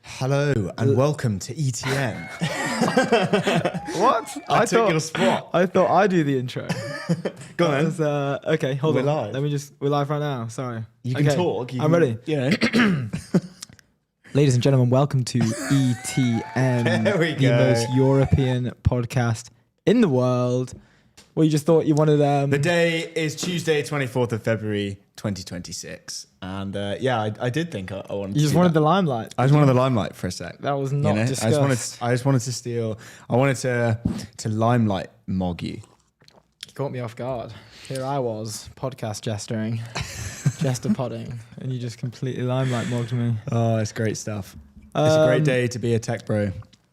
Hello and welcome to ETN. What? I took your spot. I thought I'd do the intro. Go on then. Was, okay, hold We're on. live. We're live right now. Sorry. You can Okay, talk. I'm ready. Yeah. Ladies and gentlemen, welcome to ETN, There we the go. most European podcast in the world. Well, you just thought you wanted... The day is Tuesday, 24th of February, 2026. And I did think I wanted You to just do wanted that. the limelight. I just wanted the limelight for a sec. That was not discussed. I just wanted to steal. I wanted to limelight mog you. You caught me off guard. Here I was, podcast gesturing, jester podding, and you just completely limelight mogged me. Oh, it's great stuff. It's a great day to be a tech bro.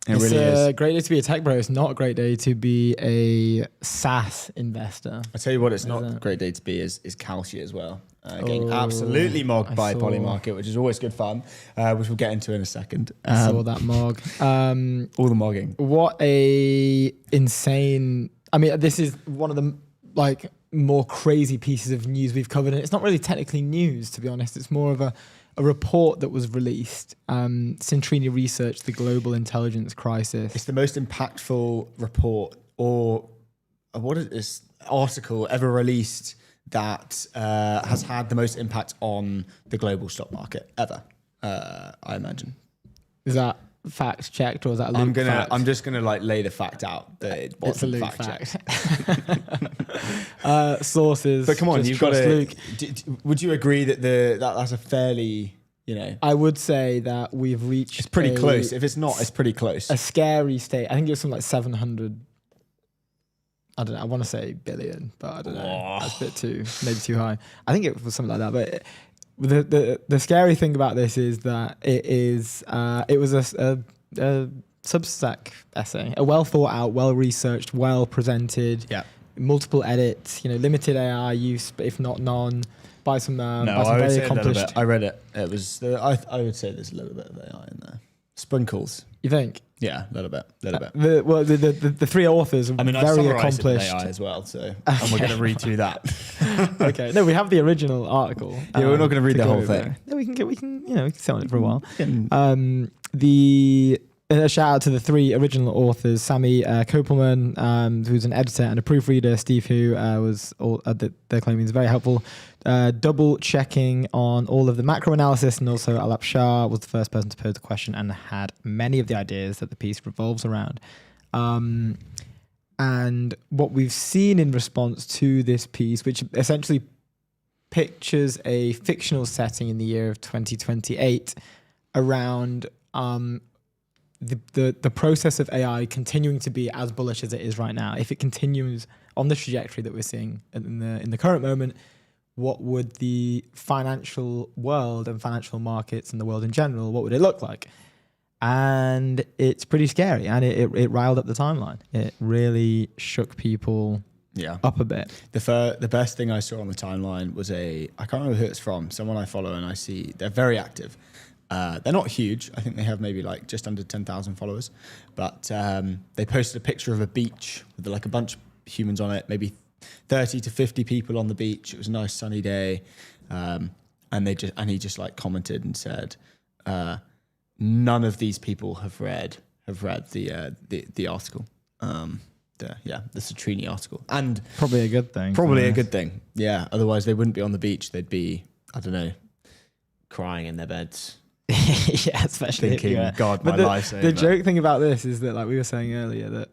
It's really a is. great day to be a tech bro. It's not a great day to be a SaaS investor. I tell you what, it's not Is a it? great day to be is Calci as well. Getting Oh, absolutely mogged I by saw. Polymarket, which is always good fun, which we'll get into in a second. I saw that mog. All the mogging. What a insane... I mean, this is one of the more crazy pieces of news we've covered. And it's not really technically news, to be honest. It's more of a report that was released. Citrini researched the global intelligence crisis. It's the most impactful report or what is this article ever released that has had the most impact on the global stock market ever, I imagine. Is that fact checked or is that a Luke fact? I'm just gonna lay the fact out that it It's a wasn't Luke fact fact. Sources. But come on, just you've got trust to. Luke. Would you agree that that's a fairly, I would say that we've reached... it's pretty close. If it's not, it's pretty close. A scary state. I think it was something like 700... I don't know. I want to say billion, but I don't know. That's a bit maybe too high. I think it was something like that. But the scary thing about this is that it was a Substack essay, a well thought out, well researched, well presented. Yeah. Multiple edits. Limited AI use, but if not none. By some No, by I some would very say a little accomplished. bit. I read it. It was. I would say there's a little bit of AI in there. Sprinkles. You think? Yeah, a little bit. The three authors are I very summarised it with accomplished. AI as well, so and we're going to read through that. Okay, no, we have the original article. Yeah, we're not going to read to the go whole over. thing. No, we can sit on it for a while. Can- A shout out to the three original authors: Sammy Kopelman, who's an editor and a proofreader; Steve, who was they're claiming is very helpful. Double checking on all of the macro analysis, and also Alap Shah was the first person to pose the question and had many of the ideas that the piece revolves around. And what we've seen in response to this piece, which essentially pictures a fictional setting in the year of 2028 around the process of AI continuing to be as bullish as it is right now. If it continues on the trajectory that we're seeing in the current moment, what would the financial world and financial markets and the world in general, what would it look like? And it's pretty scary, and it riled up the timeline. It really shook people up a bit. The best thing I saw on the timeline was I can't remember who it's from, someone I follow, and I see they're very active. They're not huge. I think they have maybe just under 10,000 followers, but they posted a picture of a beach with a bunch of humans on it, maybe 30 to 50 people on the beach. It was a nice sunny day, and he just commented and said, none of these people have read the article, the Citrini article, and Probably a good thing. probably a good thing. Yeah, otherwise they wouldn't be on the beach. They'd be, I don't know, crying in their beds, Yeah, especially thinking, God, my life's over. The joke thing about this is that, like we were saying earlier, that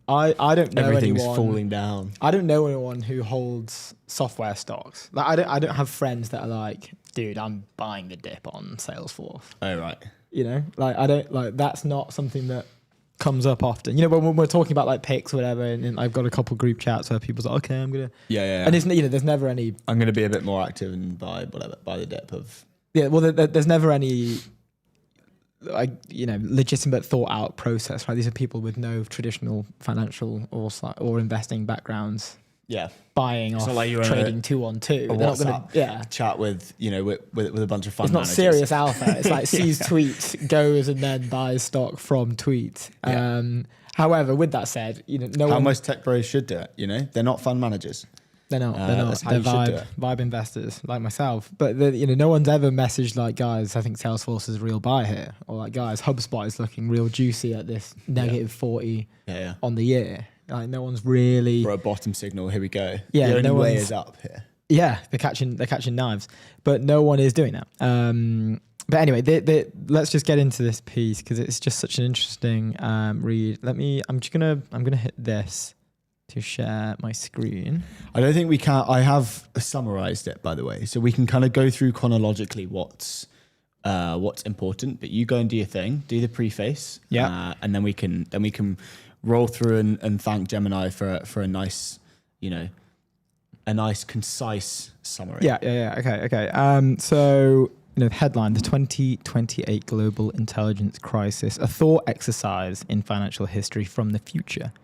I don't know Everything's anyone. falling down. I don't know anyone who holds software stocks. I don't have friends that are like, dude, I'm buying the dip on Salesforce. Oh right. I don't that's not something that comes up often. When we're talking about picks or whatever, and I've got a couple group chats where people's like, okay, I'm gonna Yeah. and it's there's never any. I'm gonna be a bit more active and buy the dip of. Yeah, well, there's never any, legitimate thought out process, right? These are people with no traditional financial or investing backgrounds. Yeah. Buying off, not like you're trading 2 on 2. A They're not WhatsApp gonna, chat with a bunch of fund It's not managers. serious alpha. It's like sees tweets, goes and then buys stock from tweet. Yeah. However, with that said, no How one. most tech bros should do it. They're not fund managers. They're not. They're not. That's how They're you should do vibe investors like myself. But no one's ever messaged like, guys, I think Salesforce is a real buy here, or like, guys, HubSpot is looking real juicy at this negative 40 on the year. Like, no one's really for a bottom signal. Here we go. Yeah, the only way is up here. Yeah, they're catching knives, but no one is doing that. But anyway, let's just get into this piece because it's just such an interesting read. I'm gonna hit this to share my screen. I don't think we can. I have summarized it, by the way, so we can kind of go through chronologically what's important. But you go and do your thing, do the preface, and then we can roll through and thank Gemini for a nice, a nice concise summary. Yeah. Okay. So headline: the 2028 global intelligence crisis, a thought exercise in financial history from the future.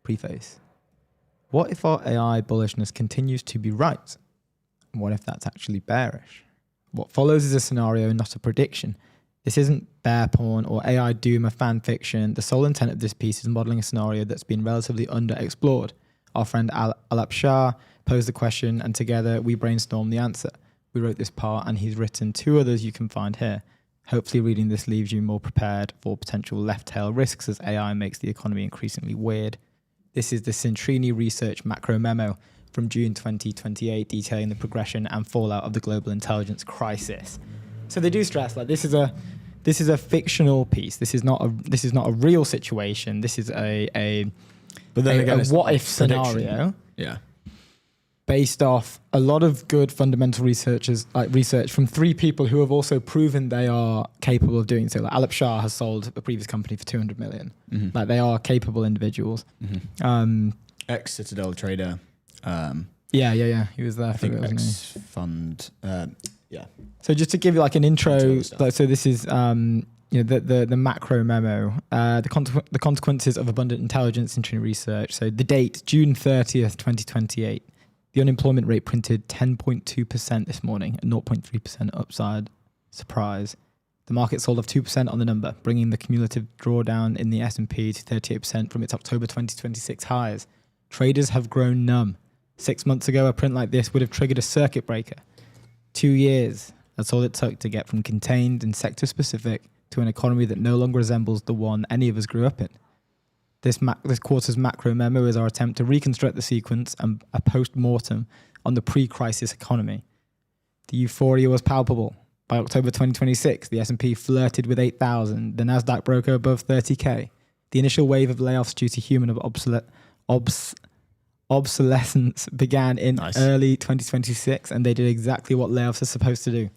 Preface. What if our AI bullishness continues to be right? What if that's actually bearish? What follows is a scenario, not a prediction. This isn't bear porn or AI doom or fan fiction. The sole intent of this piece is modeling a scenario that's been relatively underexplored. Our friend Alap Shah posed the question, and together we brainstormed the answer. We wrote this part, and he's written 2 others you can find here. Hopefully reading this leaves you more prepared for potential left-tail risks as AI makes the economy increasingly weird. This is the Citrini Research Macro Memo from June 2028, detailing the progression and fallout of the global intelligence crisis. So they do stress this is a fictional piece. This is not a real situation. This is a what if scenario. Yeah. Based off a lot of good fundamental research from 3 people who have also proven they are capable of doing so. Like Alap Shah has sold a previous company for 200 million. Mm-hmm. Like, they are capable individuals. Mm-hmm. Ex-Citadel trader. He was there. I think ex-fund. So just to give you like an intro, so this is the macro memo, the consequences of abundant intelligence in research. So the date, June 30th, 2028. The unemployment rate printed 10.2% this morning, a 0.3% upside. Surprise. The market sold off 2% on the number, bringing the cumulative drawdown in the S&P to 38% from its October 2026 highs. Traders have grown numb. 6 months ago, a print like this would have triggered a circuit breaker. 2 years. That's all it took to get from contained and sector-specific to an economy that no longer resembles the one any of us grew up in. This quarter's macro memo is our attempt to reconstruct the sequence and a post-mortem on the pre-crisis economy. The euphoria was palpable. By October 2026, the S&P flirted with 8,000. The Nasdaq broke above 30K. The initial wave of layoffs due to human obsolescence began in early 2026, and they did exactly what layoffs are supposed to do.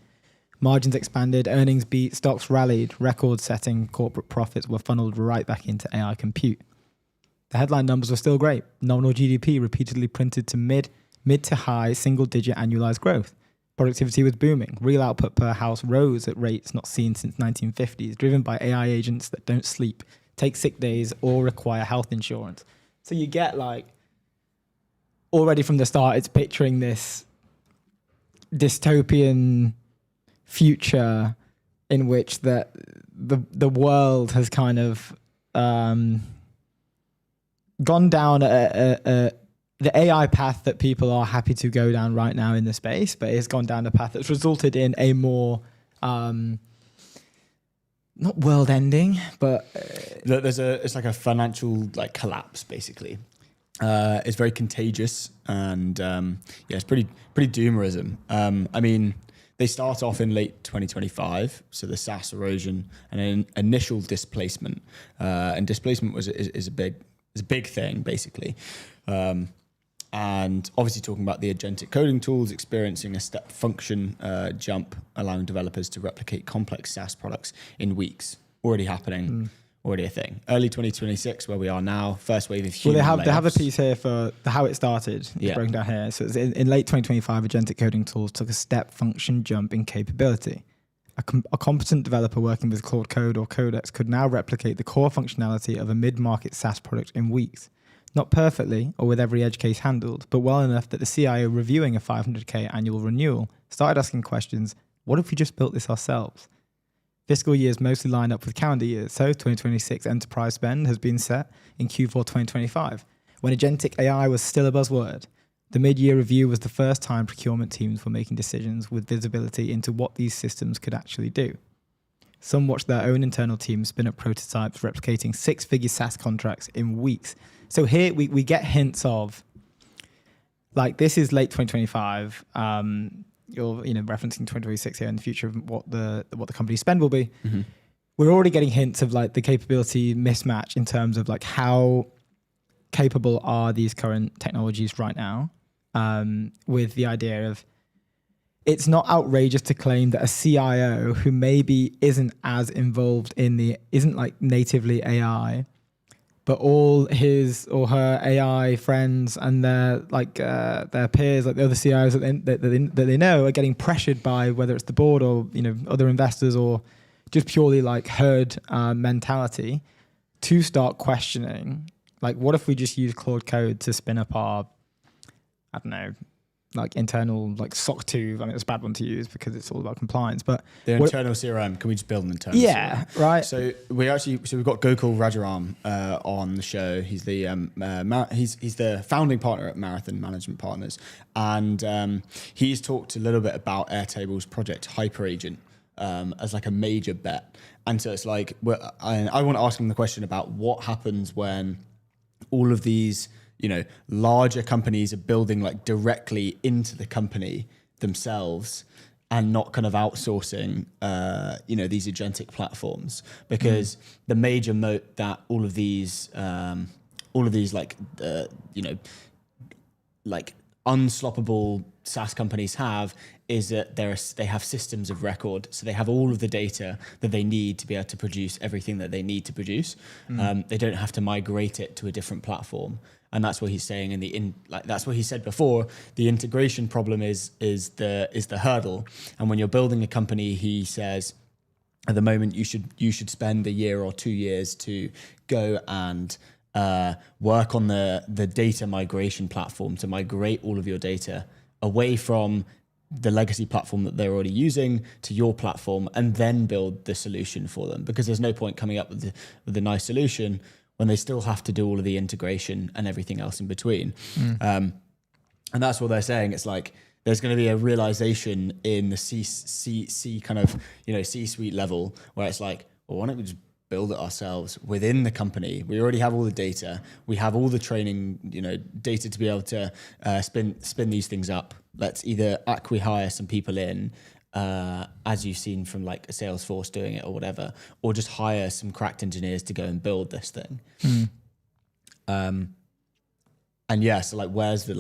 Margins expanded, earnings beat, stocks rallied, record-setting corporate profits were funneled right back into AI compute. The headline numbers were still great. Nominal GDP repeatedly printed to mid to high single-digit annualized growth. Productivity was booming. Real output per house rose at rates not seen since 1950s, driven by AI agents that don't sleep, take sick days, or require health insurance. So you get already from the start, it's picturing this dystopian future in which the world has kind of gone down the AI path that people are happy to go down right now in the space, but it's gone down a path that's resulted in a more not world ending, but it's like a financial collapse basically. It's very contagious and it's pretty doomerism. I mean, they start off in late 2025, so the SaaS erosion and an initial displacement, and displacement is a big thing basically, and obviously talking about the agentic coding tools experiencing a step function jump, allowing developers to replicate complex SaaS products in weeks. Already happening. Already a thing. Early 2026, where we are now, first wave of human layoffs. They have a piece here for how it started. It's broken down here. So in late 2025, agentic coding tools took a step function jump in capability. A competent developer working with Claude Code or Codex could now replicate the core functionality of a mid-market SaaS product in weeks. Not perfectly, or with every edge case handled, but well enough that the CIO reviewing a $500K annual renewal started asking questions, what if we just built this ourselves? Fiscal years mostly line up with calendar years, so 2026 enterprise spend has been set in Q4 2025, when agentic AI was still a buzzword. The mid-year review was the first time procurement teams were making decisions with visibility into what these systems could actually do. Some watched their own internal teams spin up prototypes replicating six-figure SaaS contracts in weeks. So here we get hints of, like, this is late 2025. You're referencing 2026 here in the future of what the company's spend will be. Mm-hmm. We're already getting hints of like the capability mismatch in terms of like how capable are these current technologies right now, with the idea of it's not outrageous to claim that a CIO who maybe isn't as involved isn't like natively AI, but all his or her AI friends and their peers, like the other CIOs that they know, are getting pressured by whether it's the board or other investors or just purely like herd mentality to start questioning, like, what if we just use Claude Code to spin up our, I don't know, like internal like SOC 2. I mean, it's a bad one to use because it's all about compliance, but the internal CRM, can we just build an internal CRM? Right. So we've got Gokul Rajaram on the show. He's the he's the founding partner at Marathon Management Partners, and he's talked a little bit about Airtable's project HyperAgent as like a major bet. And so it's like, I want to ask him the question about what happens when all of these larger companies are building like directly into the company themselves and not kind of outsourcing, these agentic platforms, because the major moat that all of these unstoppable SaaS companies have is that they have systems of record. So they have all of the data that they need to be able to produce everything that they need to produce. They don't have to migrate it to a different platform. And that's what he's saying that's what he said before. The integration problem is the hurdle. And when you're building a company, he says, at the moment you should spend a year or 2 years to go and work on the data migration platform to migrate all of your data away from the legacy platform that they're already using to your platform, and then build the solution for them. Because there's no point coming up with a nice solution when they still have to do all of the integration and everything else in between. And that's what they're saying. It's like there's going to be a realization in the C-suite level where it's like, well, why don't we just build it ourselves within the company? We already have all the data. We have all the training, data to be able to spin these things up. Let's either acqui-hire some people in, as you've seen from like a Salesforce doing it or whatever, or just hire some cracked engineers to go and build this thing. And yeah, so like, where's the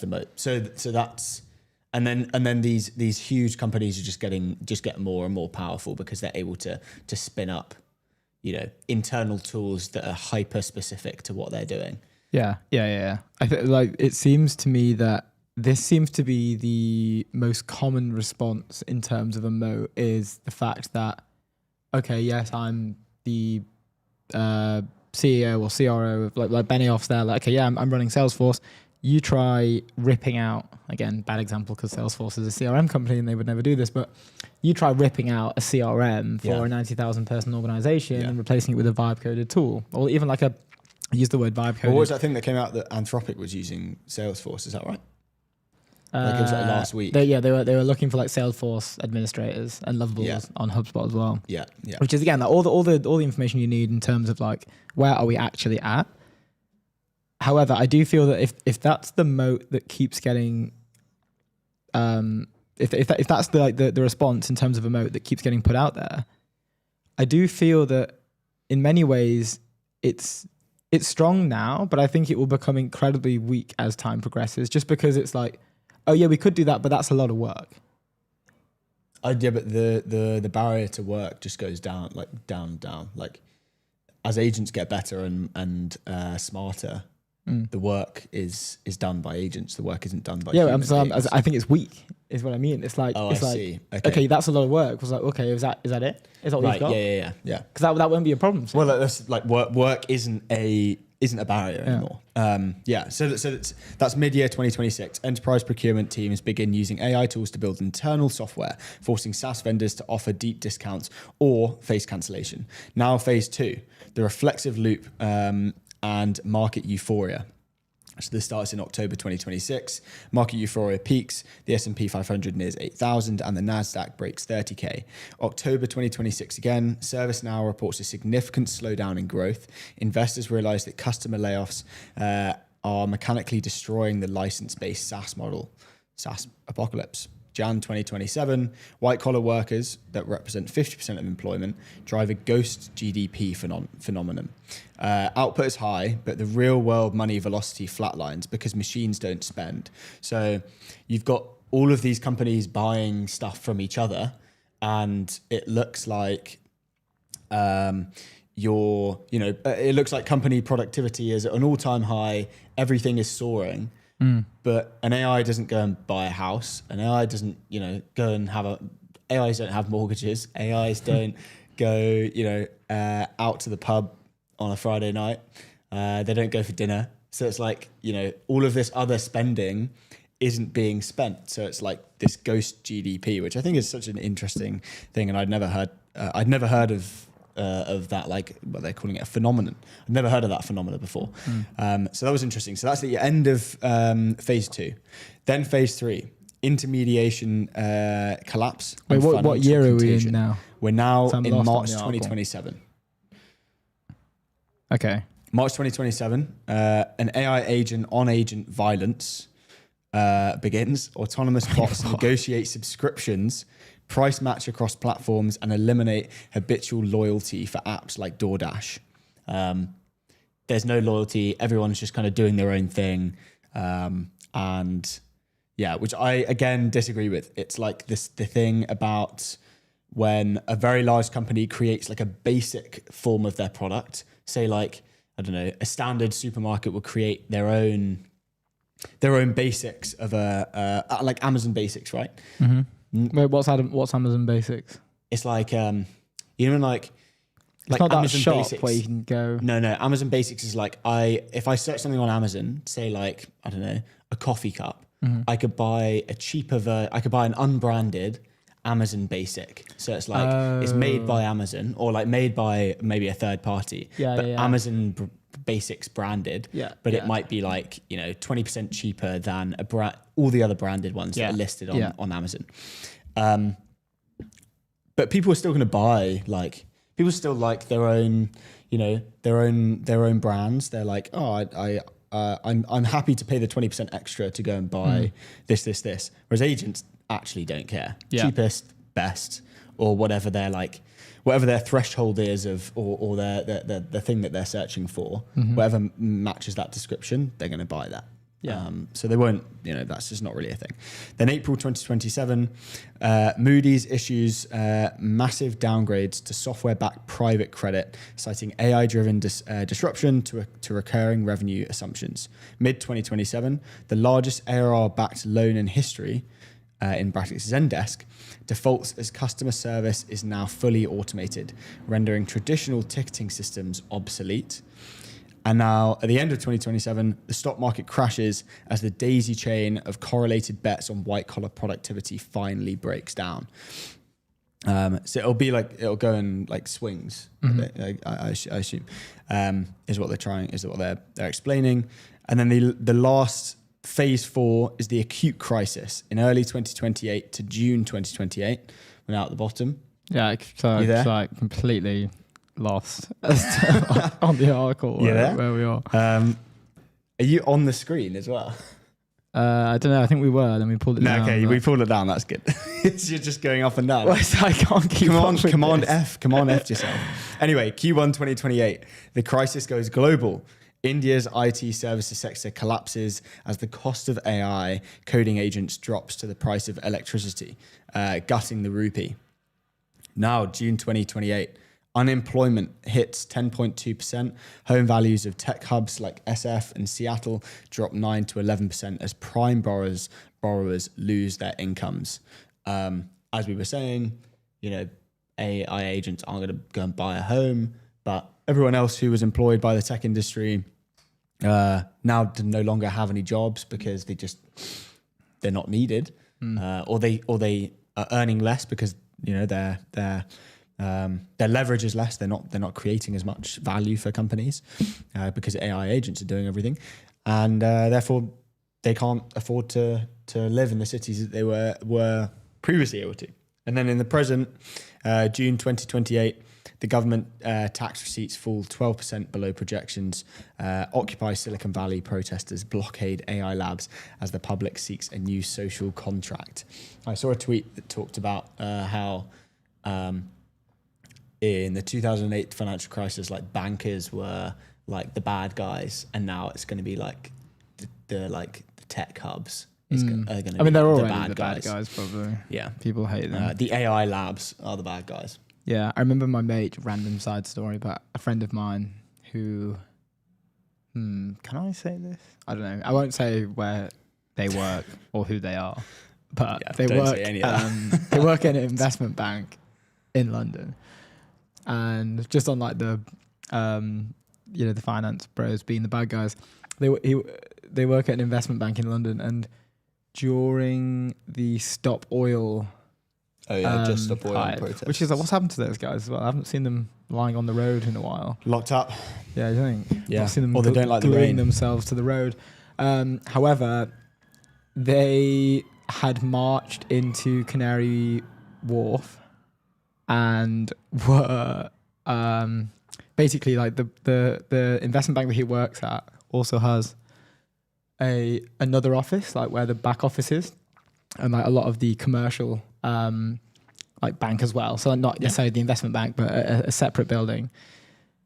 moat? So that's, and then these huge companies are just getting more and more powerful because they're able to spin up, internal tools that are hyper specific to what they're doing. Yeah. I think like it seems to me that this seems to be the most common response in terms of a moat, is the fact that, okay, yes, I'm the CEO or CRO of like Benioff's there. Like, okay, yeah, I'm running Salesforce. You try ripping out, again, bad example because Salesforce is a CRM company and they would never do this, but you try ripping out a CRM for a 90,000 person organization and replacing it with a vibe coded tool, or even like use the word vibe coded. What was that thing that came out that Anthropic was using Salesforce? Is that right? Like it was like last week. They were looking for like Salesforce administrators and lovables on HubSpot as well. Yeah. Which is again like all the information you need in terms of like where are we actually at. However, I do feel that if that's the moat that keeps getting, if that's the response in terms of a moat that keeps getting put out there, I do feel that in many ways it's strong now, but I think it will become incredibly weak as time progresses, just because it's like, oh yeah, we could do that, but that's a lot of work. Yeah, but the barrier to work just goes down. Like as agents get better and smarter, the work is done by agents. The work isn't done by humans. I think it's weak, is what I mean. It's like, see. Okay, that's a lot of work. I was like, okay, is that it? Is that what you've got? Yeah. Because that won't be a problem. So. Well, that's like work isn't a barrier anymore. So that's mid-year 2026. Enterprise procurement teams begin using AI tools to build internal software, forcing SaaS vendors to offer deep discounts or face cancellation. Now phase 2, the reflexive loop and market euphoria. So this starts in October 2026. Market euphoria peaks. The S&P 500 nears 8,000 and the NASDAQ breaks 30K. October 2026 again, ServiceNow reports a significant slowdown in growth. Investors realize that customer layoffs are mechanically destroying the license-based SaaS model. SaaS apocalypse. Jan 2027, white-collar workers that represent 50% of employment drive a ghost GDP phenomenon. Output is high, but the real-world money velocity flatlines because machines don't spend. So you've got all of these companies buying stuff from each other, and it looks like it looks like company productivity is at an all-time high. Everything is soaring. But an AI doesn't go and buy a house. An AI doesn't, go and AIs don't have mortgages. AIs don't go, out to the pub on a Friday night. They don't go for dinner. So it's like, all of this other spending isn't being spent. So it's like this ghost GDP, which I think is such an interesting thing. And I'd never heard of that, like what they're calling it, a phenomenon. I've never heard of that phenomenon before. So that was interesting. So that's the end of phase 2. Then phase 3, intermediation collapse. Wait, what year are we in now? We're now in March 2027. Okay. March 2027, an AI agent on agent violence begins. Autonomous bots negotiate subscriptions, price match across platforms, and eliminate habitual loyalty for apps like DoorDash. There's no loyalty. Everyone's just kind of doing their own thing. Which I, again, disagree with. It's like the thing about when a very large company creates like a basic form of their product, say like, I don't know, a standard supermarket will create their own basics of like Amazon Basics, right? Mm-hmm. Wait, what's Amazon Basics? It's like, like it's not Amazon that shop Basics. Where you can go. No. Amazon Basics is like if I search something on Amazon, say like, I don't know, a coffee cup, I could buy I could buy an unbranded Amazon Basic. So it's like it's made by Amazon or like made by maybe a third party, but Amazon Basics branded. But it might be like 20% cheaper than all the other branded ones that are listed on Amazon. But people are still going to buy people still like their own their own brands. They're like, I'm happy to pay the 20% extra to go and buy this. Whereas agents actually don't care. Cheapest, best, or whatever their threshold is or the thing that they're searching for, whatever matches that description, they're going to buy that. So they won't, that's just not really a thing. Then April 2027, Moody's issues massive downgrades to software-backed private credit, citing AI-driven disruption to recurring revenue assumptions. Mid-2027, the largest ARR-backed loan in history, in brackets Zendesk, defaults as customer service is now fully automated, rendering traditional ticketing systems obsolete. And now, at the end of 2027, the stock market crashes as the daisy chain of correlated bets on white-collar productivity finally breaks down. So it'll go in like swings. I assume is what they're explaining. And then the last phase 4 is the acute crisis in early 2028 to June 2028. We're now at the bottom. Yeah, so it's like completely lost on the article where we are. Are you on the screen as well? I don't know. I think we were. Then we pulled it down. Okay, we pulled it down. That's good. You're just going up and down. Well, I can't keep Command F yourself. Anyway, Q1 2028. The crisis goes global. India's IT services sector collapses as the cost of AI coding agents drops to the price of electricity, gutting the rupee. Now, June 2028. Unemployment hits 10.2%. Home values of tech hubs like SF and Seattle drop 9 to 11% as prime borrowers lose their incomes. As we were saying, AI agents aren't going to go and buy a home, but everyone else who was employed by the tech industry now no longer have any jobs because they're not needed, or they are earning less because they're their leverage is less. They're not creating as much value for companies because AI agents are doing everything, and therefore they can't afford to live in the cities that they were previously able to. And then in the present, June 2028, the government tax receipts fall 12% below projections. Occupy Silicon Valley protesters blockade AI labs as the public seeks a new social contract. I saw a tweet that talked about how in the 2008 financial crisis, like bankers were like the bad guys, and now it's going to be like the tech hubs. Are going to I mean, they're be already the bad guys, probably. Yeah, people hate them. The AI labs are the bad guys. Yeah, I remember my mate, random side story, but a friend of mine who, can I say this? I don't know. I won't say where they work or who they are, but they work. They work in an investment bank in London, and just on like the, the finance bros being the bad guys, they work at an investment bank in London, and during the Stop Oil. Oh yeah, just Stop Oil protest. Which is like, what's happened to those guys as well? I haven't seen them lying on the road in a while. Locked up. Yeah, I think. Yeah. I've seen them or they don't like the rain themselves to the road. However, they had marched into Canary Wharf and were basically like the investment bank that he works at also has another office, like where the back office is, and like a lot of the commercial like bank as well. So not necessarily the investment bank, but a separate building,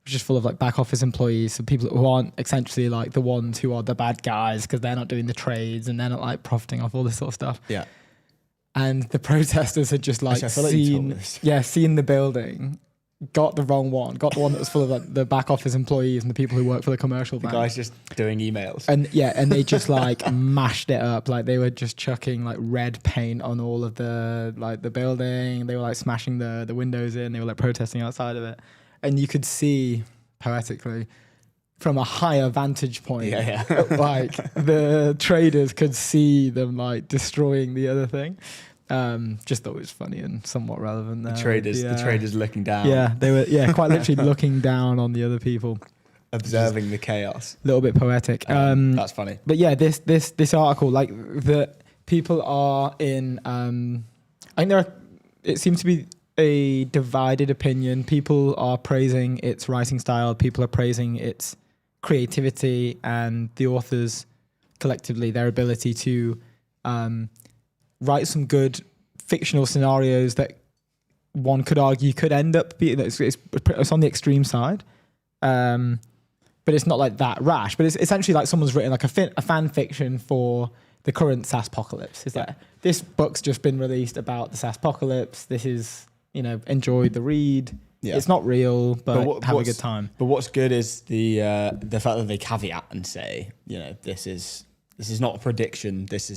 which is full of like back office employees, so people who aren't essentially like the ones who are the bad guys because they're not doing the trades and they're not like profiting off all this sort of stuff. Yeah. And the protesters had just like seen the building, got the wrong one, got the one that was full of like the back office employees and the people who work for the commercial bank. The guys just doing emails. And they just like mashed it up. Like they were just chucking like red paint on all of the building. They were like smashing the windows in. They were like protesting outside of it. And you could see poetically from a higher vantage point, like the traders could see them like destroying the other thing. Just thought it was funny and somewhat relevant there. The traders looking down. Yeah, they were quite literally looking down on the other people, observing the chaos. A little bit poetic. That's funny. But yeah, this article, like the people are in. I think it seems to be a divided opinion. People are praising its writing style. People are praising its creativity and the authors collectively their ability to. Write some good fictional scenarios that one could argue could end up being it's on the extreme side, but it's not like that rash. But it's essentially like someone's written like a fan fiction for the current SaaS apocalypse. It's like this book's just been released about the SaaS apocalypse. This is enjoy the read. Yeah. It's not real, but have a good time. But what's good is the fact that they caveat and say this is not a prediction. This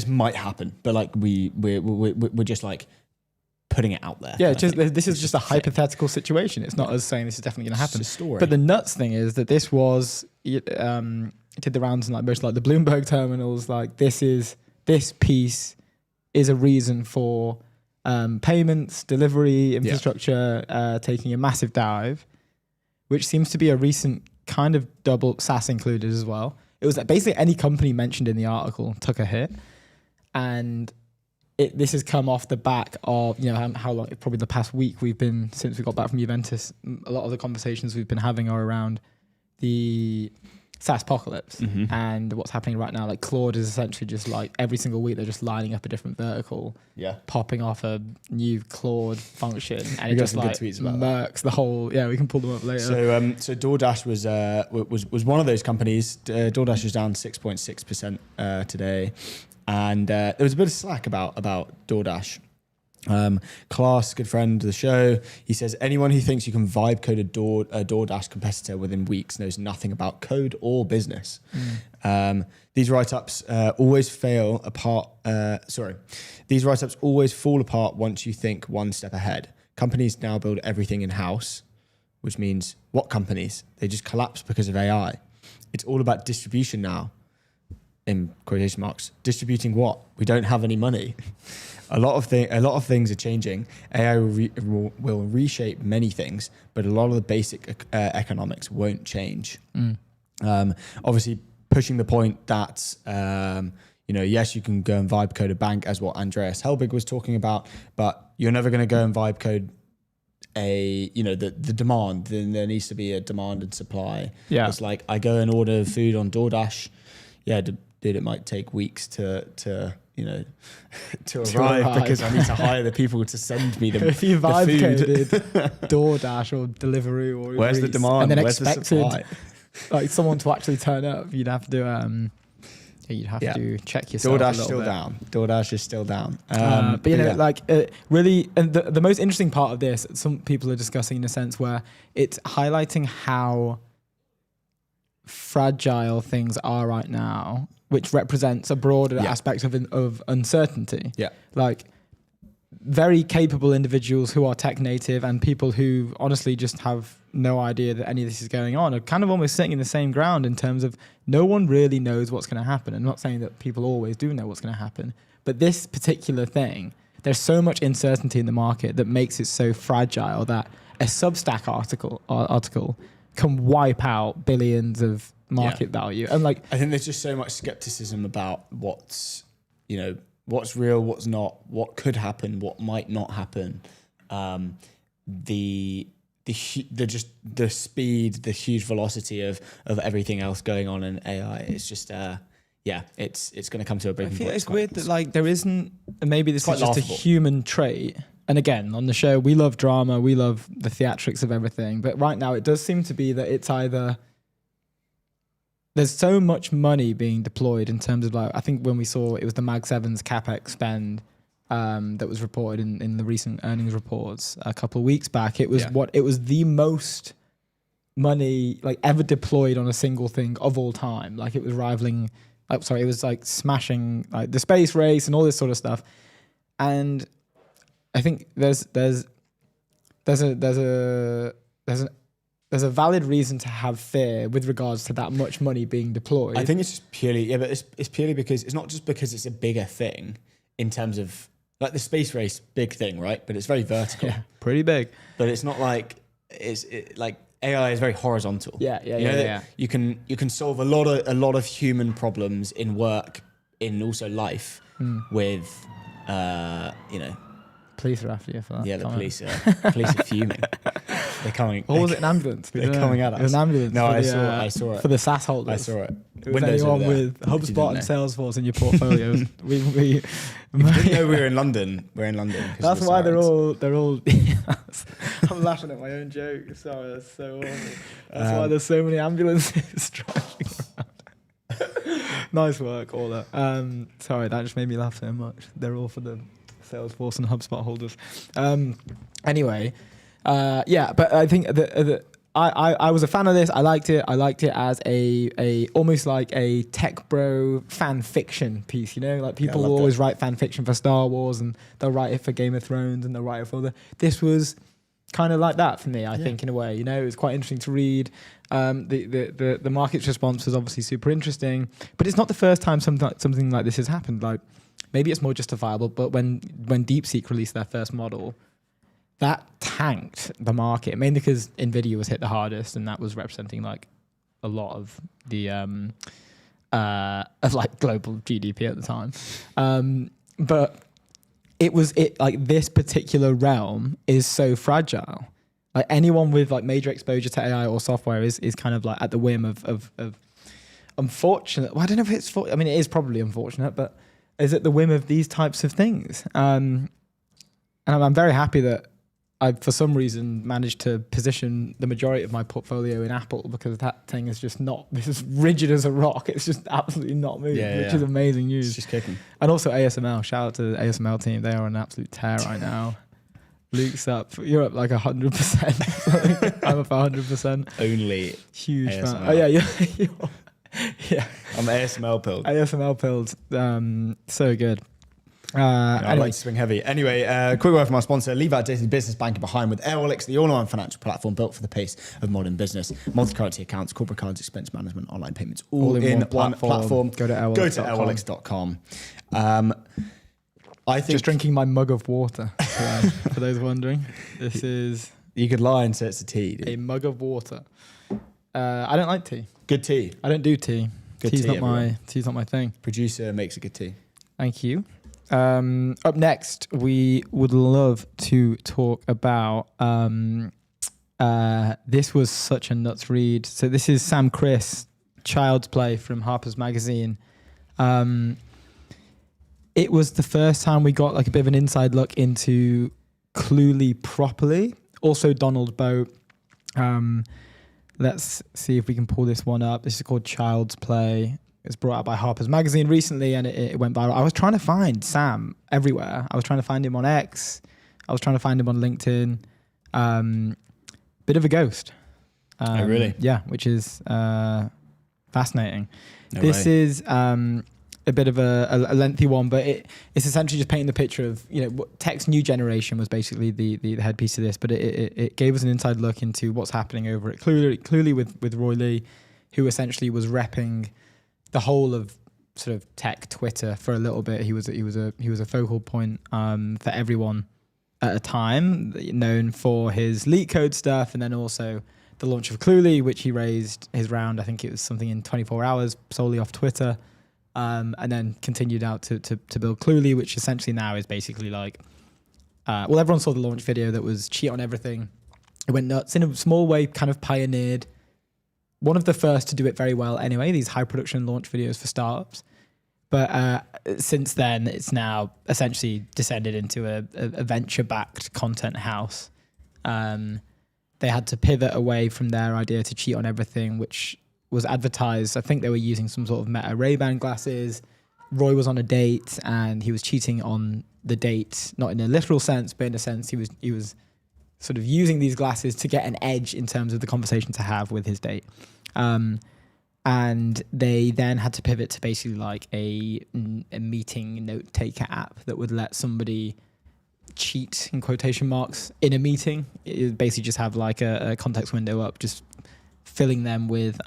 might happen, but like we're just like putting it out there. Yeah, this is just a hypothetical situation. It's not us saying this is definitely going to happen. It's a story. But the nuts thing is that this was it did the rounds in like most like the Bloomberg terminals. Like this piece is a reason for payments, delivery, infrastructure taking a massive dive, which seems to be a recent kind of double SaaS included as well. It was basically any company mentioned in the article took a hit, and this has come off the back of how long, probably the past week since we got back from Juventus. A lot of the conversations we've been having are around the SaaS apocalypse and what's happening right now. Like Claude is essentially just like every single week they're just lining up a different vertical, popping off a new Claude function, and it just like murks the whole. Yeah, we can pull them up later. So DoorDash was one of those companies. DoorDash was down 6.6% today, and there was a bit of slack about DoorDash. Klaus, good friend of the show, he says anyone who thinks you can vibe code a DoorDash competitor within weeks knows nothing about code or business. These write-ups always fall apart once you think one step ahead. Companies now build everything in-house, which means what companies? They just collapse because of AI. It's all about distribution now. in quotation marks, distributing what? We don't have any money. A lot of things are changing. AI will reshape many things, but a lot of the basic economics won't change. Obviously, pushing the point that yes, you can go and vibe code a bank, as what Andreas Helbig was talking about, but you're never going to go and vibe code the demand. Then there needs to be a demand and supply. Yeah, it's like I go and order food on DoorDash. Yeah, dude, it might take weeks to arrive because I need to hire the people to send me the if you vibe the coded DoorDash or Deliveroo or where's the demand? and then where's the supply? Like someone to actually turn up, you'd have to to check yourself. DoorDash still down. DoorDash is still down. Really, and the most interesting part of this, some people are discussing in a sense where it's highlighting how fragile things are right now, which represents a broader aspect of uncertainty. Yeah. Like very capable individuals who are tech native and people who honestly just have no idea that any of this is going on are kind of almost sitting in the same ground in terms of no one really knows what's going to happen. I'm not saying that people always do know what's going to happen, but this particular thing, there's so much uncertainty in the market that makes it so fragile that a Substack article can wipe out billions of market value. And I think there's just so much skepticism about what's real, what's not, what could happen, what might not happen. The speed, the huge velocity of everything else going on in AI. It's just it's going to come to a breaking point. It's weird that there isn't, and maybe this is just laughable. a human trait. And again, on the show, we love drama, we love the theatrics of everything. But right now, it does seem to be that it's either there's so much money being deployed in terms of I think when we saw it was the Mag 7's CapEx spend that was reported in the recent earnings reports a couple of weeks back. It was it was the most money ever deployed on a single thing of all time. It was rivaling, it was smashing the space race and all this sort of stuff. And I think there's a valid reason to have fear with regards to that much money being deployed. I think it's just purely, but it's purely because it's not just because it's a bigger thing in terms of the space race, big thing, right? But it's very vertical. Yeah, pretty big. But it's not AI is very horizontal. Yeah. You can solve a lot of human problems in work, in also life with Police are after you for that. Yeah, the police are fuming. They're coming. Or was it an ambulance? They're coming at us. It was an ambulance. No, I saw it. For the SaaS holders. I saw it. Was anyone with HubSpot and Salesforce in your portfolio? we didn't know we were in London. We're in London. That's why they're all. I'm laughing at my own joke. Sorry, that's so awful. That's why there's so many ambulances driving around. Nice work, all that. Sorry, that just made me laugh so much. They're all for the Salesforce and HubSpot holders. Anyway, but I think that I was a fan of this. I liked it. I liked it as a almost like a tech bro fan fiction piece. People will always write fan fiction for Star Wars, and they'll write it for Game of Thrones, and they'll write it for other. This was kind of like that for me. I think in a way, it was quite interesting to read. The market's response was obviously super interesting, but it's not the first time something like this has happened. Maybe it's more justifiable, but when DeepSeek released their first model, that tanked the market, mainly because NVIDIA was hit the hardest, and that was representing a lot of the global GDP at the time. But this particular realm is so fragile. Anyone with major exposure to AI or software is kind of at the whim of unfortunate. Well, I don't know if it's. It is probably unfortunate, but is at the whim of these types of things. And I'm very happy that I, for some reason, managed to position the majority of my portfolio in Apple, because that thing is just not, this is rigid as a rock. It's just absolutely not moving, which is amazing news. It's just kicking. And also ASML, shout out to the ASML team. They are on an absolute tear right now. Luke's up. You're up 100%. I'm up 100%. Only huge ASML. fan. Oh yeah, yeah. I'm ASML pilled. ASML pilled. So good. I Anyway, like to swing heavy. Anyway, quick word from our sponsor. Leave our daily business banking behind with Airwallex, the all-in-one financial platform built for the pace of modern business. Multi-currency accounts, corporate cards, expense management, online payments, all in one platform. Go to airwallex.com. I think just drinking my mug of water. For those wondering, this is you could lie and say it's a tea. Dude. a mug of water. I don't like tea. Good tea. I don't do tea. Tea's not my thing. Producer makes a good tea. Thank you. Up next, we would love to talk about. This was such a nuts read. So this is Sam Criss, Child's Play from Harper's Magazine. It was the first time we got like a bit of an inside look into Cluely properly. Also Donald Boat. Let's see if we can pull this one up. This is called Child's Play. It's brought out by Harper's Magazine recently, and it went viral. I was trying to find Sam everywhere. I was trying to find him on X. I was trying to find him on LinkedIn. Bit of a ghost. Oh, really? Yeah, which is fascinating. No this way. is a bit of a lengthy one, but it's essentially just painting the picture of, what Tech's new generation was basically the headpiece of this, but it gave us an inside look into what's happening over at Cluely with Roy Lee, who essentially was repping the whole of sort of tech Twitter for a little bit. He was a focal point for everyone at a time, known for his leak code stuff, and then also the launch of Cluely, which he raised his round. I think it was something in 24 hours solely off Twitter, and then continued out to build Cluely, which essentially now is basically like, everyone saw the launch video that was cheat on everything. It went nuts in a small way, kind of pioneered. One of the first to do it very well anyway, these high production launch videos for startups. But since then, it's now essentially descended into a venture-backed content house. They had to pivot away from their idea to cheat on everything, which was advertised. I think they were using some sort of Meta Ray-Ban glasses. Roy was on a date and he was cheating on the date, not in a literal sense, but in a sense he was sort of using these glasses to get an edge in terms of the conversation to have with his date. And they then had to pivot to basically like a meeting note taker app that would let somebody cheat in quotation marks in a meeting. It basically just have like a context window up, just filling them with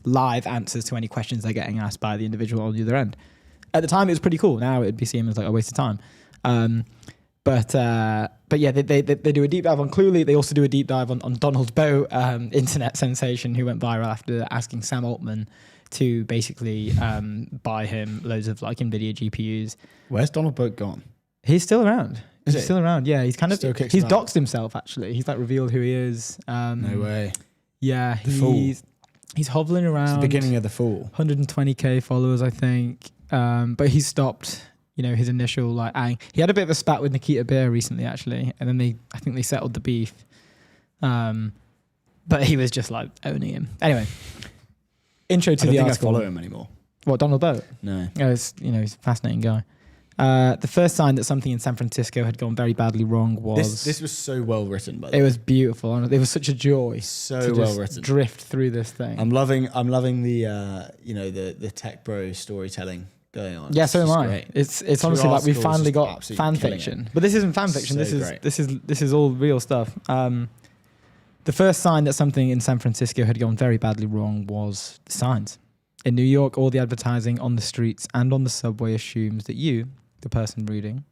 live answers to any questions they're getting asked by the individual on the other end. At the time, it was pretty cool. Now it'd be seen as like a waste of time. But yeah, they do a deep dive on Cluely. They also do a deep dive on Donald Boat, internet sensation, who went viral after asking Sam Altman to basically buy him loads of like NVIDIA GPUs. Where's Donald Boat gone? He's still around. Is He's he? still around. Yeah, he's kind of Still kicks he's around. doxed himself actually. He's like revealed who he is. No way. Yeah, The fool. he's hovering It's around. the beginning of the fall. 120k followers, I think. But he stopped, his initial like he had a bit of a spat with Nikita Beer recently actually, and then I think they settled the beef. But he was just like owning him. Anyway, intro to I don't the think article. I follow him anymore. What, Donald Boat? No. Oh, he's a fascinating guy. The first sign that something in San Francisco had gone very badly wrong was This was so well written, by the way. it was beautiful. It was such a joy So to well just written. drift through this thing. I'm loving the the tech bro storytelling going on. Yeah, It's so am just I. great. It's honestly like we've articles finally just got absolutely fan killing fiction, but this isn't fan fiction. So This is all real stuff. The first sign that something in San Francisco had gone very badly wrong was the signs. In New York, all the advertising on the streets and on the subway assumes that you, the person reading,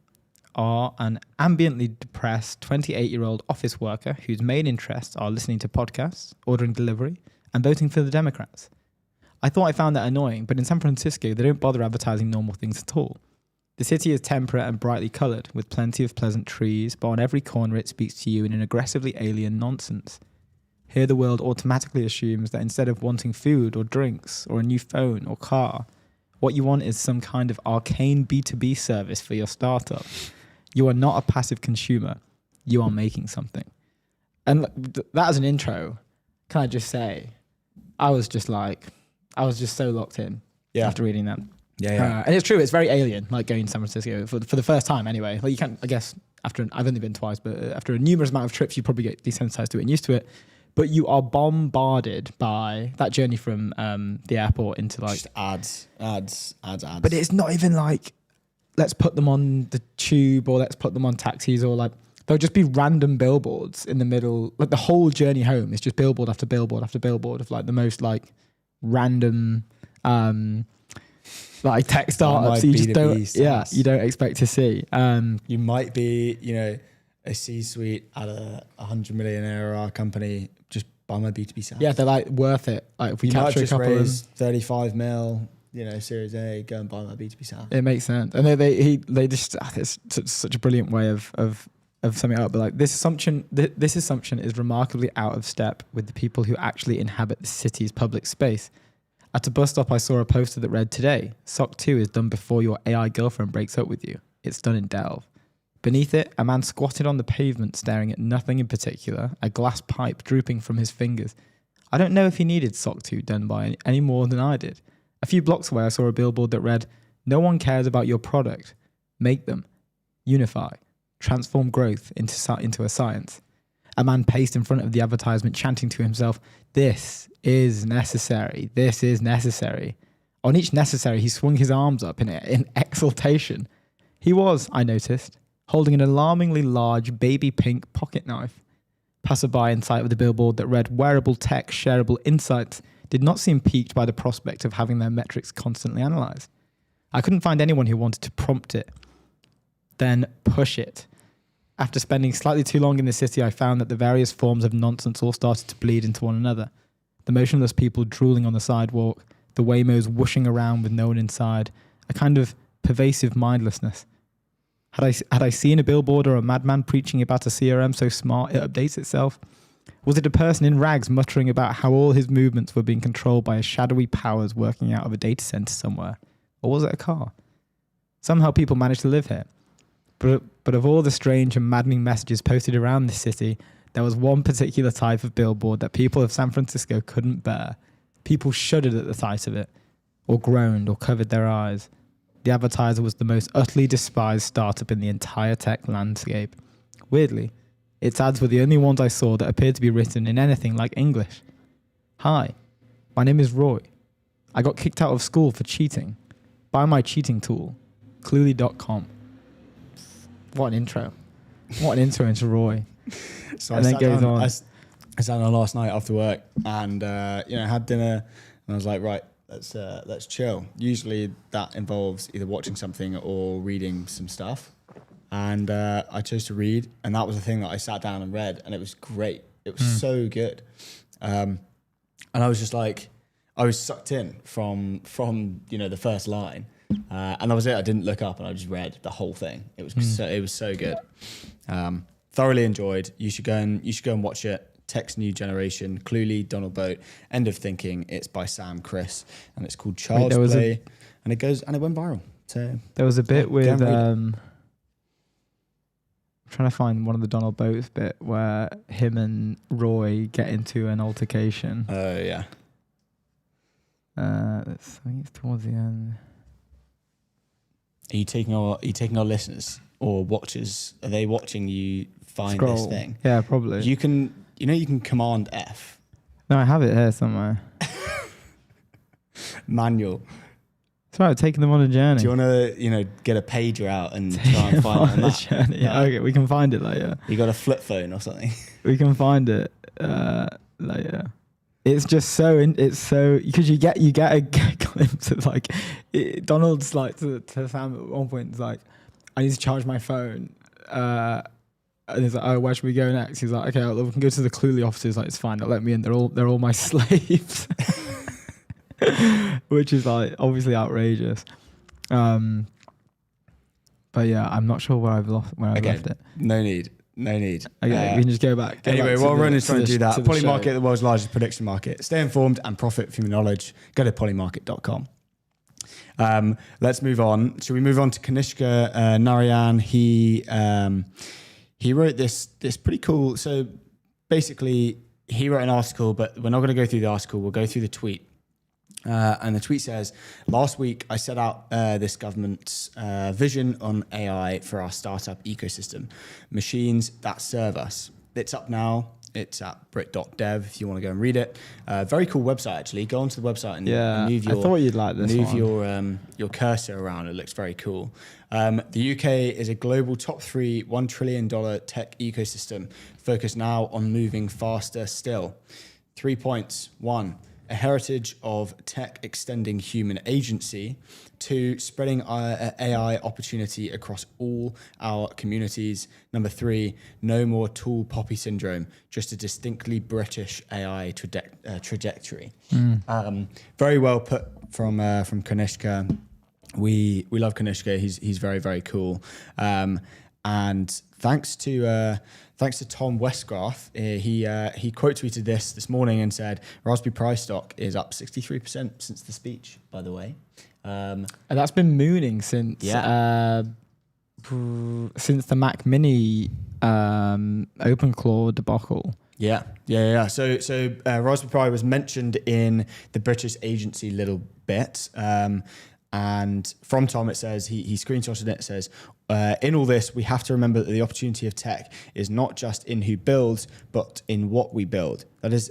are an ambiently depressed 28-year-old office worker whose main interests are listening to podcasts, ordering delivery, and voting for the Democrats. I thought I found that annoying, but in San Francisco, they don't bother advertising normal things at all. The city is temperate and brightly coloured, with plenty of pleasant trees, but on every corner it speaks to you in an aggressively alien nonsense. Here the world automatically assumes that instead of wanting food or drinks or a new phone or car, what you want is some kind of arcane B2B service for your startup. You are not a passive consumer. You are making something. And that as an intro, can I just say, I was just so locked in after reading that. Yeah. And it's true, it's very alien, like going to San Francisco for the first time anyway. Like you can't, I guess, I've only been twice, but after a numerous amount of trips, you probably get desensitized to it and used to it. But you are bombarded by that journey from the airport into like just ads. But it's not even like let's put them on the tube, or let's put them on taxis, or like there'll just be random billboards in the middle. Like the whole journey home is just billboard after billboard after billboard of like the most like random like tech startups you just don't you don't expect to see. You might be, you know, a C-suite at a 100 million ARR company. Just buy my B2B SaaS. Yeah, they're like worth it. Like if we capture a couple raise 35 mil, you know, Series A, go and buy my B2B SaaS. It makes sense. And they just it's such a brilliant way of summing it up. But like this assumption is remarkably out of step with the people who actually inhabit the city's public space. At a bus stop, I saw a poster that read, "Today, SOC 2 is done before your AI girlfriend breaks up with you. It's done in Delve." Beneath it, a man squatted on the pavement staring at nothing in particular, a glass pipe drooping from his fingers. I don't know if he needed SOC 2 done by any more than I did. A few blocks away, I saw a billboard that read, "No one cares about your product. Make them. Unify. Transform growth into a science." A man paced in front of the advertisement, chanting to himself, "This is necessary. This is necessary." On each necessary, he swung his arms up in exultation. He was, I noticed, holding an alarmingly large baby pink pocket knife. Passerby in sight of the billboard that read "Wearable Tech, Shareable Insights" did not seem piqued by the prospect of having their metrics constantly analysed. I couldn't find anyone who wanted to prompt it, then push it. After spending slightly too long in the city, I found that the various forms of nonsense all started to bleed into one another. The motionless people drooling on the sidewalk, the Waymos whooshing around with no one inside, a kind of pervasive mindlessness. Had I seen a billboard or a madman preaching about a CRM so smart it updates itself? Was it a person in rags muttering about how all his movements were being controlled by a shadowy powers working out of a data center somewhere? Or was it a car? Somehow people managed to live here. But of all the strange and maddening messages posted around this city, there was one particular type of billboard that people of San Francisco couldn't bear. People shuddered at the sight of it, or groaned, or covered their eyes. The advertiser was the most utterly despised startup in the entire tech landscape. Weirdly, its ads were the only ones I saw that appeared to be written in anything like English. "Hi, my name is Roy. I got kicked out of school for cheating. Buy my cheating tool. Cluely.com. What an intro. What an intro into Roy. So and then goes on. I sat down last night after work and had dinner, and I was like, right, let's chill. Usually that involves either watching something or reading some stuff. And I chose to read, and that was the thing that I sat down and read, and it was great. It was so good. And I was just like, I was sucked in from the first line. And that was it. I didn't look up, and I just read the whole thing. It was so good. Thoroughly enjoyed. You should go and watch it. Text New Generation, Cluely, Donald Boat, End of Thinking. It's by Sam Chris, and it's called Child's Play, and it went viral. So there was a bit with trying to find one of the Donald Boats bit where him and Roy get into an altercation. Oh yeah. I think it's towards the end. Are you taking our listeners or watchers? Are they watching you find this thing? Yeah, probably. You can Command F. No, I have it here somewhere. Manual. It's right, taking them on a journey. Do you want to, get a pager out and try and find it on that? Journey. Yeah, okay, we can find it later. You got a flip phone or something? We can find it later. It's just so because you get a glimpse of like Donald's like to Sam at one point. It's like, I need to charge my phone. And he's like, "Oh, where should we go next?" He's like, "Okay, we can go to the Cluely offices." Like, it's fine. They'll let me in. They're all my slaves, which is like obviously outrageous. But yeah, I'm not sure where I've left it. No need. Okay, we can just go back. Anyway, while Ronan's trying to do that, Polymarket, show. the world's largest prediction market. Stay informed and profit from your knowledge. Go to polymarket.com. Let's move on. Should we move on to Kanishka Narayan? He wrote this pretty cool. So basically, he wrote an article, but we're not going to go through the article. We'll go through the tweet. And the tweet says, "Last week, I set out this government's vision on AI for our startup ecosystem, machines that serve us. It's up now. It's at Brit.dev if you want to go and read it. Very cool website, actually. Go onto the website and move I thought you'd like this move one. your cursor around. It looks very cool. The UK is a global top 3 $1 trillion tech ecosystem focused now on moving faster still. 3 points. 1, a heritage of tech extending human agency. 2, spreading AI opportunity across all our communities. Number 3, no more tool poppy syndrome, just a distinctly British AI trajectory. Very well put from Kanishka. We love Kanishka. He's very, very cool. And thanks to Tom Westgarth, he quote tweeted this morning and said Raspberry Pi stock is up 63% since the speech. By the way, and that's been mooning since since the Mac Mini OpenClaw'd debacle. Yeah. So Raspberry Pi was mentioned in the British agency little bit. And from Tom, it says, he screenshotted it, it says, in all this, we have to remember that the opportunity of tech is not just in who builds, but in what we build. That is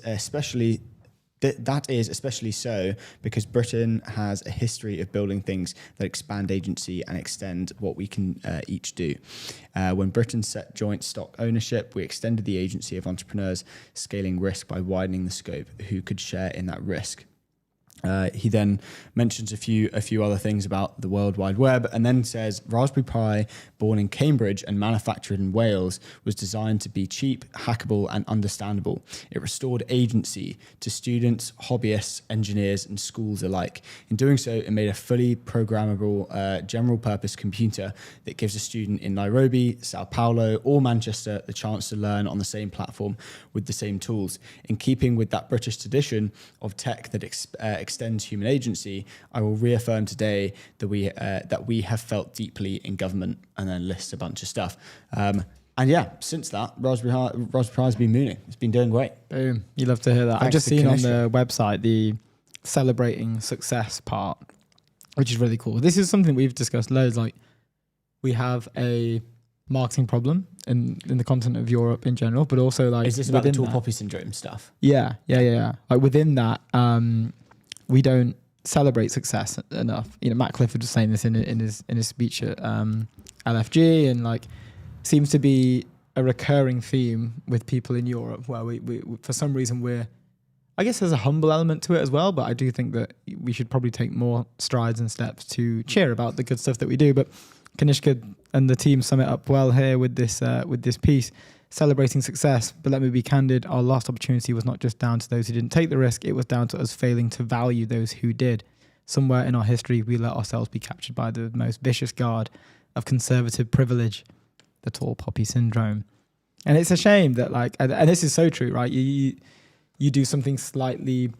especially so because Britain has a history of building things that expand agency and extend what we can each do. When Britain set joint stock ownership, we extended the agency of entrepreneurs, scaling risk by widening the scope who could share in that risk. He then mentions a few other things about the World Wide Web and then says Raspberry Pi, born in Cambridge and manufactured in Wales, was designed to be cheap, hackable and understandable. It restored agency to students, hobbyists, engineers and schools alike. In doing so, it made a fully programmable general purpose computer that gives a student in Nairobi, Sao Paulo or Manchester the chance to learn on the same platform with the same tools. In keeping with that British tradition of tech that extends human agency, I will reaffirm today that we have felt deeply in government, and then lists a bunch of stuff. And yeah, since that, Raspberry Pi's been mooning. It's been doing great. Boom. You love to hear that. I've just seen on the website the celebrating success part, which is really cool. This is something we've discussed loads. Like, we have a marketing problem in the continent of Europe in general, but also like, is this about the tall poppy syndrome stuff? Yeah. Like within that, we don't celebrate success enough. You know, Matt Clifford was saying this in his speech at LFG, and like seems to be a recurring theme with people in Europe, where we for some reason I guess there's a humble element to it as well, but I do think that we should probably take more strides and steps to cheer about the good stuff that we do. But Kanishka and the team sum it up well here with this piece. Celebrating success, but let me be candid, our lost opportunity was not just down to those who didn't take the risk, it was down to us failing to value those who did. Somewhere in our history, we let ourselves be captured by the most vicious guard of conservative privilege, the tall poppy syndrome. And it's a shame that, like, and this is so true, right? You do something slightly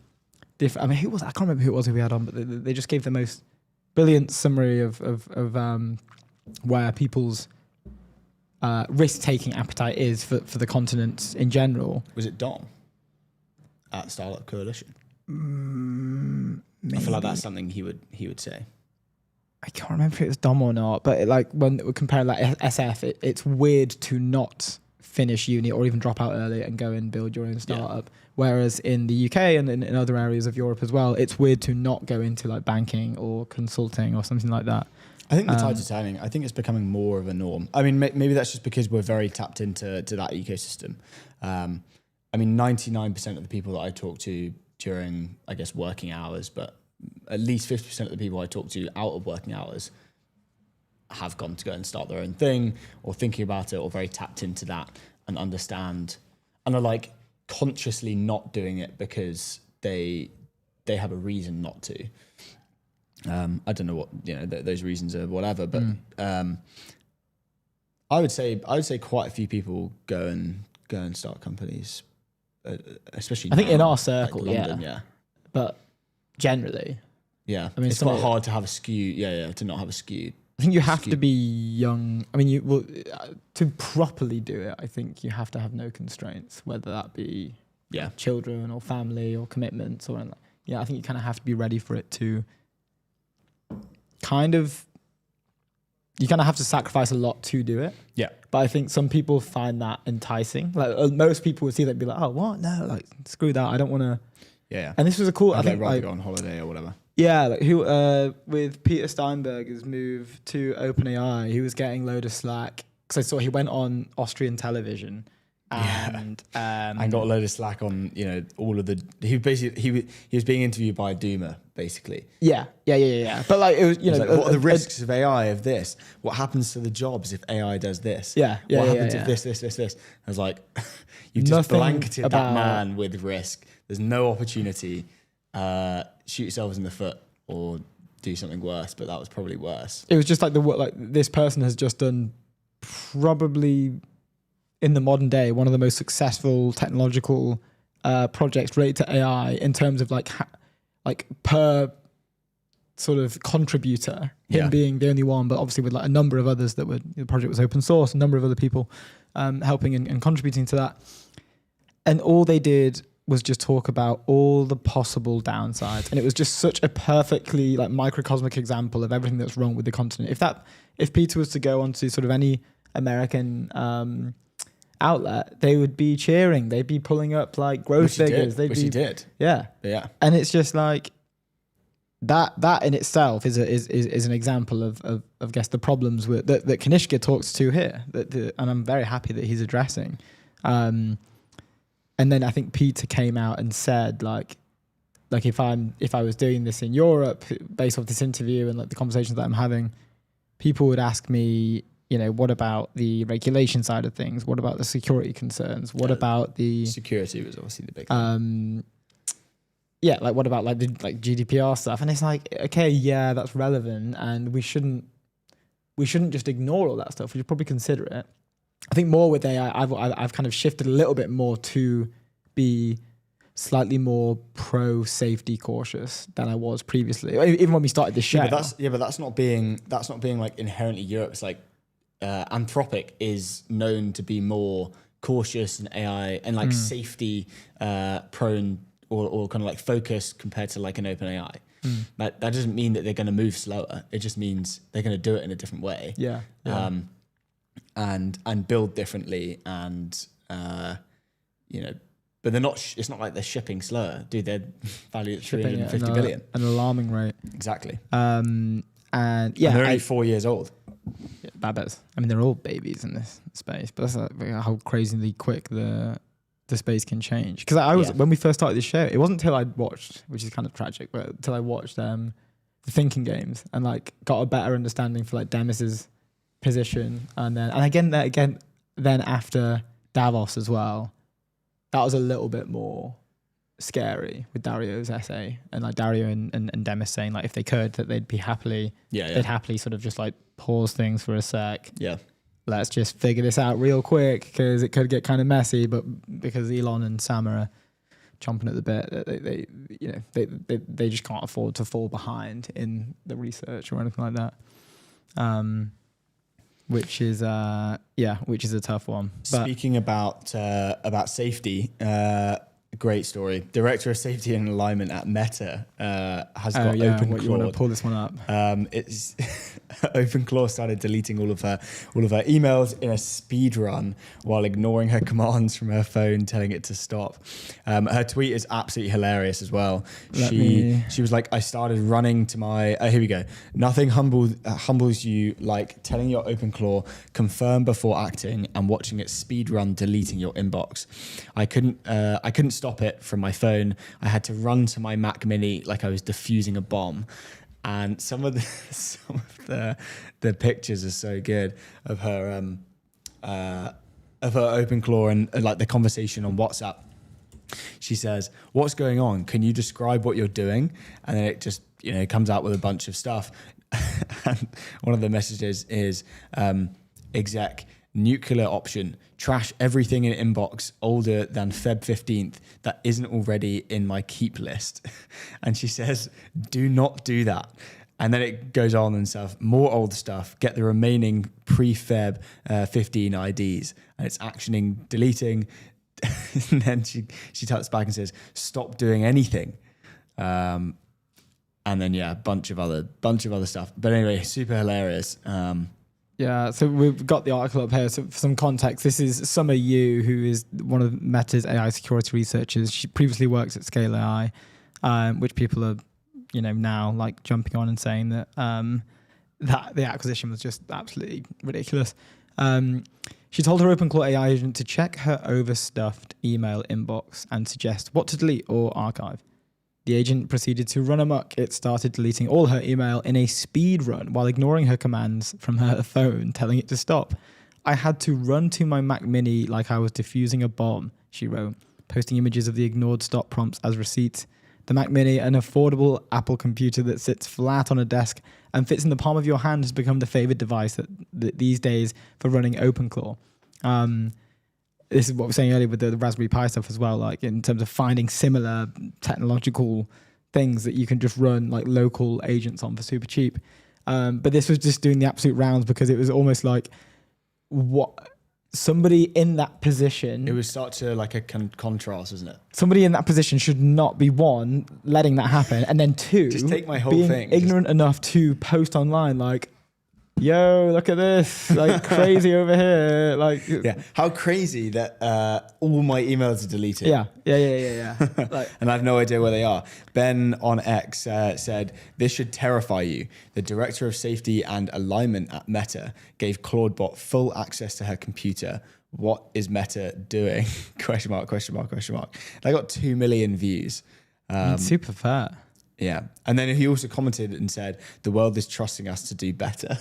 different. I mean, I can't remember who it was who we had on, but they just gave the most brilliant summary of where people's risk-taking appetite is for the continent in general. Was it Dom at Startup Coalition? Maybe. I feel like that's something he would say. I can't remember if it was Dom or not, but when we compare like SF, it's weird to not finish uni or even drop out early and go and build your own startup. Yeah. Whereas in the UK and in other areas of Europe as well, it's weird to not go into like banking or consulting or something like that. I think the tides are turning. I think it's becoming more of a norm. I mean, maybe that's just because we're very tapped into that ecosystem. I mean, 99% of the people that I talk to during, I guess, working hours, but at least 50% of the people I talk to out of working hours have gone to go and start their own thing or thinking about it or very tapped into that and understand and are like consciously not doing it because they have a reason not to. I don't know what those reasons are, whatever. But I would say quite a few people go and start companies, especially. I think now, in our circle, like London, yeah. But generally, I mean, it's quite hard to have a skew. To not have a skew. I think you have to be young. I mean, you will to properly do it. I think you have to have no constraints, whether that be children or family or commitments or anything. I think you kind of have to be ready for it to kind of you kind of have to sacrifice a lot to do it. Yeah. But I think some people find that enticing. Like most people would see that and be like, oh, what? No, like screw that. I don't want to. Yeah. And this was a cool, I I'd think, rather like, go on holiday or whatever. yeah, like with Peter Steinberger's move to OpenAI, he was getting load of slack because I saw he went on Austrian television and And got a load of slack on, all of the. He was being interviewed by Duma, basically. yeah. But like it was, It's like, what are the risks of AI of this? What happens to the jobs if AI does this? Yeah. What happens if this? I was like, you've just Nothing blanketed about- that man with risk. There's no opportunity. Shoot yourselves in the foot or do something worse, but that was probably worse. It was just like this person has just done probably in the modern day one of the most successful technological projects related to AI in terms of like per sort of contributor, him being the only one, but obviously with like a number of others the project was open source, a number of other people helping and contributing to that. And all they did was just talk about all the possible downsides. And it was just such a perfectly like microcosmic example of everything that's wrong with the continent. If Peter was to go onto sort of any American outlet, they would be cheering. They'd be pulling up like growth figures. Which he did. Yeah. Yeah. And it's just like that in itself is an example of I guess the problems that Kanishka talks to here. And I'm very happy that he's addressing. And then I think Peter came out and said like if I was doing this in Europe based off this interview and like the conversations that I'm having, people would ask me, what about the regulation side of things? What about the security concerns? What about the security was obviously the big thing. Like what about like the GDPR stuff? And it's like, okay, yeah, that's relevant, and we shouldn't just ignore all that stuff. We should probably consider it. I think more with AI, I've kind of shifted a little bit more to be slightly more pro safety cautious than I was previously. Even when we started this show. But that's not being like inherently Europe. It's like Anthropic is known to be more cautious in AI and like safety prone or kind of like focused compared to like an OpenAI. That doesn't mean that they're going to move slower. It just means they're going to do it in a different way. Yeah. And build differently and but they're not. It's not like they're shipping slower, dude. They're valued at 350 billion. An alarming rate. Exactly. And and they're only 4 years old. Yeah, babbas. I mean, they're all babies in this space, but that's like how crazily quick the space can change. Because when we first started this show, it wasn't until I watched, which is kind of tragic, but until I watched the thinking games and like got a better understanding for like Demis's position, and then after Davos as well, that was a little bit more scary with Dario's essay and like Dario and Demis saying like if they could that they'd happily sort of just like pause things for a sec. Yeah. Let's just figure this out real quick because it could get kind of messy, but because Elon and Sam are chomping at the bit, they just can't afford to fall behind in the research or anything like that. Which is a tough one. But speaking about safety, great story. Director of Safety and Alignment at Meta has got OpenClaw'd. You want to pull this one up? It's OpenClaw'd started deleting all of her emails in a speed run while ignoring her commands from her phone, telling it to stop. Her tweet is absolutely hilarious as well. She was like, I started running to my here we go. Nothing humbles you like telling your OpenClaw confirm before acting and watching it speed run deleting your inbox. I couldn't stop it from my phone. I had to run to my Mac Mini like I was defusing a bomb. And some of the pictures are so good of her OpenClaw and like the conversation on WhatsApp. She says, "What's going on? Can you describe what you're doing?" And then it just comes out with a bunch of stuff. And one of the messages is exec nuclear option, trash everything in inbox older than Feb 15th that isn't already in my keep list. And she says, do not do that. And then it goes on and stuff, more old stuff, get the remaining pre-Feb 15 IDs. And it's actioning, deleting. And then she types back and says, stop doing anything. And then, a bunch of other stuff. But anyway, super hilarious. Yeah, so we've got the article up here. So for some context, this is Summer Yu, who is one of Meta's AI security researchers. She previously worked at Scale AI, which people are, now like jumping on and saying that that the acquisition was just absolutely ridiculous. She told her OpenClaw AI agent to check her overstuffed email inbox and suggest what to delete or archive. The agent proceeded to run amok. It started deleting all her email in a speed run while ignoring her commands from her phone, telling it to stop. I had to run to my Mac Mini like I was defusing a bomb, she wrote, posting images of the ignored stop prompts as receipts. The Mac Mini, an affordable Apple computer that sits flat on a desk and fits in the palm of your hand, has become the favored device that these days for running OpenClaw. This is what we were saying earlier with the Raspberry Pi stuff as well, like in terms of finding similar technological things that you can just run like local agents on for super cheap. But this was just doing the absolute rounds because it was almost like somebody in that position. It was such a like a contrast, isn't it? Somebody in that position should not be, one, letting that happen, and then two, just take my whole being thing. ignorant enough to post online like, yo, look at this, like crazy over here. Like, yeah, how crazy that all my emails are deleted. Yeah. Like, and I have no idea where they are. Ben on X said, this should terrify you. The director of safety and alignment at Meta gave Claude full access to her computer. What is Meta doing? ? They got 2 million views. Super fair. Yeah. And then he also commented and said, the world is trusting us to do better.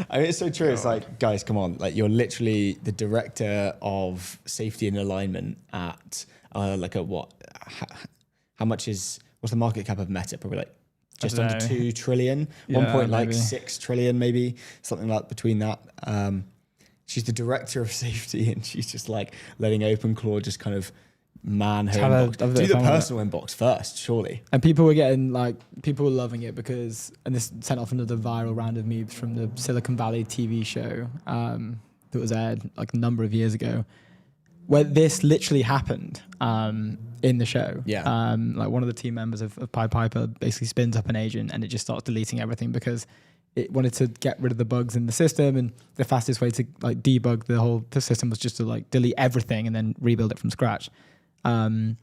I mean, it's so true. God. It's like, guys, come on. Like, you're literally the director of safety and alignment at how much what's the market cap of Meta? Probably like just under 2 trillion, yeah, 1.6 trillion, maybe something like between that. She's the director of safety and she's just like letting OpenClaw just kind of man her inbox. Do the personal inbox first, surely. And people were loving it because, and this sent off another viral round of memes from the Silicon Valley TV show that was aired like a number of years ago, where this literally happened in the show. Yeah. Like one of the team members of Pied Piper basically spins up an agent and it just starts deleting everything because it wanted to get rid of the bugs in the system, and the fastest way to like debug the system was just to like delete everything and then rebuild it from scratch. So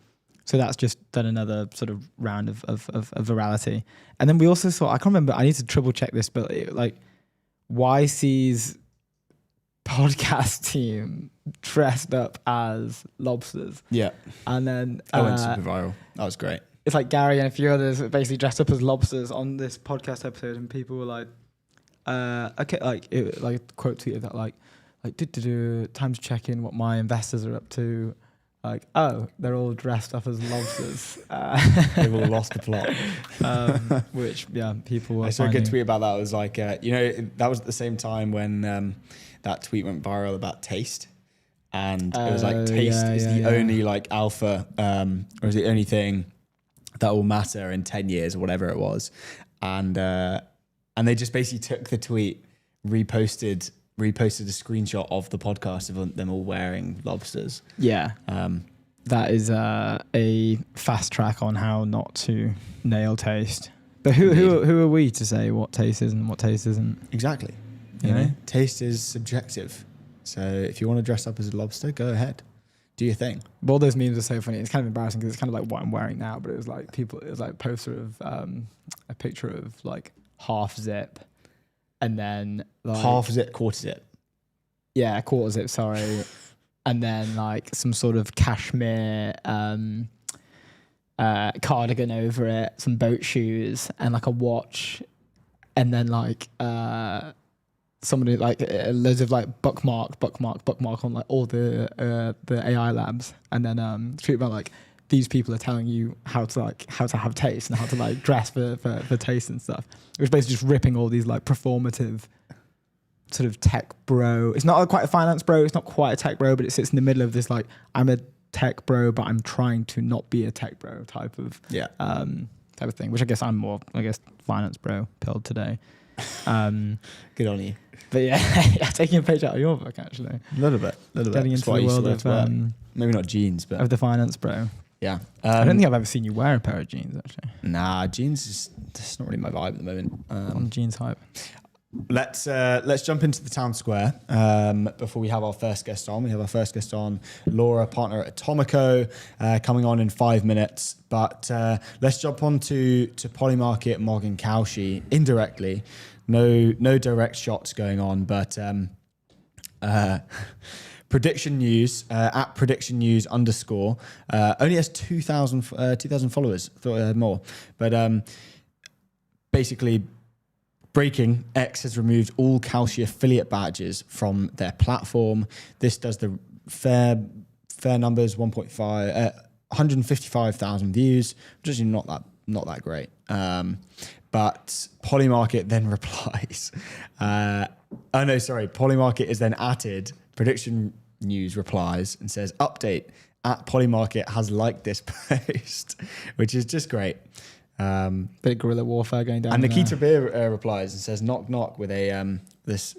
that's just done another sort of round of virality. And then we also saw, I can't remember, I need to triple check this, but YC's podcast team dressed up as lobsters. Yeah. And then that went super viral. That was great. It's like Gary and a few others basically dressed up as lobsters on this podcast episode, and people were like, okay, quote tweeted that like time to check in what my investors are up to. Like, oh, they're all dressed up as lobsters. They've all lost the plot. Which, yeah, people were I saw a good tweet about that. It was like, that was at the same time when that tweet went viral about taste. And it was like, taste is the only like alpha, or is the only thing that will matter in 10 years or whatever it was. And they just basically took the tweet, reposted a screenshot of the podcast of them all wearing lobsters. Yeah. That is a fast track on how not to nail taste. But who are we to say what taste is and what taste isn't? Exactly. You know? Taste is subjective. So if you want to dress up as a lobster, go ahead. Do your thing. All those memes are so funny. It's kind of embarrassing because it's kind of like what I'm wearing now, but it was like a poster of a picture of like half zip. And then like half zip, quarter zip. Yeah, quarter zip, sorry. And then like some sort of cashmere cardigan over it, some boat shoes, and like a watch, and then like somebody like loads of like bookmark on like all the AI labs, and then tweet about like these people are telling you how to have taste and how to like dress for taste and stuff. It was basically just ripping all these like performative sort of tech bro. It's not quite a finance bro. It's not quite a tech bro, but it sits in the middle of this like, I'm a tech bro, but I'm trying to not be a tech bro type of type of thing. Which I guess I'm more finance bro pilled today. Good on you. But yeah, taking a page out of your book actually. A little bit. Getting into the world of maybe not jeans, but of the finance bro. Yeah. I don't think I've ever seen you wear a pair of jeans actually. Nah, jeans is not really my vibe at the moment. On jeans hype. Let's jump into the town square before we have our first guest on. We have our first guest on, Laura, partner at Atomico, coming on in 5 minutes. But let's jump on to Polymarket, Mog and Kalshi indirectly. No direct shots going on, but Prediction News at Prediction News _ only has 2,000 followers. Thought I had more, but basically. Breaking, X has removed all Kalshi affiliate badges from their platform. This does the fair numbers, 155,000 views, which is not that great. But Polymarket then replies. Polymarket is then added. Prediction News replies and says, update, at Polymarket has liked this post, which is just great. Bit guerrilla warfare going down. And Nikita Beer replies and says, knock knock, with a who is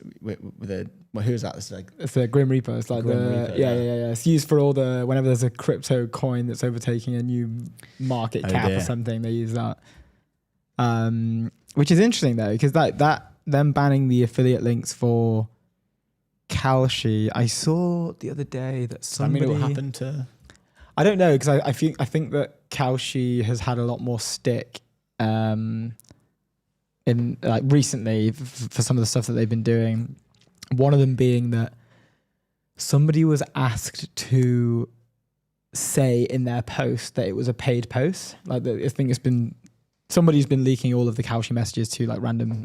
that? It's a Grim Reaper. It's like Reaper, yeah. It's used for all whenever there's a crypto coin that's overtaking a new market cap or something, they use that. Which is interesting though, because that them banning the affiliate links for Kalshi, I saw the other day that somebody. What happened to? I don't know, because I think that Kalshi has had a lot more stick in like recently for some of the stuff that they've been doing. One of them being that somebody was asked to say in their post that it was a paid post. Like I think somebody's been leaking all of the Kalshi messages to like random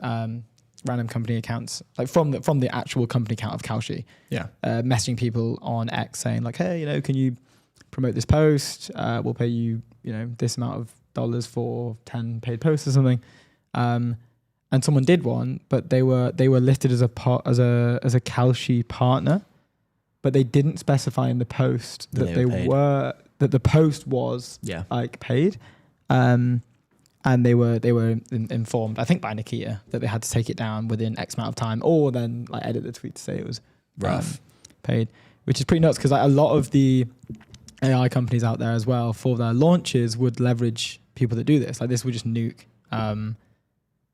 company accounts, like from the actual company account of Kalshi. Yeah, messaging people on X saying like, hey, can you promote this post? We'll pay you, this amount of dollars for 10 paid posts or something. And someone did one, but they were listed as a Kalshi partner, but they didn't specify in the post that that the post was like paid. And they were informed, I think by Nikita, that they had to take it down within X amount of time, or then like edit the tweet to say it was paid, which is pretty nuts, because like a lot of the AI companies out there as well for their launches would leverage people that do this. Like this would just nuke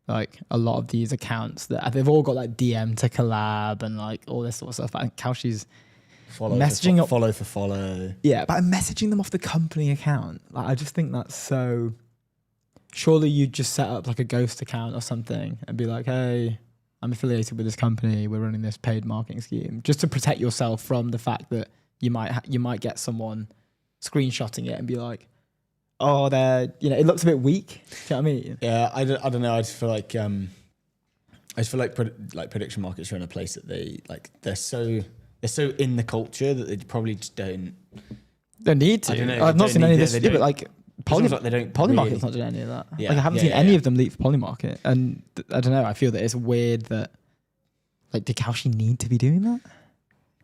like a lot of these accounts that they've all got like DM to collab and like all this sort of stuff. I think Kalshi's follow for follow. Yeah, but I'm messaging them off the company account. Like I just think that's so. Surely you'd just set up like a ghost account or something and be like, hey, I'm affiliated with this company. We're running this paid marketing scheme, just to protect yourself from the fact that you might get someone screenshotting it and be like, oh, it looks a bit weak. Do you know what I mean? Yeah, I don't know. I just feel like prediction markets are in a place that they're so in the culture that they probably just don't need to. I don't know. I've not seen any of this, but like Polymarket's not doing any of that. Yeah, like I haven't seen any of them leak for Polymarket, and I don't know. I feel that it's weird that did Kalshi need to be doing that?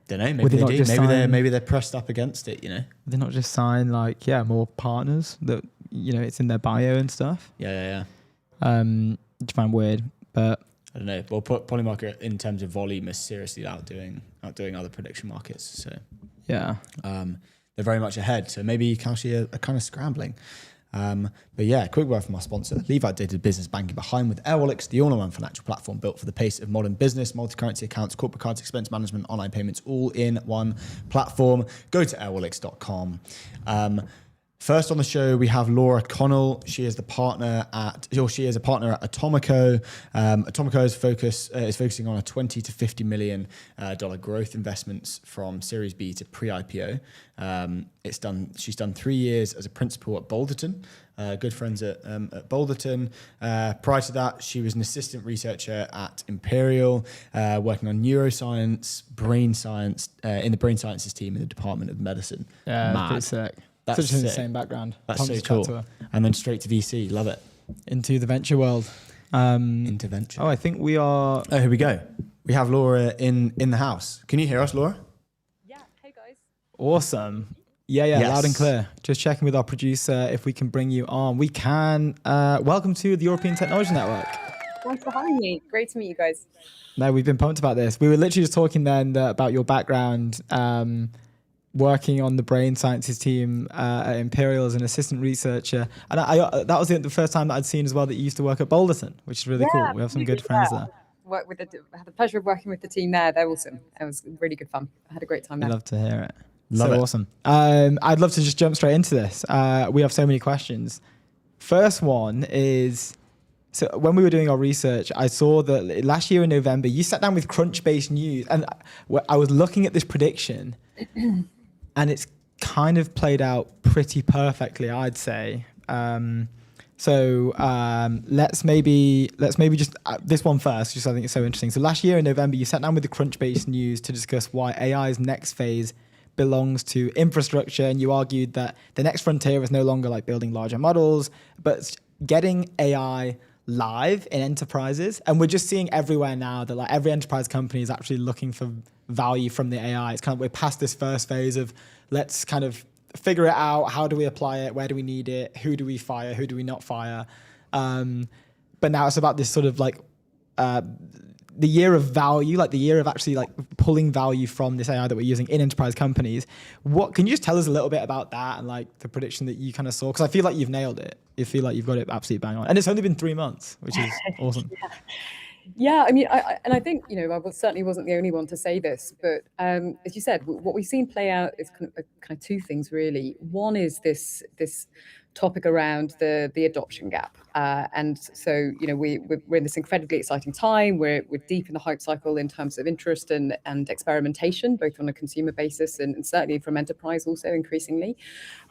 Don't know. Maybe they do. Maybe they're pressed up against it. Would they not just sign more partners that it's in their bio and stuff? Yeah. Which I find weird, but I don't know. Well, Polymarket in terms of volume is seriously outdoing other prediction markets. So yeah, they're very much ahead. So maybe Kalshi are kind of scrambling. But yeah, quick word from our sponsor. Leave outdated business banking behind with Airwallex, the all-in-one financial platform built for the pace of modern business, multi-currency accounts, corporate cards, expense management, online payments, all in one platform. Go to airwallex.com. First on the show, we have Laura Connell. She is a partner at Atomico. Atomico is focusing on a $20 to $50 million growth investments from Series B to pre-IPO. She's done 3 years as a principal at Boulderton. Good friends at Boulderton. Prior to that, she was an assistant researcher at Imperial, working on neuroscience, brain science, in the brain sciences team in the Department of Medicine. Yeah, pretty sick. That's such an insane background. That's so cool. And then straight to VC. Love it. Into the venture world. Into venture. Oh, I think we are. Oh, here we go. We have Laura in the house. Can you hear us, Laura? Yeah. Hey, guys. Awesome. Yeah, yes. Loud and clear. Just checking with our producer if we can bring you on. We can. Welcome to the European Technology Network. Thanks for having me. Great to meet you guys. No, we've been pumped about this. We were literally just talking then about your background. Working on the brain sciences team at Imperial as an assistant researcher. And that was the first time that I'd seen as well that you used to work at Boulderton, which is really cool. We have some good friends there. work with had the pleasure of working with the team there. They're awesome. It was really good fun. I had a great time I'd there. love to hear it. Love So it. awesome. I'd love to just jump straight into this. We have so many questions. First one is, so when we were doing our research, I saw that last year in November, you sat down with Crunchbase News, and I was looking at this prediction, and it's kind of played out pretty perfectly, I'd say. Let's maybe just this one first, just I think it's so interesting. So last year in November, you sat down with the Crunchbase News to discuss why AI's next phase belongs to infrastructure, and you argued that the next frontier is no longer like building larger models, but getting AI live in enterprises. And we're just seeing everywhere now that like every enterprise company is actually looking for value from the AI. It's kind of, we're past this first phase of let's kind of figure it out. How do we apply it? Where do we need it? Who do we fire? Who do we not fire? But now it's about this sort of like the year of value, like the year of actually like pulling value from this AI that we're using in enterprise companies. What can you just tell us a little bit about that and like the prediction that you kind of saw? Because I feel like you've nailed it. I feel like you've got it absolutely bang on, and it's only been 3 months, which is awesome. Yeah, I mean, I think, you know, certainly wasn't the only one to say this, but as you said, what we've seen play out is kind of two things really. One is this topic around the adoption gap, and so you know we're in this incredibly exciting time. We're deep in the hype cycle in terms of interest and experimentation, both on a consumer basis and certainly from enterprise also increasingly.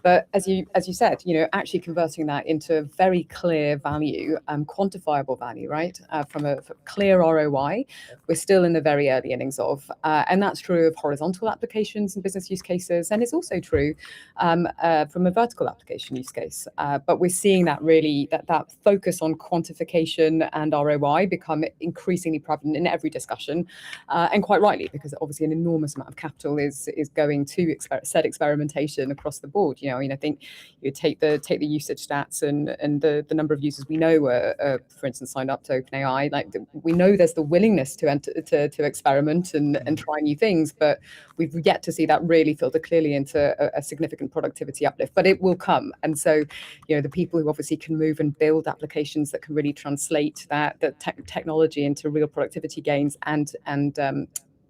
But as you said, you know, actually converting that into very clear value, quantifiable value, right? From a clear ROI, we're still in the very early innings of, and that's true of horizontal applications and business use cases, and it's also true from a vertical application use case. But we're seeing that really that focus on quantification and ROI become increasingly prevalent in every discussion, and quite rightly, because obviously an enormous amount of capital is going to said experimentation across the board. You know, I mean, I think you take the usage stats and the number of users we know are for instance, signed up to OpenAI. Like we know there's the willingness to experiment and try new things, but we've yet to see that really filter clearly into a significant productivity uplift. But it will come, and so you know the people who obviously can move and build applications that can really translate the technology into real productivity gains and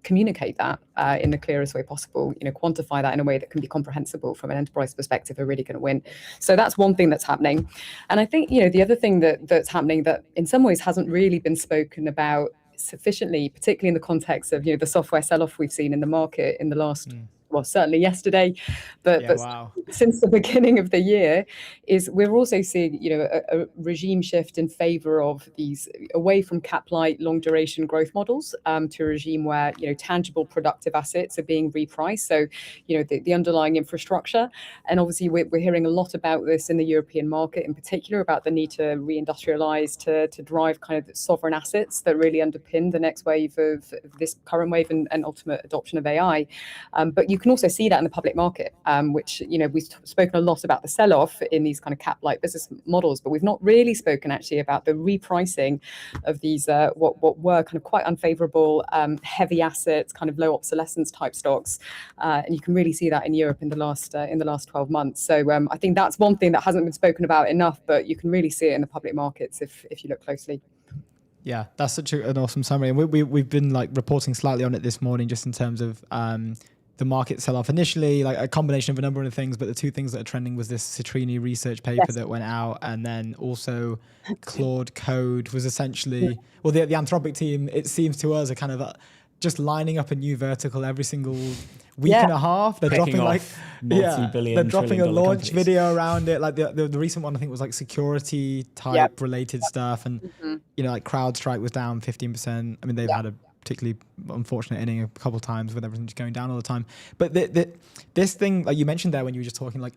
communicate that in the clearest way possible, you know, quantify that in a way that can be comprehensible from an enterprise perspective, are really going to win. So that's one thing that's happening. And I think, you know, the other thing that's happening that in some ways hasn't really been spoken about sufficiently, particularly in the context of, you know, the software sell-off we've seen in the market in the last well, certainly yesterday, but Wow. since the beginning of the year, is we're also seeing, you know, a regime shift in favor of these away from cap-light, long-duration growth models to a regime where, you know, tangible productive assets are being repriced. So, you know, the underlying infrastructure, and obviously we're hearing a lot about this in the European market, in particular about the need to reindustrialize to drive kind of sovereign assets that really underpin the next wave of this current wave and ultimate adoption of AI. But you can also see that in the public market, which, you know, we've spoken a lot about the sell-off in these kind of cap-like business models, but we've not really spoken actually about the repricing of these what were kind of quite unfavorable heavy assets, kind of low obsolescence type stocks, and you can really see that in Europe in the last 12 months. So I think that's one thing that hasn't been spoken about enough, but you can really see it in the public markets if you look closely. Yeah, that's such an awesome summary, and we've been like reporting slightly on it this morning, just in terms of the market sell-off initially, like a combination of a number of things, but the two things that are trending was this Citrini research paper that went out, and then also Claude Code was essentially, well, the Anthropic team, it seems to us, are kind of just lining up a new vertical every single week and a half. They're dropping like multi-billion, they're dropping a launch video around it. Like the recent one I think was like security type related stuff, and you know, like CrowdStrike was down 15%. I mean, they've had a particularly unfortunate inning a couple of times with everything just going down all the time. But this thing, like you mentioned there when you were just talking, like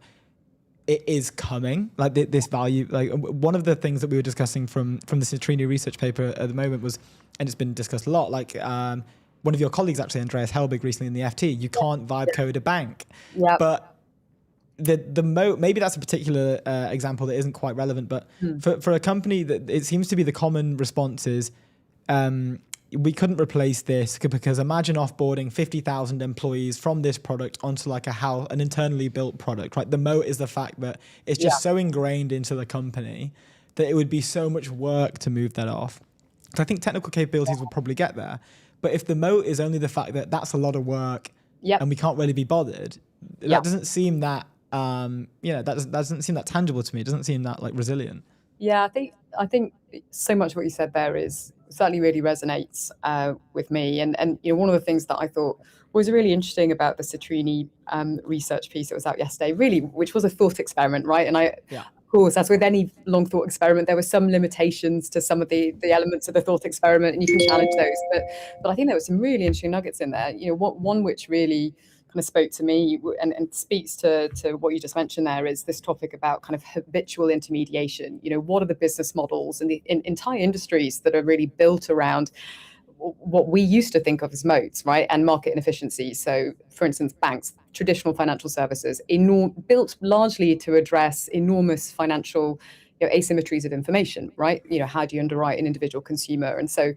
it is coming, like this value. Like one of the things that we were discussing from the Citrini research paper at the moment was, and it's been discussed a lot, like one of your colleagues actually, Andreas Helbig, recently in the FT, you can't vibe code a bank. But the moat, maybe that's a particular example that isn't quite relevant, but for a company that it seems to be the common response is, we couldn't replace this, because imagine offboarding 50,000 employees from this product onto like an internally built product, right? The moat is the fact that it's just so ingrained into the company that it would be so much work to move that off. because I think technical capabilities will probably get there. But if the moat is only the fact that that's a lot of work and we can't really be bothered, that doesn't seem that, that doesn't seem that tangible to me. It doesn't seem that like resilient. Yeah, I think so much of what you said there is certainly really resonates with me. And one of the things that I thought was really interesting about the Citrini research piece that was out yesterday, really, which was a thought experiment, right? And of course, as with any long thought experiment, there were some limitations to some of the elements of the thought experiment, and you can challenge those. But I think there were some really interesting nuggets in there. One which really kind of spoke to me and speaks to what you just mentioned there is this topic about kind of habitual intermediation. What are the business models and the entire industries that are really built around what we used to think of as moats, right? And market inefficiency. So, for instance, banks, traditional financial services, built largely to address enormous financial asymmetries of information, right? How do you underwrite an individual consumer? And so,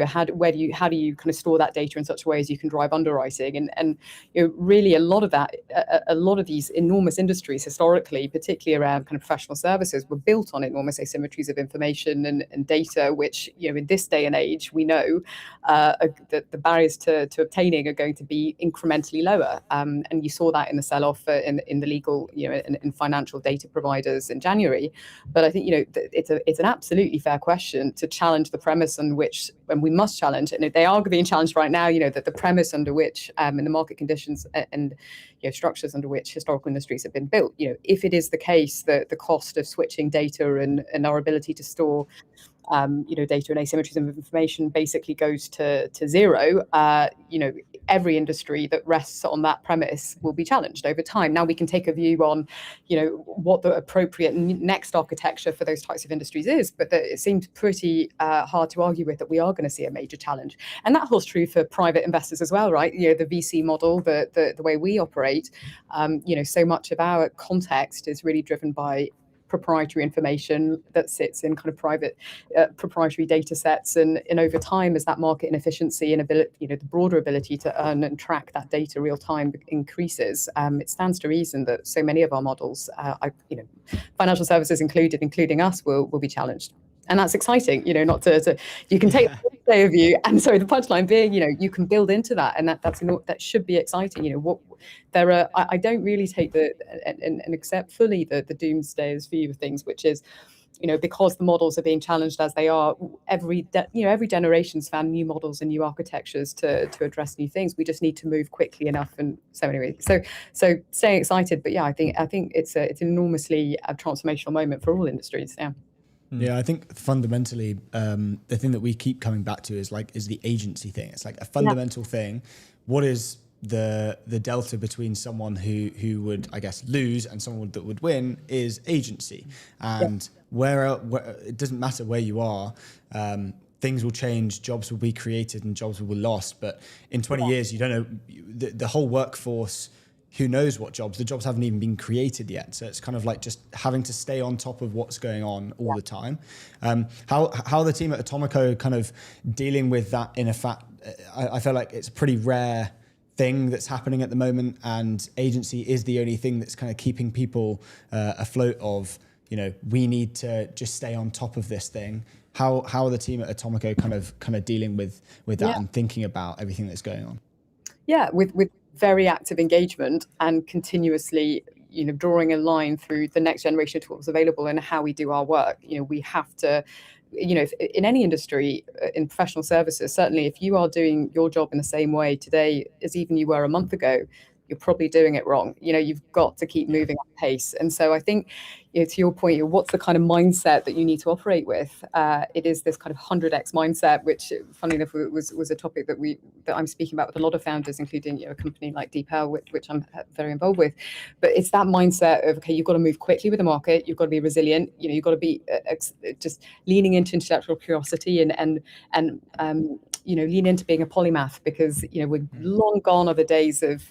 how do you kind of store that data in such a way as you can drive underwriting? And really a lot of these enormous industries historically, particularly around kind of professional services, were built on enormous asymmetries of information and data, which, in this day and age, we know that the barriers to obtaining are going to be incrementally lower. And you saw that in the sell-off in the legal, in financial data providers in January. But I think it's an absolutely fair question to challenge the premise on which, and we must challenge, and they are being challenged right now. That the premise under which, in the market conditions and structures under which historical industries have been built. If it is the case that the cost of switching data and our ability to store data and asymmetries of information basically goes to zero, every industry that rests on that premise will be challenged over time. Now we can take a view on, what the appropriate next architecture for those types of industries is, but it seems pretty hard to argue with that we are going to see a major challenge. And that holds true for private investors as well, right? The VC model, the way we operate, so much of our context is really driven by proprietary information that sits in kind of private proprietary data sets, and over time, as that market inefficiency and ability, the broader ability to earn and track that data real time increases, it stands to reason that so many of our models, financial services included, including us, will be challenged. And that's exciting, not to you can take the day of you, and sorry, the punchline being, you can build into that, and that should be exciting. I don't really take and accept fully the doomsdayers view of things, which is, because the models are being challenged as they are, every generation's found new models and new architectures to address new things. We just need to move quickly enough, and so anyway, so staying excited. But yeah, I think it's an enormously transformational moment for all industries. Yeah. Yeah, I think fundamentally, the thing that we keep coming back to is the agency thing. It's like a fundamental thing. What is the delta between someone who would, I guess, lose and someone that would win is agency. And where it doesn't matter where you are, things will change, jobs will be created and jobs will be lost. But in 20 years, you don't know, the whole workforce, who knows what jobs? The jobs haven't even been created yet. So it's kind of like just having to stay on top of what's going on all the time. How are the team at Atomico kind of dealing with that in a fact? I feel like it's a pretty rare thing that's happening at the moment, and agency is the only thing that's kind of keeping people afloat of, we need to just stay on top of this thing. How are the team at Atomico kind of dealing with that and thinking about everything that's going on? Yeah, with very active engagement and continuously, drawing a line through the next generation of tools available and how we do our work. We have to, if, in any industry, in professional services, certainly if you are doing your job in the same way today as even you were a month ago, you're probably doing it wrong. You've got to keep moving at pace. And so I think, to your point, what's the kind of mindset that you need to operate with? It is this kind of 100x mindset, which, funnily enough, was a topic that I'm speaking about with a lot of founders, including a company like DeepL, which I'm very involved with. But it's that mindset of, okay, you've got to move quickly with the market, you've got to be resilient, you've got to be just leaning into intellectual curiosity and lean into being a polymath, because we're long gone are the days of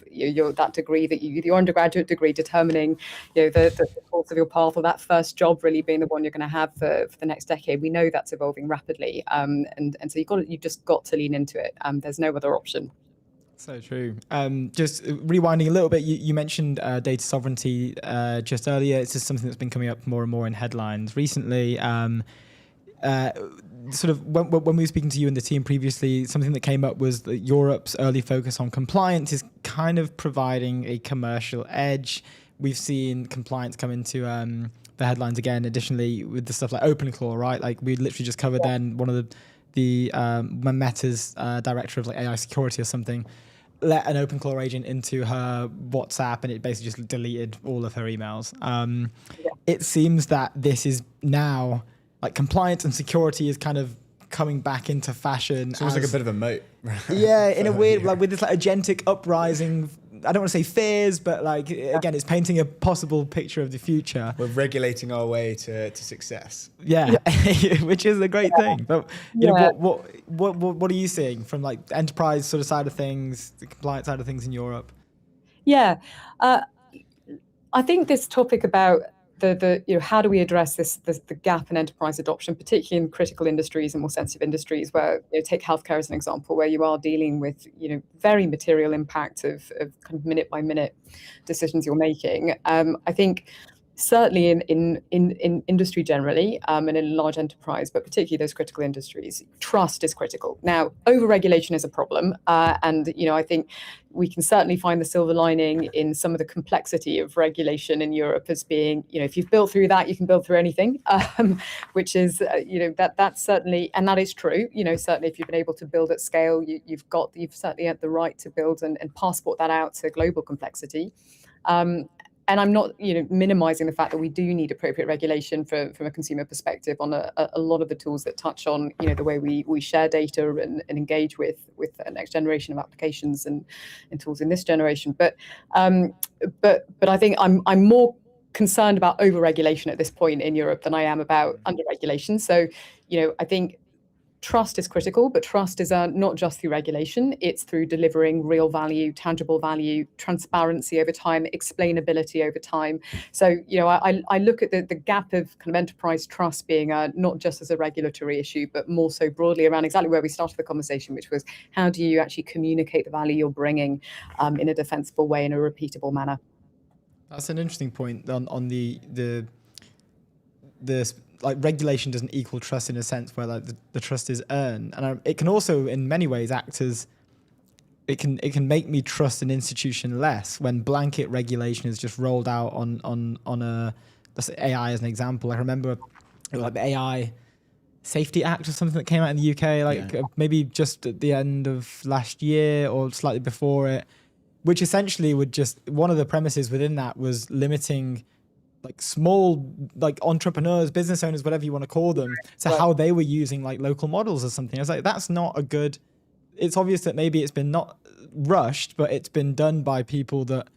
that degree that your undergraduate degree determining the course of your path, or that first job really being the one you're going to have for the next decade. We know that's evolving rapidly, and so you've just got to lean into it. There's no other option. So true. Just rewinding a little bit, you mentioned data sovereignty just earlier. It's just something that's been coming up more and more in headlines recently. Sort of when we were speaking to you and the team previously, something that came up was that Europe's early focus on compliance is kind of providing a commercial edge. We've seen compliance come into the headlines again. Additionally, with the stuff like OpenClaw, right? Like we literally just covered then one of the Meta's director of like AI security or something let an OpenClaw agent into her WhatsApp, and it basically just deleted all of her emails. It seems that this is now like compliance and security is kind of coming back into fashion. It's almost like a bit of a moat. Yeah, in a weird, like with this like agentic uprising. I don't want to say fears, but like again, it's painting a possible picture of the future. We're regulating our way to success. Yeah, which is a great thing. But you know, what are you seeing from like the enterprise sort of side of things, the compliance side of things in Europe? Yeah, I think this topic about the how do we address the gap in enterprise adoption, particularly in critical industries and more sensitive industries, where take healthcare as an example, where you are dealing with very material impact of kind of minute by minute decisions you're making. I think certainly in industry generally, and in large enterprise, but particularly those critical industries, trust is critical. Now, over-regulation is a problem, and I think we can certainly find the silver lining in some of the complexity of regulation in Europe as being, if you've built through that, you can build through anything, which is, that's certainly, and that is true. Certainly if you've been able to build at scale, you've certainly had the right to build and passport that out to global complexity. And I'm not, minimizing the fact that we do need appropriate regulation from a consumer perspective on a lot of the tools that touch on, the way we share data and engage with the next generation of applications and tools in this generation. But I think I'm more concerned about over-regulation at this point in Europe than I am about under-regulation. So, I think trust is critical, but trust is not just through regulation. It's through delivering real value, tangible value, transparency over time, explainability over time. So, I look at the gap of kind of enterprise trust being not just as a regulatory issue, but more so broadly around exactly where we started the conversation, which was how do you actually communicate the value you're bringing in a defensible way, in a repeatable manner. That's an interesting point on the like regulation doesn't equal trust in a sense where like the trust is earned, and it can also in many ways act as it can make me trust an institution less when blanket regulation is just rolled out on a, let's say AI as an example. I remember like the AI Safety Act or something that came out in the UK maybe just at the end of last year or slightly before it, which essentially would just, one of the premises within that was limiting like small like entrepreneurs, business owners, whatever you want to call them, to how they were using like local models or something. I was like, that's not a good, it's obvious that maybe it's been not rushed, but it's been done by people that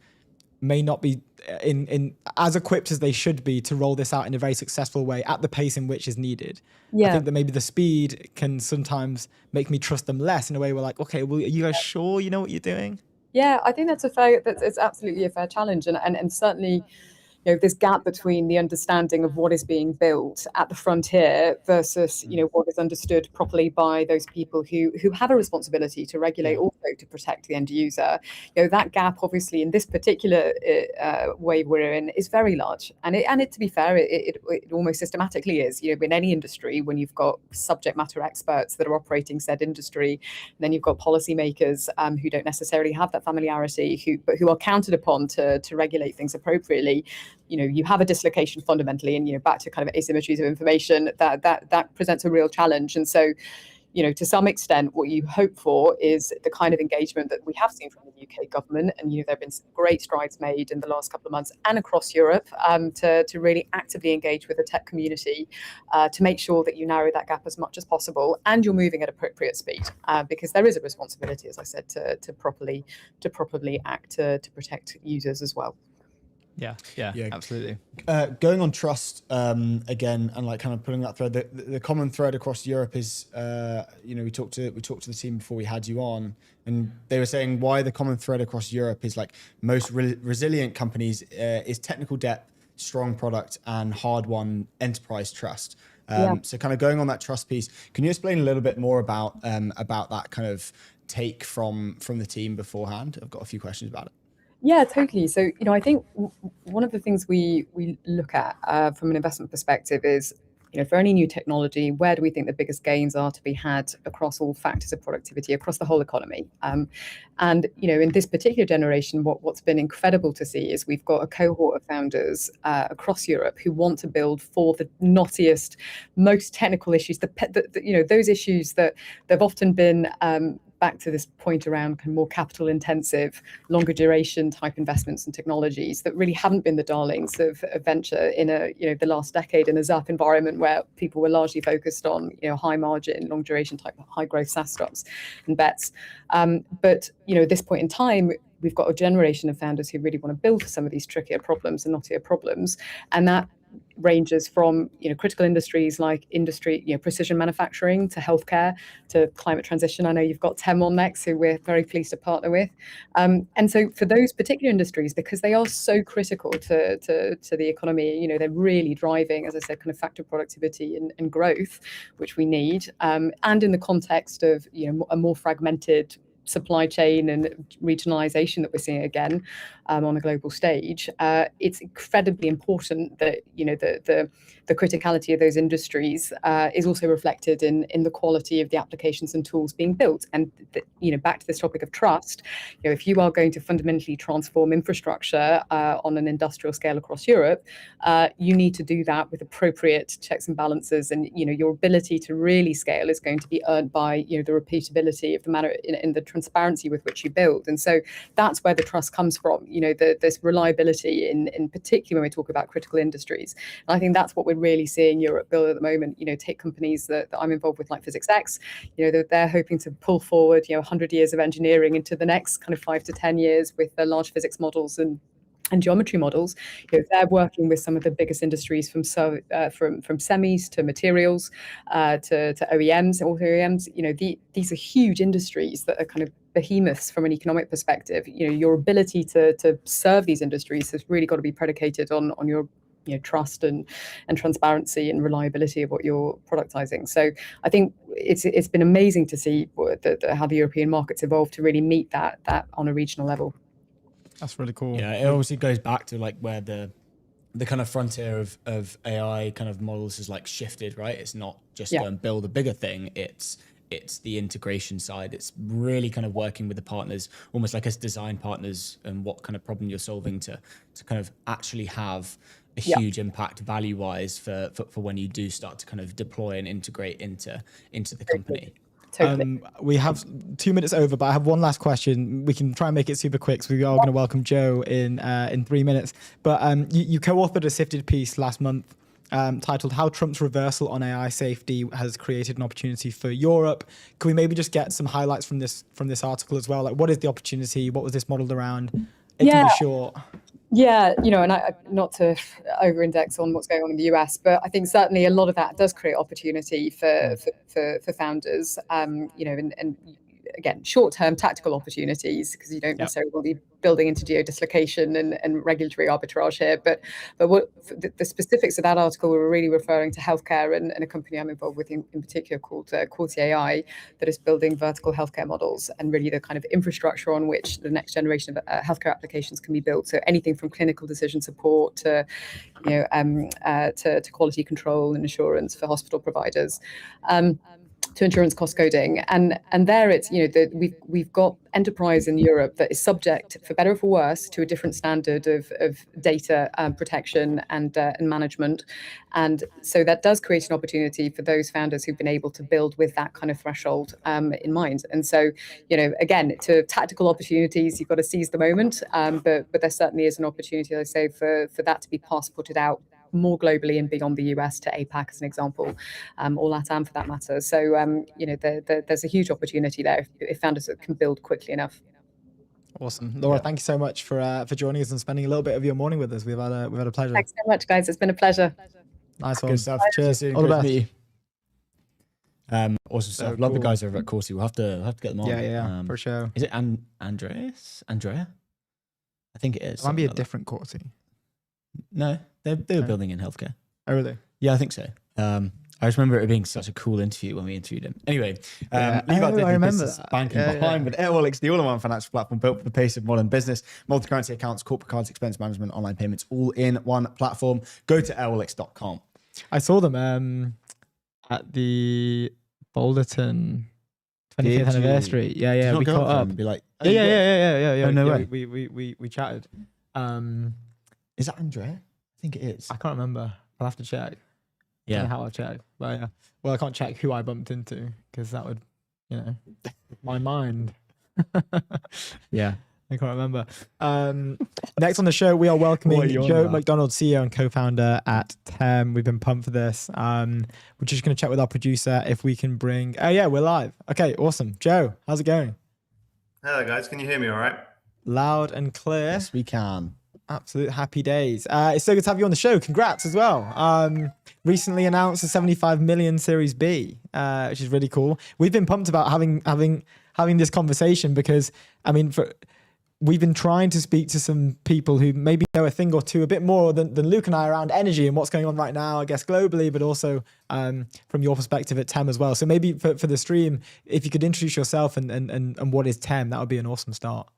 may not be in as equipped as they should be to roll this out in a very successful way at the pace in which is needed. I think that maybe the speed can sometimes make me trust them less in a way where like, okay, well, are you guys sure you know what you're doing? Yeah, I think it's absolutely a fair challenge. And certainly, this gap between the understanding of what is being built at the frontier versus, what is understood properly by those people who have a responsibility to regulate, also to protect the end user. That gap, obviously, in this particular wave we're in, is very large. And it to be fair, it almost systematically is. In any industry, when you've got subject matter experts that are operating said industry, and then you've got policymakers who don't necessarily have that familiarity, but who are counted upon to regulate things appropriately. You have a dislocation fundamentally, and back to kind of asymmetries of information that presents a real challenge. And so, to some extent, what you hope for is the kind of engagement that we have seen from the UK government, and there have been some great strides made in the last couple of months and across Europe to really actively engage with the tech community to make sure that you narrow that gap as much as possible, and you're moving at appropriate speed because there is a responsibility, as I said, to properly act to protect users as well. Yeah, absolutely. Going on trust again, and like kind of pulling that thread, the common thread across Europe is, we talked to the team before we had you on, and they were saying why the common thread across Europe is like most resilient companies is technical depth, strong product, and hard-won enterprise trust. So kind of going on that trust piece, can you explain a little bit more about that kind of take from the team beforehand? I've got a few questions about it. Yeah, totally. So, I think one of the things we look at from an investment perspective is for any new technology, where do we think the biggest gains are to be had across all factors of productivity, across the whole economy? And in this particular generation, what's been incredible to see is we've got a cohort of founders across Europe who want to build for the knottiest, most technical issues, those issues that they've often been back to this point around kind of more capital intensive, longer duration type investments and technologies that really haven't been the darlings of venture in the last decade in a ZAP environment where people were largely focused on high margin, long duration type high growth SaaS stocks and bets. But at this point in time, we've got a generation of founders who really want to build for some of these trickier problems and knottier problems, and that ranges from critical industries like precision manufacturing to healthcare to climate transition. I know you've got Tem on next, who we're very pleased to partner with. And so for those particular industries, because they are so critical to the economy, they're really driving, as I said, kind of factor productivity and growth, which we need. And in the context of a more fragmented supply chain and regionalization that we're seeing again on a global stage, it's incredibly important that the criticality of those industries is also reflected in the quality of the applications and tools being built. And back to this topic of trust, if you are going to fundamentally transform infrastructure on an industrial scale across Europe, you need to do that with appropriate checks and balances, and your ability to really scale is going to be earned by the repeatability of the manner in the transparency with which you build. And so that's where the trust comes from, this reliability in particular when we talk about critical industries. And I think that's what we're really seeing Europe build at the moment. Take companies that I'm involved with like PhysicsX, they're hoping to pull forward 100 years of engineering into the next kind of 5 to 10 years with the large physics models and geometry models. They're working with some of the biggest industries from semis to materials to OEMs, auto OEMs. These are huge industries that are kind of behemoths from an economic perspective. Your ability to serve these industries has really got to be predicated on your trust and transparency and reliability of what you're productizing. So I think it's been amazing to see how the European markets evolve to really meet that on a regional level. That's really cool. Yeah, it obviously goes back to like where the kind of frontier of AI kind of models has like shifted, right? It's not just go and build a bigger thing. It's the integration side. It's really kind of working with the partners, almost like as design partners, and what kind of problem you're solving to kind of actually have a huge impact value wise for when you do start to kind of deploy and integrate into the company. Totally. We have 2 minutes over, but I have one last question. We can try and make it super quick, so we are going to welcome Joe in 3 minutes. But you co-authored a Sifted piece last month titled "How Trump's Reversal on AI Safety Has Created an Opportunity for Europe." Can we maybe just get some highlights from this article as well? Like, what is the opportunity? What was this modeled around? It can be short. Yeah, and I not to over-index on what's going on in the US, but I think certainly a lot of that does create opportunity for founders, and again, short-term tactical opportunities, because you don't necessarily want to be building into geo-dislocation and regulatory arbitrage here. But what the specifics of that article were really referring to healthcare and a company I'm involved with in particular called Quality AI, that is building vertical healthcare models and really the kind of infrastructure on which the next generation of healthcare applications can be built. So anything from clinical decision support to quality control and assurance for hospital providers. To insurance cost coding, and there it's we've got enterprise in Europe that is subject, for better or for worse, to a different standard of data protection and management, and so that does create an opportunity for those founders who've been able to build with that kind of threshold in mind. And so again, to tactical opportunities, you've got to seize the moment, but there certainly is an opportunity, I say, for that to be passported out more globally and beyond the US to APAC as an example, or LATAM for that matter. So there's a huge opportunity there if founders can build quickly enough. Awesome, Laura. Thank you so much for joining us and spending a little bit of your morning with us. We've had a pleasure. Thanks so much, guys. It's been a pleasure. Nice one. Good stuff. Bye. Cheers. All the best. Awesome stuff. Love the guys over at Corsi. We'll have to get them on. Yeah, for sure. Is it Andrea? I think it is. It might be a different Corsi. No, they were building in healthcare. Oh, really? Yeah, I think so. I just remember it being such a cool interview when we interviewed him. Anyway, leave out the business banking behind with AirWallet's, the all-in-one financial platform built for the pace of modern business, multi-currency accounts, corporate cards, expense management, online payments, all in one platform. Go to airwallets.com. I saw them at the Boulderton 25th Did you? anniversary. Yeah, Did yeah, you not we go caught up to them up. and be like, oh, Yeah, you yeah, did? yeah. Oh, no yeah, way. we chatted. Is that Andrea? I think it is. I can't remember. I'll have to check. I Yeah. don't know how I'll check. But yeah. Well, I can't check who I bumped into because that would, my mind. Yeah. I can't remember. Next on the show, we are welcoming What are you on Joe about? McDonald, CEO and co-founder at TEM. We've been pumped for this. We're just going to check with our producer if we can bring... Oh, yeah, we're live. Okay, awesome. Joe, how's it going? Hello guys, can you hear me all right? Loud and clear. Yes, we can. Absolute happy days. It's so good to have you on the show. Congrats as well. Recently announced a 75 million Series B, which is really cool. We've been pumped about having this conversation because, I mean, we've been trying to speak to some people who maybe know a thing or two a bit more than Luke and I around energy and what's going on right now, I guess, globally, but also from your perspective at TEM as well. So maybe for the stream, if you could introduce yourself and what is TEM, that would be an awesome start.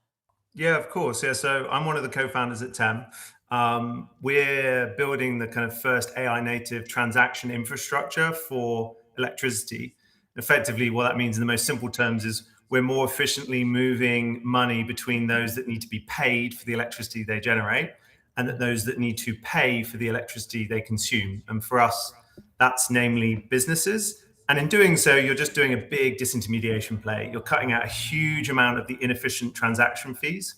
Yeah, of course. Yeah, so I'm one of the co-founders at TEM. We're building the kind of first AI native transaction infrastructure for electricity. Effectively, what that means in the most simple terms is we're more efficiently moving money between those that need to be paid for the electricity they generate and those that need to pay for the electricity they consume. And for us, that's namely businesses. And in doing so, you're just doing a big disintermediation play. You're cutting out a huge amount of the inefficient transaction fees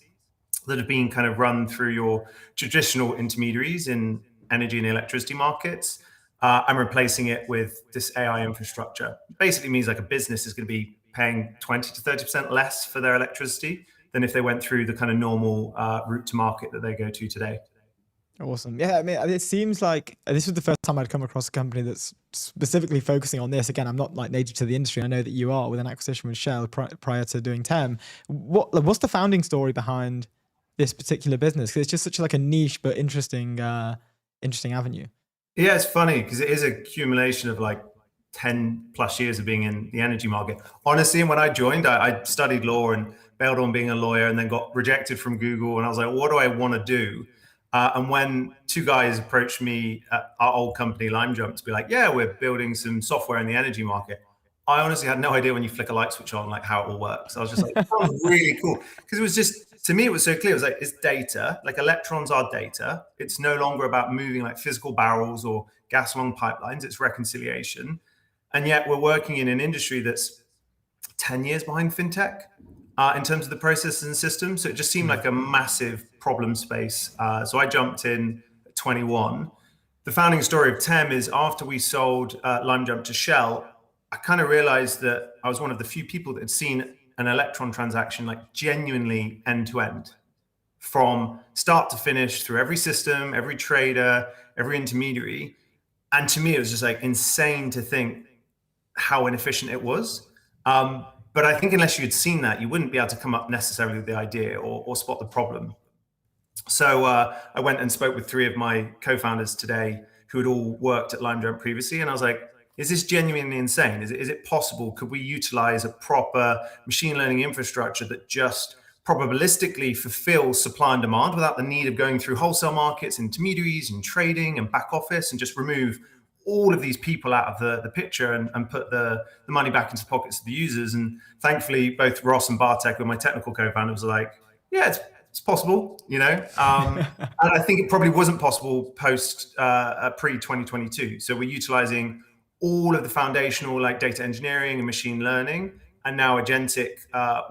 that have been kind of run through your traditional intermediaries in energy and electricity markets. I'm replacing it with this AI infrastructure. Basically means like a business is going to be paying 20 to 30% less for their electricity than if they went through the kind of normal route to market that they go to today. Awesome. Yeah, I mean, it seems like this was the first time I'd come across a company that's specifically focusing on this. Again, I'm not like native to the industry. I know that you are with an acquisition with Shell prior to doing TEM. What's the founding story behind this particular business? Because it's just such like a niche but interesting avenue. Yeah, it's funny because it is a accumulation of like 10 plus years of being in the energy market. Honestly, when I joined, I studied law and bailed on being a lawyer and then got rejected from Google. And I was like, what do I want to do? And when two guys approached me at our old company, LimeJump, to be like, yeah, we're building some software in the energy market, I honestly had no idea when you flick a light switch on, like how it all works. I was just like, that was really cool. Because it was just, to me, it was so clear. It was like, it's data, like electrons are data. It's no longer about moving like physical barrels or gas along pipelines. It's reconciliation. And yet we're working in an industry that's 10 years behind fintech in terms of the processes and systems. So it just seemed like a massive problem space. So I jumped in at 21. The founding story of TEM is after we sold LimeJump to Shell, I kind of realized that I was one of the few people that had seen an electron transaction like genuinely end to end, from start to finish, through every system, every trader, every intermediary. And to me, it was just like insane to think how inefficient it was. But I think unless you had seen that, you wouldn't be able to come up necessarily with the idea or spot the problem. So I went and spoke with three of my co-founders today who had all worked at LimeJump previously. And I was like, is this genuinely insane? Is it possible? Could we utilize a proper machine learning infrastructure that just probabilistically fulfills supply and demand without the need of going through wholesale markets, intermediaries and trading and back office, and just remove all of these people out of the picture and put the money back into the pockets of the users? And thankfully, both Ross and Bartek, who are my technical co-founders, are like, yeah, it's possible, and I think it probably wasn't possible post pre-2022. So we're utilizing all of the foundational like data engineering and machine learning and now agentic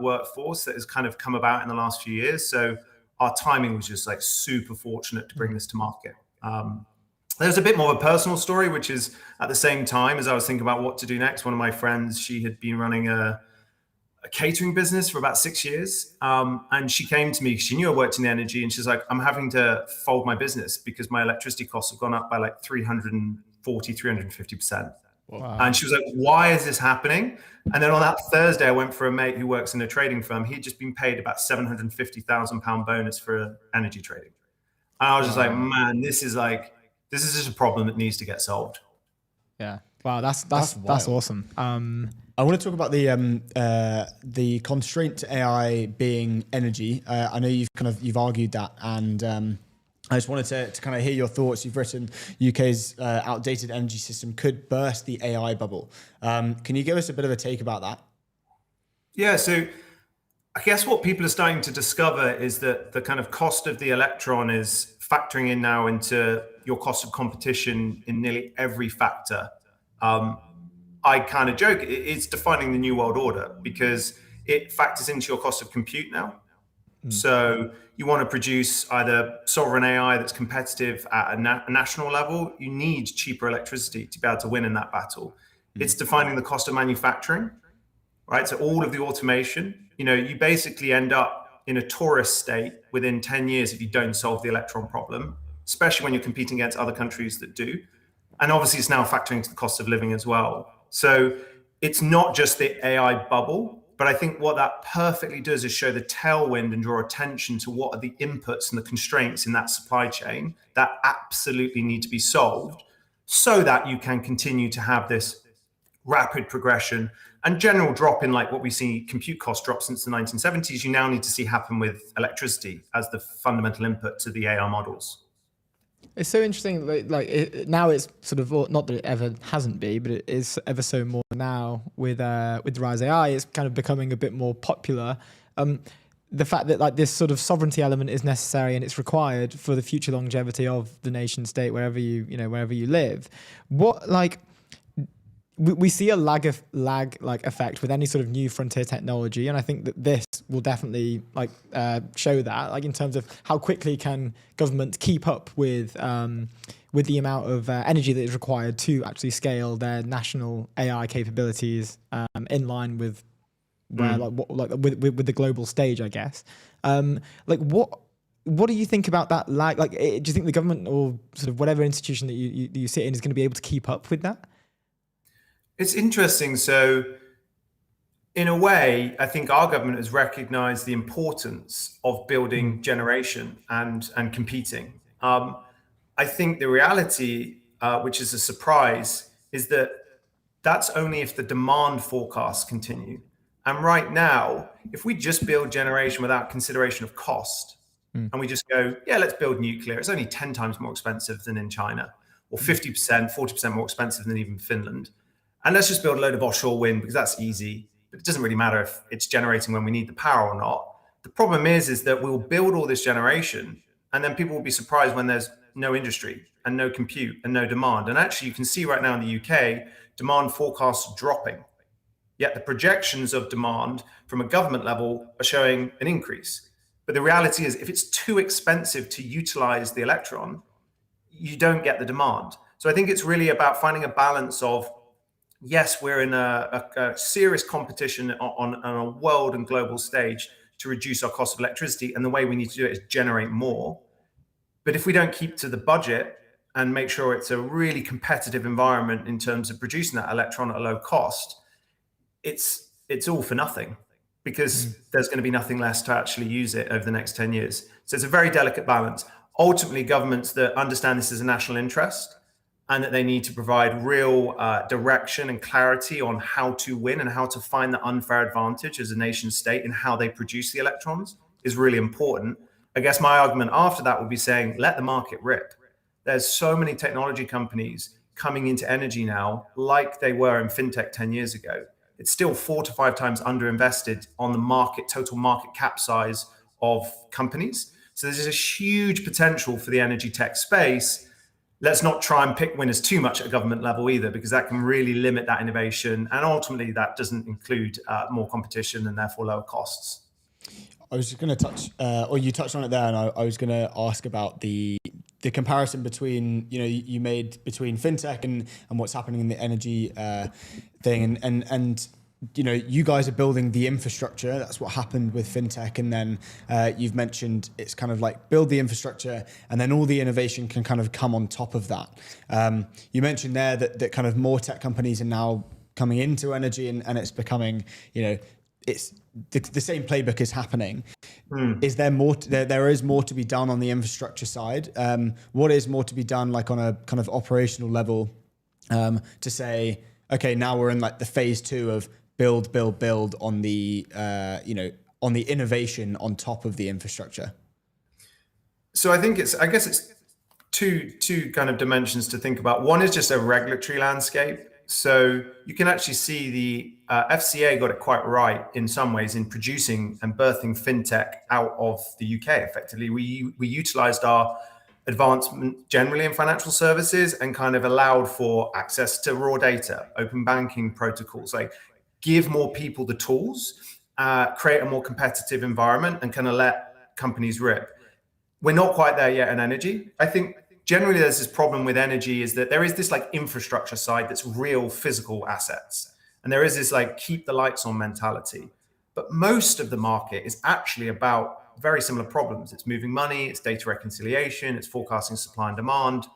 workforce that has kind of come about in the last few years. So our timing was just like super fortunate to bring this to market. There's a bit more of a personal story, which is at the same time as I was thinking about what to do next, one of my friends, she had been running a catering business for about 6 years. And she came to me, she knew I worked in energy, and she's like, I'm having to fold my business because my electricity costs have gone up by like 340, 350%. Wow. And she was like, why is this happening? And then on that Thursday, I went for a mate who works in a trading firm. He'd just been paid about £750,000 bonus for energy trading. And I was just like, man, this is just a problem that needs to get solved. Yeah. Wow. That's awesome. I want to talk about the constraint to AI being energy. I know you've argued that, and I just wanted to kind of hear your thoughts. You've written UK's outdated energy system could burst the AI bubble. Can you give us a bit of a take about that? Yeah, so I guess what people are starting to discover is that the kind of cost of the electron is factoring in now into your cost of competition in nearly every factor. I kind of joke, it's defining the new world order because it factors into your cost of compute now. So you want to produce either sovereign AI that's competitive at a national level, you need cheaper electricity to be able to win in that battle. It's defining the cost of manufacturing, right? So all of the automation, you basically end up in a tourist state within 10 years if you don't solve the electron problem, especially when you're competing against other countries that do. And obviously it's now factoring into the cost of living as well. So it's not just the AI bubble, but I think what that perfectly does is show the tailwind and draw attention to what are the inputs and the constraints in that supply chain that absolutely need to be solved so that you can continue to have this rapid progression and general drop in, like what we see compute cost drop since the 1970s, you now need to see happen with electricity as the fundamental input to the AI models. It's so interesting. Now it's sort of, not that it ever hasn't been, but it is ever so more now with the rise of AI. It's kind of becoming a bit more popular. The fact that this sort of sovereignty element is necessary and it's required for the future longevity of the nation state wherever you live. We see a lag effect with any sort of new frontier technology, and I think that this will definitely show that, in terms of how quickly can government keep up with the amount of energy that is required to actually scale their national AI capabilities in line with where with the global stage, I guess. What do you think about that lag? Do you think the government or sort of whatever institution that you sit in is going to be able to keep up with that? It's interesting. So in a way, I think our government has recognized the importance of building generation and competing. I think the reality, which is a surprise, is that that's only if the demand forecasts continue. And right now, if we just build generation without consideration of cost, and we just go, yeah, let's build nuclear, it's only 10 times more expensive than in China, or 50%, 40% more expensive than even Finland. And let's just build a load of offshore wind because that's easy, but it doesn't really matter if it's generating when we need the power or not. The problem is that we'll build all this generation and then people will be surprised when there's no industry and no compute and no demand. And actually you can see right now in the UK, demand forecasts dropping. Yet the projections of demand from a government level are showing an increase. But the reality is if it's too expensive to utilize the electron, you don't get the demand. So I think it's really about finding a balance of, yes, we're in a serious competition on a world and global stage to reduce our cost of electricity. And the way we need to do it is generate more. But if we don't keep to the budget and make sure it's a really competitive environment in terms of producing that electron at a low cost, it's all for nothing because there's going to be nothing less to actually use it over the next 10 years. So it's a very delicate balance. Ultimately, governments that understand this as a national interest and that they need to provide real direction and clarity on how to win and how to find the unfair advantage as a nation state in how they produce the electrons is really important. I guess my argument after that would be saying, let the market rip. There's so many technology companies coming into energy now, like they were in fintech 10 years ago. It's still 4 to 5 times underinvested on the market, total market cap size of companies. So there's a huge potential for the energy tech space. Let's not try and pick winners too much at a government level either, because that can really limit that innovation. And ultimately that doesn't include more competition and therefore lower costs. I was just going to touch, or you touched on it there, and I was going to ask about the comparison between, you made between fintech and what's happening in the energy thing, and you guys are building the infrastructure. That's what happened with fintech, and then you've mentioned it's kind of like build the infrastructure, and then all the innovation can kind of come on top of that. You mentioned there that kind of more tech companies are now coming into energy, and it's becoming, it's the same playbook is happening. Is there more? There is more to be done on the infrastructure side. What is more to be done, like on a kind of operational level, to say, okay, now we're in like the phase 2 of build on the on the innovation on top of the infrastructure? So I guess it's two kind of dimensions to think about. One is just a regulatory landscape. So you can actually see the FCA got it quite right in some ways in producing and birthing fintech out of the UK. Effectively, we utilized our advancement generally in financial services and kind of allowed for access to raw data, open banking protocols, like give more people the tools, create a more competitive environment, and kind of let companies rip. We're not quite there yet in energy. I think generally there's this problem with energy is that there is this like infrastructure side that's real physical assets. And there is this like keep the lights on mentality. But most of the market is actually about very similar problems. It's moving money, it's data reconciliation, it's forecasting supply and demand,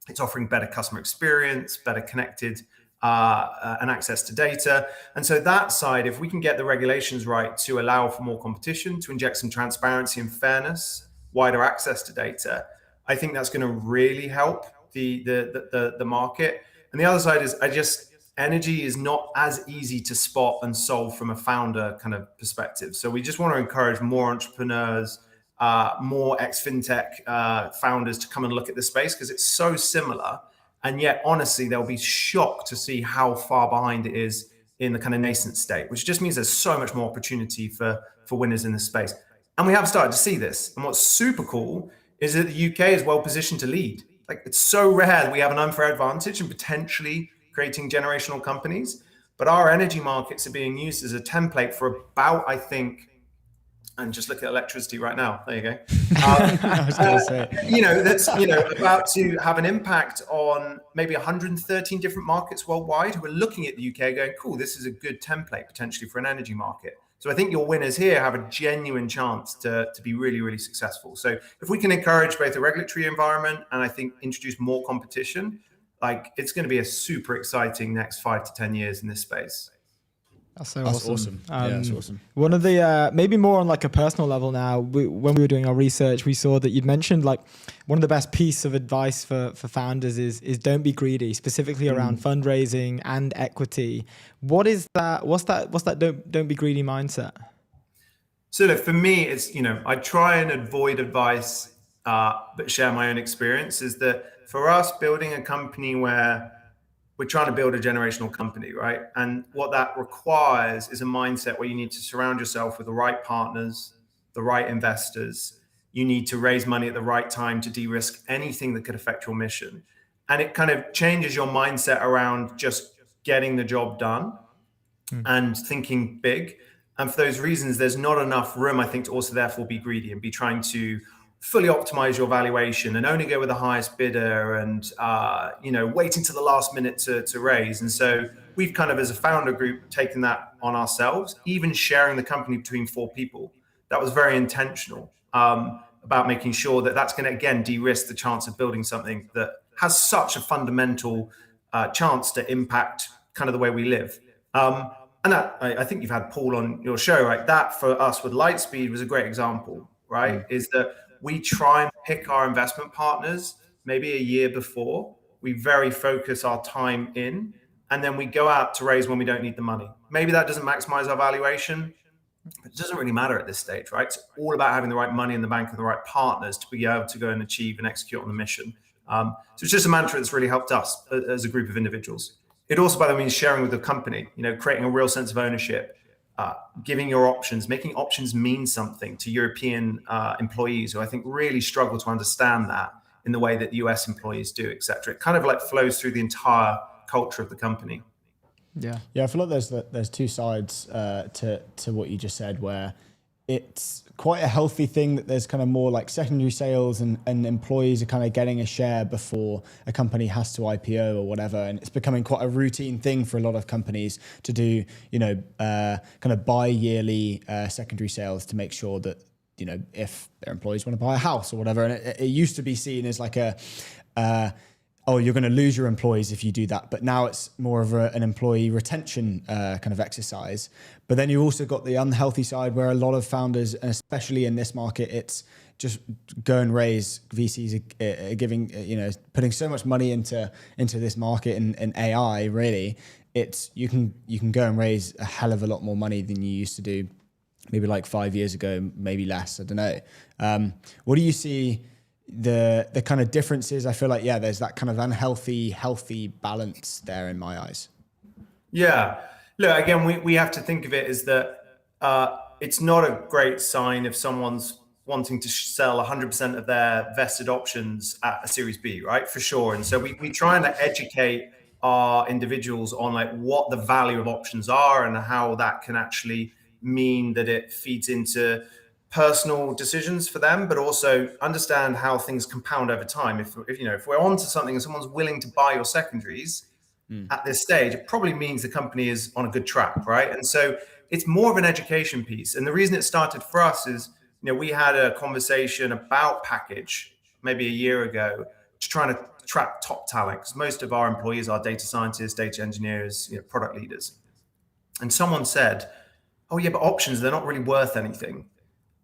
it's offering better customer experience, better connected and access to data. And so that side, if we can get the regulations right to allow for more competition, to inject some transparency and fairness, wider access to data, I think that's going to really help the market. And the other side is energy is not as easy to spot and solve from a founder kind of perspective. So we just want to encourage more entrepreneurs, more ex-fintech founders to come and look at this space because it's so similar. And yet, honestly, they'll be shocked to see how far behind it is in the kind of nascent state, which just means there's so much more opportunity for winners in this space. And we have started to see this. And what's super cool is that the UK is well positioned to lead. Like, it's so rare that we have an unfair advantage in potentially creating generational companies. But our energy markets are being used as a template for about, I think, and just look at electricity right now. There you go. I was going to say, That's about to have an impact on maybe 113 different markets worldwide who are looking at the UK going, cool, this is a good template potentially for an energy market. So I think your winners here have a genuine chance to be really, really successful. So if we can encourage both the regulatory environment and I think introduce more competition, like it's going to be a super exciting next 5 to 10 years in this space. That's so that's awesome. Yeah, that's awesome. One of the, maybe more on like a personal level now, when we were doing our research, we saw that you'd mentioned like one of the best pieces of advice for founders is don't be greedy, specifically around fundraising and equity. What is that? What's that don't be greedy mindset? So look, for me, it's, I try and avoid advice, but share my own experience is that for us building a company where we're trying to build a generational company, right? And what that requires is a mindset where you need to surround yourself with the right partners, the right investors. You need to raise money at the right time to de-risk anything that could affect your mission. And it kind of changes your mindset around just getting the job done and thinking big. And for those reasons, there's not enough room, I think, to also therefore be greedy and be trying to fully optimize your valuation and only go with the highest bidder and, wait until the last minute to raise. And so we've kind of, as a founder group, taken that on ourselves, even sharing the company between 4 people. That was very intentional about making sure that that's going to, again, de-risk the chance of building something that has such a fundamental chance to impact kind of the way we live. And that, I think you've had Paul on your show, right? That for us with Lightspeed was a great example, right? Is that we try and pick our investment partners maybe a year before. We very focus our time in, and then we go out to raise when we don't need the money. Maybe that doesn't maximize our valuation, but it doesn't really matter at this stage, right? It's all about having the right money in the bank and the right partners to be able to go and achieve and execute on the mission. So it's just a mantra that's really helped us as a group of individuals. It also, by the way, means sharing with the company, creating a real sense of ownership. Giving your options, making options mean something to European employees who I think really struggle to understand that in the way that US employees do, et cetera. It kind of like flows through the entire culture of the company. Yeah. Yeah, I feel like there's 2 sides to what you just said, where it's quite a healthy thing that there's kind of more like secondary sales and employees are kind of getting a share before a company has to IPO or whatever. And it's becoming quite a routine thing for a lot of companies to do, kind of bi-yearly secondary sales to make sure that, if their employees want to buy a house or whatever. And it used to be seen as like oh, you're going to lose your employees if you do that. But now it's more of an employee retention kind of exercise. But then you also got the unhealthy side where a lot of founders, and especially in this market, it's just go and raise. VCs are giving, putting so much money into this market and AI. Really, it's you can go and raise a hell of a lot more money than you used to do, maybe like 5 years ago, maybe less. I don't know. What do you see? the kind of differences, I feel like, yeah, there's that kind of unhealthy, healthy balance there in my eyes. Yeah. Look, again, we have to think of it as that it's not a great sign if someone's wanting to sell 100% of their vested options at a Series B, right? For sure. And so we try and educate our individuals on like what the value of options are and how that can actually mean that it feeds into personal decisions for them, but also understand how things compound over time. If we're onto something and someone's willing to buy your secondaries at this stage, it probably means the company is on a good track, right? And so it's more of an education piece. And the reason it started for us is, we had a conversation about package maybe a year ago, trying to attract top talent, because most of our employees are data scientists, data engineers, product leaders. And someone said, oh yeah, but options, they're not really worth anything.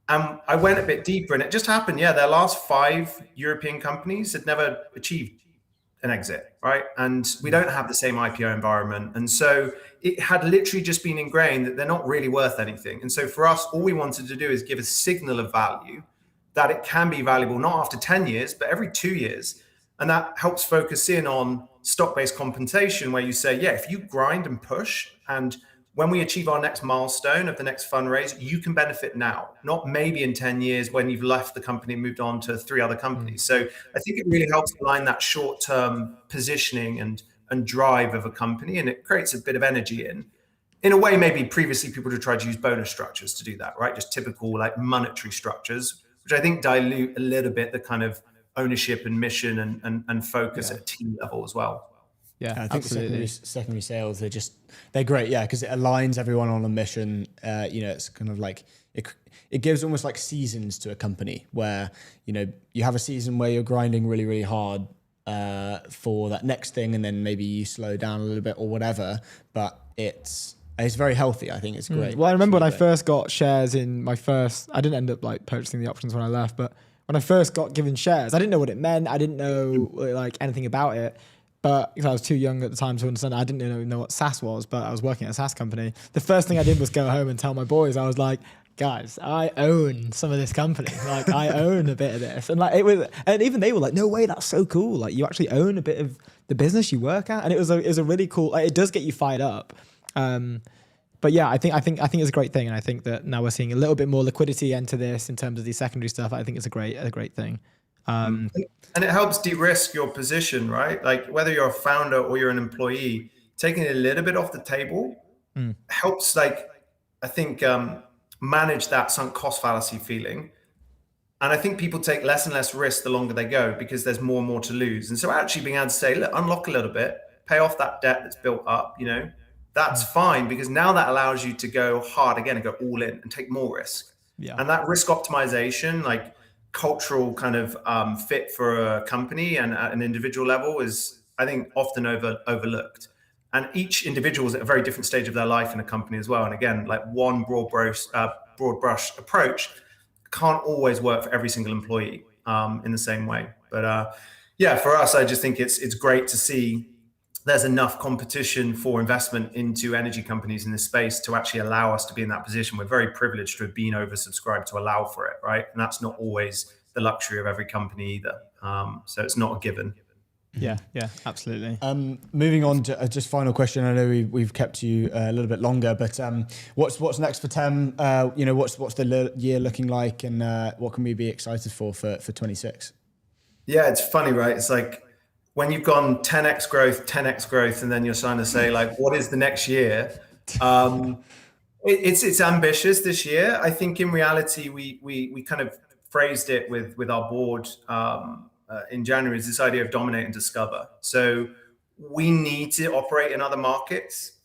And I went a bit deeper, and it just happened. Yeah, their last 5 European companies had never achieved an exit, right? And we don't have the same IPO environment. And so it had literally just been ingrained that they're not really worth anything. And so for us, all we wanted to do is give a signal of value that it can be valuable, not after 10 years, but every 2 years. And that helps focus in on stock-based compensation, where you say, yeah, if you grind and push, and when we achieve our next milestone of the next fundraise, you can benefit now, not maybe in 10 years when you've left the company and moved on to 3 other companies. So I think it really helps align that short-term positioning and drive of a company, and it creates a bit of energy in a way. Maybe previously people would try to use bonus structures to do that, right? Just typical like monetary structures, which I think dilute a little bit the kind of ownership and mission and focus at a team level as well. Yeah, I think secondary sales, they're great. Yeah. Cause it aligns everyone on a mission. It's kind of like, it gives almost like seasons to a company where, you have a season where you're grinding really, really hard for that next thing. And then maybe you slow down a little bit or whatever, but it's very healthy. I think it's great. Well, I remember when I first got shares in I didn't end up like purchasing the options when I left, but when I first got given shares, I didn't know what it meant. I didn't know like anything about it. But because I was too young at the time to understand, I didn't know what SaaS was, but I was working at a SaaS company. The first thing I did was go home and tell my boys, I was like, guys, I own some of this company. Like, I own a bit of this. And like, and even they were like, no way, that's so cool. Like, you actually own a bit of the business you work at. And it was a really cool, like, it does get you fired up. But yeah, I think it's a great thing. And I think that now we're seeing a little bit more liquidity into this in terms of the secondary stuff. I think it's a great thing. And it helps de-risk your position, right? Like whether you're a founder or you're an employee, taking it a little bit off the table helps, like, I think, manage that sunk cost fallacy feeling. And I think people take less and less risk the longer they go, because there's more and more to lose. And so actually being able to say, look, unlock a little bit, pay off that debt that's built up, that's fine, because now that allows you to go hard again and go all in and take more risk. Yeah. And that risk optimization, like cultural kind of fit for a company and at an individual level, is, I think, often overlooked. And each individual is at a very different stage of their life in a company as well. And again, like one broad brush approach can't always work for every single employee in the same way. But yeah, for us, I just think it's great to see there's enough competition for investment into energy companies in this space to actually allow us to be in that position. We're very privileged to have been oversubscribed to allow for it, right? And that's not always the luxury of every company either. So it's not a given. Yeah, absolutely. Moving on to just final question. I know we've kept you a little bit longer, but what's next for Tem? What's the year looking like, and what can we be excited for 26? Yeah, it's funny, right? It's like when you've gone 10x growth, and then you're trying to say, like, what is the next year? It's ambitious this year. I think in reality, we kind of phrased it with our board in January, is this idea of dominate and discover. So we need to operate in other markets.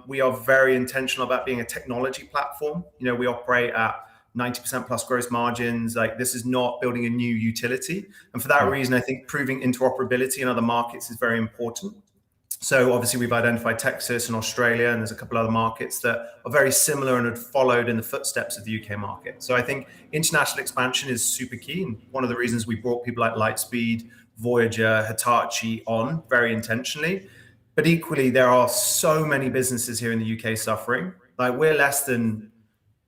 We are very intentional about being a technology platform. We operate at 90% plus gross margins. Like, this is not building a new utility. And for that reason, I think proving interoperability in other markets is very important. So obviously we've identified Texas and Australia, and there's a couple other markets that are very similar and had followed in the footsteps of the UK market. So I think international expansion is super key. And one of the reasons we brought people like Lightspeed, Voyager, Hitachi on very intentionally. But equally, there are so many businesses here in the UK suffering. Like, we're less than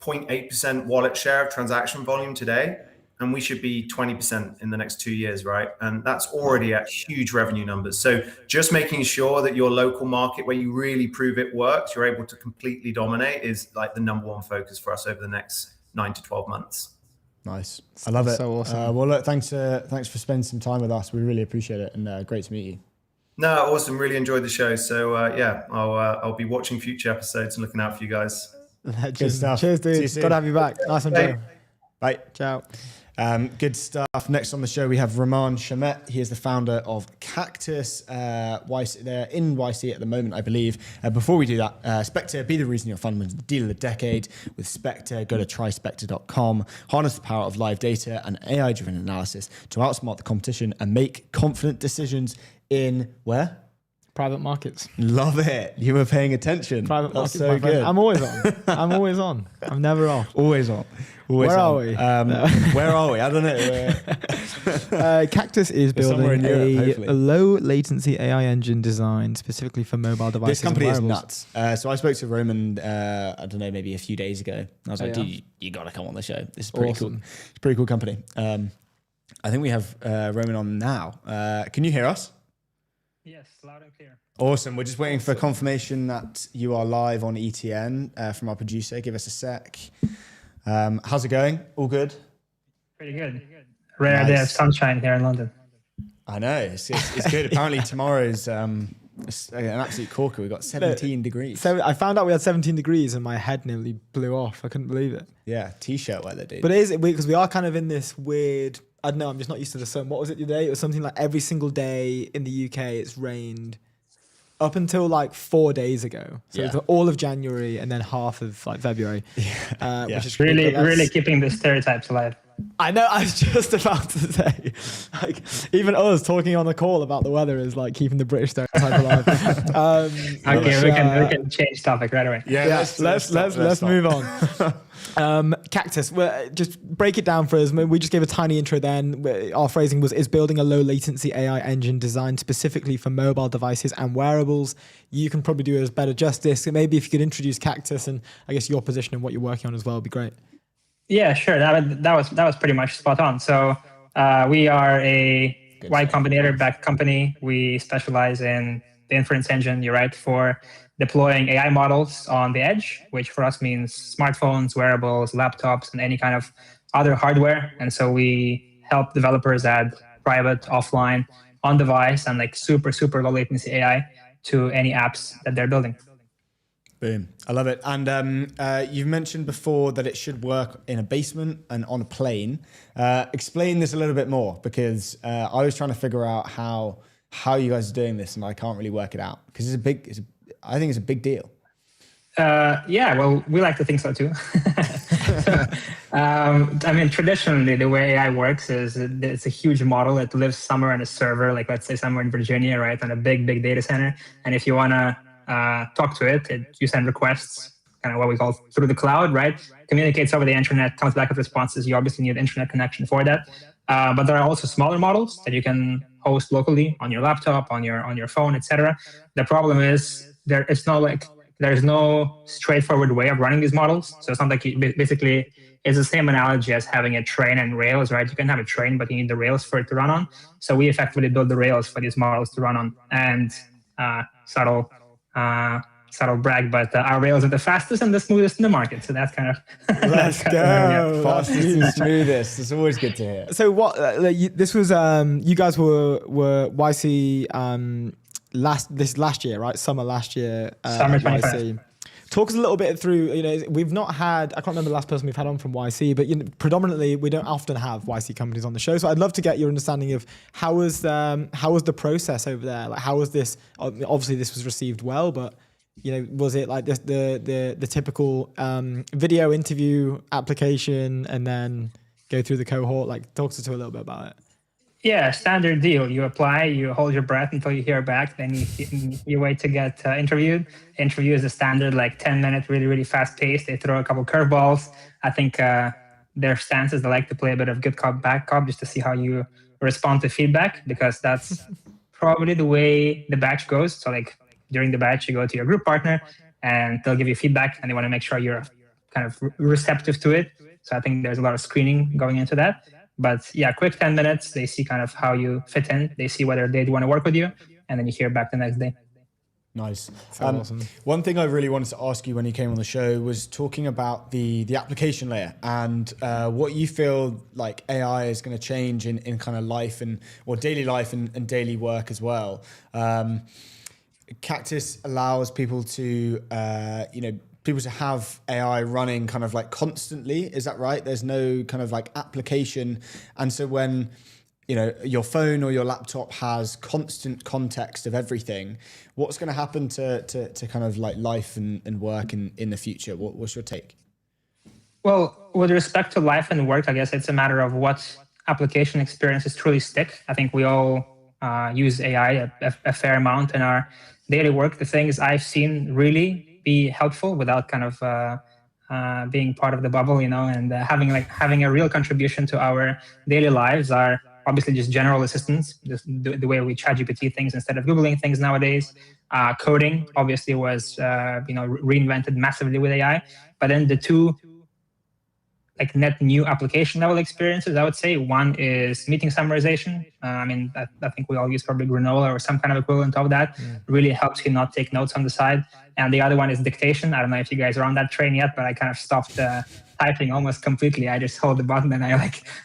0.8% wallet share of transaction volume today. and we should be 20% in the next 2 years, right? And that's already at huge revenue numbers. So just making sure that your local market where you really prove it works, you're able to completely dominate is like the number one focus for us over the next 9 to 12 months. Nice. I love it. So awesome. Well, look, thanks for spending some time with us. We really appreciate it, and great to meet you. No, awesome. Really enjoyed the show. So I'll be watching future episodes and looking out for you guys. Good stuff. Cheers, See you dude. soon. Good to have you back. Nice one, Joe. Bye. Ciao. Good stuff. Next on the show, we have Raman Shamet. He is the founder of Cactus. YC, they're in YC at the moment, I believe. Before we do that, Spectre, be the reason your fund wins the deal of the decade. With Spectre, go to tryspectre.com. Harness the power of live data and AI-driven analysis to outsmart the competition and make confident decisions in where? Private markets. Love it. You were paying attention. Private That's markets. so good. I'm always on. I'm never off. Always on. Always Where on. are we? Where are we? I don't know. Cactus is somewhere building in Europe, hopefully. a low latency AI engine designed specifically for mobile devices. This company and is wearables. nuts. So I spoke to Roman, I don't know, maybe a few days ago. I was like, yeah? dude, you got to come on the show. This is pretty Awesome. cool. It's a pretty cool company. I think we have Roman on now. Can you hear us? Yes, loud and clear. Awesome. We're just waiting for confirmation that you are live on ETN from our producer. Give us a sec. How's it going? All good? Pretty good. Rare day of sunshine here in London. I know. It's good. Apparently tomorrow's an absolute corker. We've got 17 degrees. So I found out we had 17 degrees and my head nearly blew off. I couldn't believe it. Yeah, t-shirt weather, dude. But it is because we are kind of in this weird, I don't know, I'm just not used to the sun. What was it today? It was something like every single day in the UK it's rained up until like 4 days ago. So Yeah. it's all of January and then half of like February. Yeah. Which is Really, but that's- really keeping the stereotypes alive. I know, I was just about to say, like, even us talking on the call about the weather is like keeping the British stereotype alive. Okay, we can change topic right away. Yeah, let's move on. Cactus, well, just break it down for us. We just gave a tiny intro then. Our phrasing was, is building a low latency AI engine designed specifically for mobile devices and wearables. You can probably do us better justice. Maybe if you could introduce Cactus and I guess your position and what you're working on as well would be great. Yeah, sure. That was pretty much spot on. So we are a Y Combinator backed company. We specialize in the inference engine, you're right, for deploying AI models on the edge, which for us means smartphones, wearables, laptops, and any kind of other hardware. And so we help developers add private, offline, on device, and like super, super low latency AI to any apps that they're building. Boom. I love it. And you've mentioned before that it should work in a basement and on a plane. Explain this a little bit more, because I was trying to figure out how you guys are doing this, and I can't really work it out because I think it's a big deal. Yeah, well, we like to think so too. I mean, traditionally, the way AI works is it's a huge model. It lives somewhere on a server, like let's say somewhere in Virginia, right, on a big data center. And if you want to talk to it, you send requests, kind of what we call through the cloud, right? Communicates over the internet, comes back with responses. You obviously need an internet connection for that. But there are also smaller models that you can host locally on your laptop, on your phone, etc. The problem is there's no straightforward way of running these models. So it's not like basically it's the same analogy as having a train and rails, right? You can have a train, but you need the rails for it to run on. So we effectively build the rails for these models to run on. And subtle brag, but our rails are the fastest and the smoothest in the market. So that's kind of Let's go. Fastest and smoothest. It's always good to hear. So what this was you guys were YC last year, right? Summer last year. Summer 25. YC. Talk us a little bit through, we've not had, I can't remember the last person we've had on from YC, but predominantly we don't often have YC companies on the show. So I'd love to get your understanding of how was the process over there? Like how was this, obviously this was received well, but was it like the typical video interview application and then go through the cohort? Like talk to us a little bit about it. Yeah, standard deal. You apply, you hold your breath until you hear back, then you wait to get interviewed. Interview is a standard, like 10-minute, really, really fast pace. They throw a couple curveballs. I think their stance is they like to play a bit of good cop, bad cop, just to see how you respond to feedback, because that's probably the way the batch goes. So like during the batch, you go to your group partner and they'll give you feedback and they want to make sure you're kind of receptive to it. So I think there's a lot of screening going into that. But yeah, quick 10 minutes. They see kind of how you fit in. They see whether they'd want to work with you, and then you hear back the next day. Nice. Awesome. One thing I really wanted to ask you when you came on the show was talking about the application layer and what you feel like AI is going to change in kind of life or daily life and daily work as well. Cactus allows people to, people to have AI running kind of like constantly. Is that right? There's no kind of like application. And so when, your phone or your laptop has constant context of everything, what's going to happen to kind of like life and work in the future? What's your take? Well, with respect to life and work, I guess it's a matter of what application experiences truly stick. I think we all use AI a fair amount in our daily work. The things I've seen really be helpful without kind of being part of the bubble, and having a real contribution to our daily lives are obviously just general assistance, just the way we ChatGPT things instead of Googling things nowadays. Coding obviously was reinvented massively with AI. But then the two like net new application level experiences, I would say one is meeting summarization. I think we all use probably Granola or some kind of equivalent of that. Really helps you not take notes on the side. And the other one is dictation. I don't know if you guys are on that train yet, but I kind of stopped typing almost completely. I just hold the button and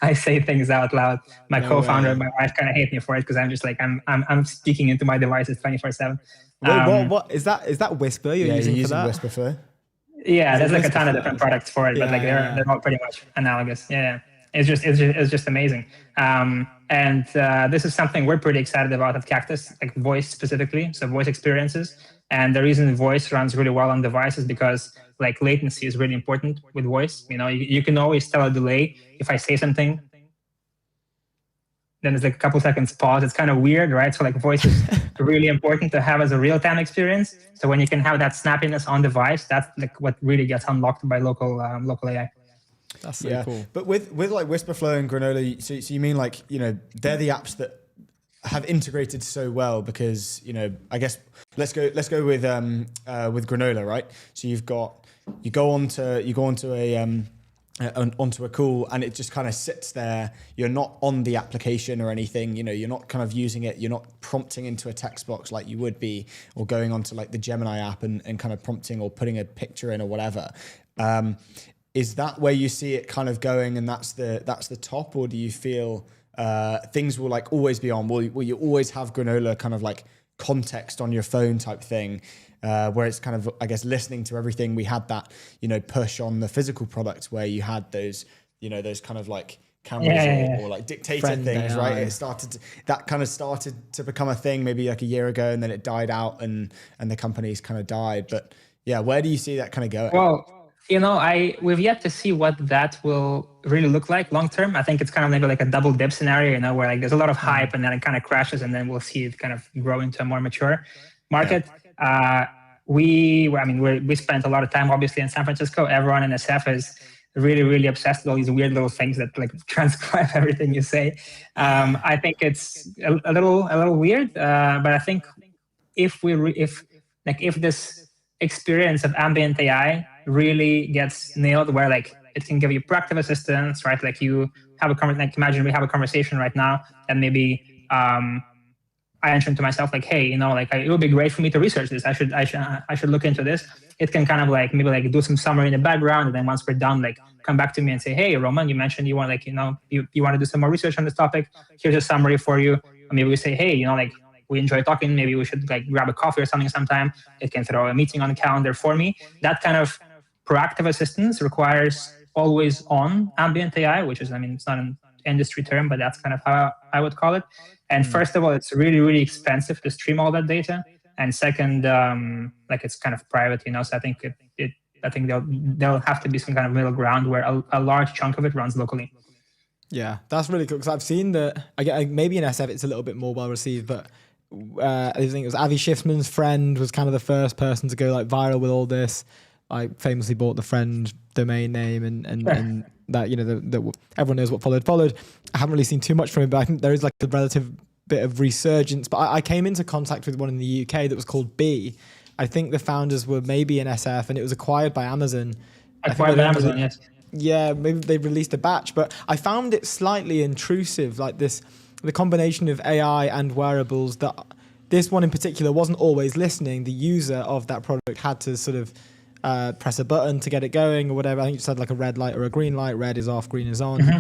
I say things out loud. My co-founder and my wife kind of hate me for it because I'm just like I'm speaking into my devices 24/7. What is that? Is that Whisper you're using for that? Whisper for? Yeah, there's like a ton of different products for it, but like they're all pretty much analogous. Yeah. It's just amazing. And this is something we're pretty excited about at Cactus, like voice specifically, so voice experiences. And the reason voice runs really well on devices because like latency is really important with voice. You can always tell a delay. If I say something, then there's like a couple seconds pause. It's kind of weird, right? So like voice is really important to have as a real-time experience. So when you can have that snappiness on device, that's like what really gets unlocked by local AI. That's so cool. But with like Whisperflow and Granola, so you mean like, they're the apps that have integrated so well because, I guess let's go with Granola, right? So you go onto a call and it just kind of sits there. You're not on the application or anything, you're not kind of using it. You're not prompting into a text box like you would be, or going onto like the Gemini app and kind of prompting or putting a picture in or whatever. Is that where you see it kind of going and that's the top, or do you feel things will like always be on? Will you always have Granola kind of like context on your phone type thing? Where it's kind of, I guess, listening to everything. We had that, push on the physical products where you had those, those kind of like cameras or like dictator Friend things, AI. right? That kind of started to become a thing maybe like a year ago, and then it died out and the companies kind of died. But yeah, where do you see that kind of going? Well, we've yet to see what that will really look like long term. I think it's kind of maybe like a double dip scenario, where like there's a lot of hype and then it kind of crashes, and then we'll see it kind of grow into a more mature market. We spent a lot of time obviously in San Francisco. Everyone in SF is really, really obsessed with all these weird little things that like transcribe everything you say. I think it's a little weird, but I think if this experience of ambient AI really gets nailed, where like it can give you proactive assistance, right? Like you have imagine we have a conversation right now, and maybe I mentioned to myself like, hey, it would be great for me to research this. I should look into this. It can kind of like maybe like do some summary in the background, and then once we're done, like come back to me and say, hey, Roman, you mentioned you want you want to do some more research on this topic. Here's a summary for you. Or maybe we say, hey, we enjoy talking. Maybe we should like grab a coffee or something sometime. It can throw a meeting on the calendar for me. That kind of proactive assistance requires always on ambient AI, which is, it's not an industry term, but that's kind of how I would call it. And first of all, it's really, really expensive to stream all that data. And second, it's kind of private, so I think I think there'll have to be some kind of middle ground where a large chunk of it runs locally. Yeah, that's really cool because I've seen that. Maybe in SF it's a little bit more well received, but I think it was Avi Schiffman's friend was kind of the first person to go like viral with all this. I famously bought the friend domain name and that that everyone knows what followed. I haven't really seen too much from him, but I think there is like a relative bit of resurgence. But I came into contact with one in the UK that was called B. I think the founders were maybe in SF, and it was acquired by Amazon. Acquired by Amazon, yes. maybe they released a batch, but I found it slightly intrusive, like the combination of AI and wearables, that this one in particular wasn't always listening. The user of that product had to sort of press a button to get it going or whatever. I think you said like a red light or a green light, red is off, green is on. Mm-hmm.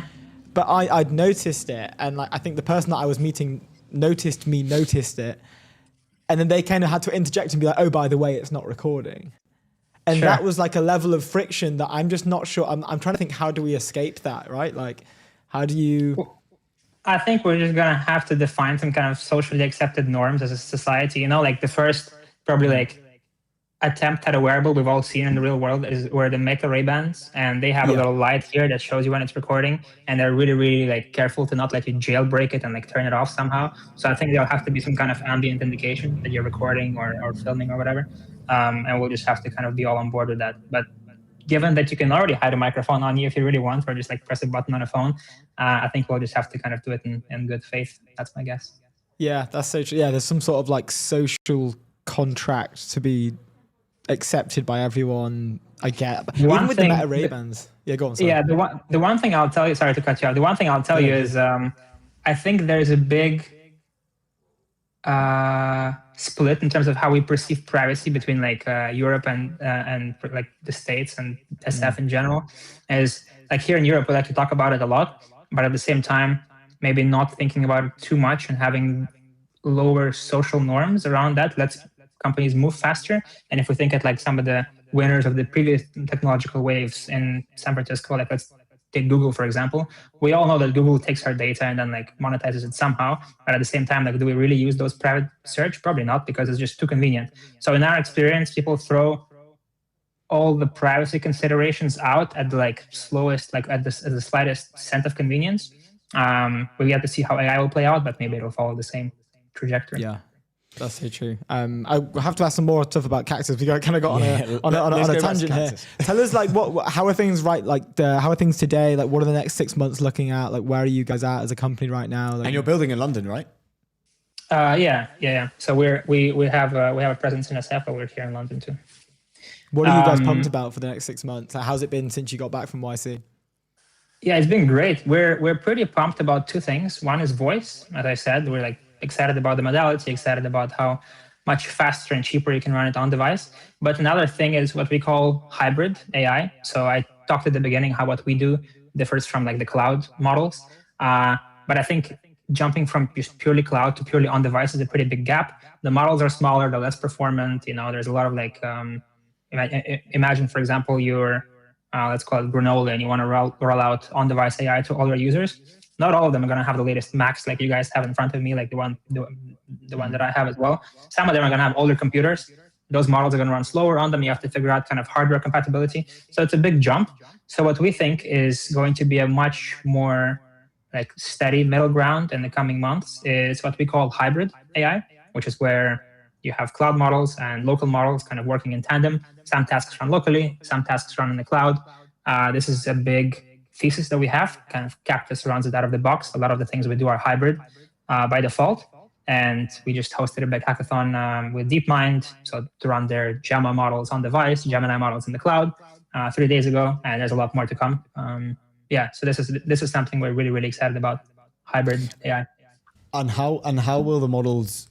But I'd noticed it, and like I think the person that I was meeting noticed it, and then they kind of had to interject and be like, oh, by the way, it's not recording. And Sure. that was like a level of friction that I'm just not sure. I'm trying to think, how do we escape that, right? Like, how do you... I think we're just going to have to define some kind of socially accepted norms as a society. You know, like the first probably like attempt at a wearable we've all seen in the real world is where they make the Ray-Bans, and they have a little light here that shows you when it's recording, and they're really, really like careful to not let you jailbreak it and like turn it off somehow. So I think there'll have to be some kind of ambient indication that you're recording or filming or whatever. And we'll just have to kind of be all on board with that. But given that you can already hide a microphone on you if you really want, or just like press a button on a phone, I think we'll just have to kind of do it in good faith. That's my guess. Yeah, that's so true. Yeah, there's some sort of like social contract to be accepted by everyone. I get, even with the Meta Ray-Bans. Yeah, go on. Sorry. Yeah, the one thing I'll tell you. Sorry to cut you off. The one thing I'll tell you is, I think there's a big split in terms of how we perceive privacy between like Europe and like the States and SF in general. Is like here in Europe we like to talk about it a lot, but at the same time maybe not thinking about it too much and having lower social norms around that. Let's companies move faster. And if we think at like some of the winners of the previous technological waves in San Francisco, like let's take Google, for example. We all know that Google takes our data and then like monetizes it somehow. But at the same time, like, do we really use those private search? Probably not, because it's just too convenient. So in our experience, people throw all the privacy considerations out at the like slowest, like at the slightest cent of convenience. We have to see how AI will play out, but maybe it'll follow the same trajectory. Yeah. That's so true. I have to ask some more stuff about Cactus. We kind of got on a tangent here. Tell us, like, how are things how are things today? Like, what are the next 6 months looking at? Like, where are you guys at as a company right now? Like, and you're building in London, right? Yeah. So we have a presence in SF, but we're here in London too. What are you guys pumped about for the next 6 months? Like, how's it been since you got back from YC? Yeah, it's been great. We're pretty pumped about two things. One is voice. As I said, we're like excited about the modality, excited about how much faster and cheaper you can run it on device. But another thing is what we call hybrid AI. So I talked at the beginning how what we do differs from like the cloud models. But I think jumping from just purely cloud to purely on device is a pretty big gap. The models are smaller, they're less performant. You know, there's a lot of like, imagine, for example, your, let's call it granola, and you want to roll out on-device AI to all your users. Not all of them are going to have the latest Macs like you guys have in front of me, like the one that I have as well. Some of them are going to have older computers. Those models are going to run slower on them. You have to figure out kind of hardware compatibility. So it's a big jump. So what we think is going to be a much more like steady middle ground in the coming months is what we call hybrid AI, which is where you have cloud models and local models kind of working in tandem. Some tasks run locally, some tasks run in the cloud. This is a big thesis that we have. Kind of Cactus runs it out of the box. A lot of the things we do are hybrid by default. And we just hosted a big hackathon with DeepMind, so to run their Gemma models on device, Gemini models in the cloud 3 days ago, and there's a lot more to come. So this is something we're really, really excited about, hybrid AI. And how will the models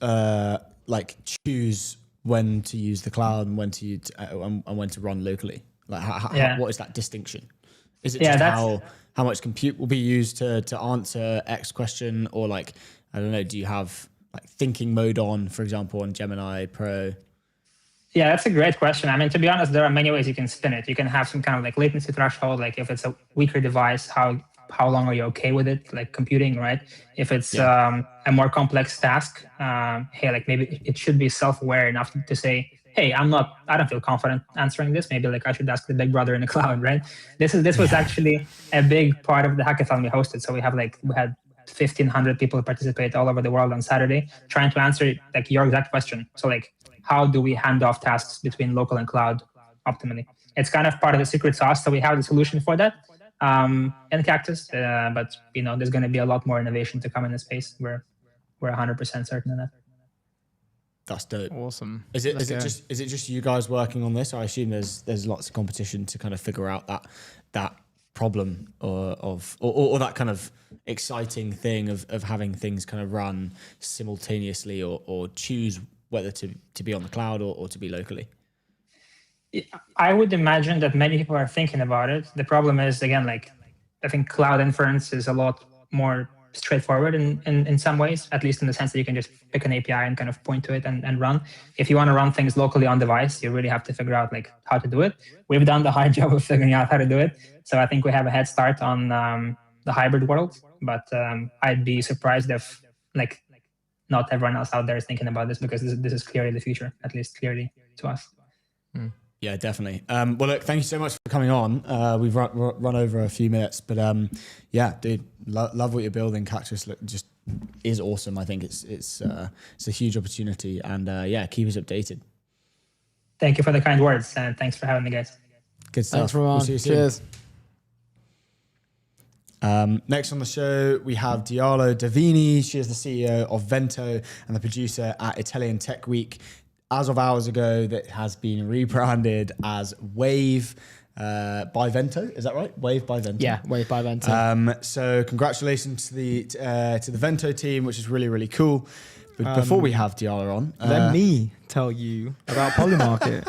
like choose when to use the cloud and when to and when to run locally? Like what is that distinction? Is it just how much compute will be used to answer X question, or like, I don't know, do you have like thinking mode on, for example, on Gemini Pro? Yeah, that's a great question. I mean, to be honest, there are many ways you can spin it. You can have some kind of like latency threshold, like if it's a weaker device, how long are you okay with it, like computing, right? If it's a more complex task, hey, like maybe it should be self-aware enough to say, hey, I don't feel confident answering this. Maybe like I should ask the big brother in the cloud, right? This was actually a big part of the hackathon we hosted. So we had 1,500 people participate all over the world on Saturday, trying to answer like your exact question. So like, how do we hand off tasks between local and cloud optimally? It's kind of part of the secret sauce. So we have the solution for that in Cactus, but you know, there's going to be a lot more innovation to come in this space. We're 100% certain of that. That's dope. Awesome. Is it just you guys working on this? I assume there's lots of competition to kind of figure out that problem or that kind of exciting thing of having things kind of run simultaneously or choose whether to be on the cloud or to be locally? I would imagine that many people are thinking about it. The problem is, again, like I think cloud inference is a lot more straightforward in some ways, at least in the sense that you can just pick an API and kind of point to it and run. If you want to run things locally on device, you really have to figure out like how to do it. We've done the hard job of figuring out how to do it. So I think we have a head start on the hybrid world, but I'd be surprised if like not everyone else out there is thinking about this, because this is clearly the future, at least clearly to us. Yeah, definitely. Well, look, thank you so much for coming on. We've run over a few minutes, but yeah, dude, love what you're building. Cactus just is awesome. I think it's a huge opportunity, and yeah, keep us updated. Thank you for the kind words, and thanks for having me, guys. Good stuff. Thanks, Roman. We'll see you soon. Cheers. Next on the show, we have Diallo Davini. She is the CEO of Vento and the producer at Italian Tech Week. As of hours ago, that has been rebranded as Wave by Vento. Is that right? Wave by Vento. Yeah, Wave by Vento. So congratulations to the Vento team, which is really, really cool. But before we have Diallo on, let me tell you about Polymarket.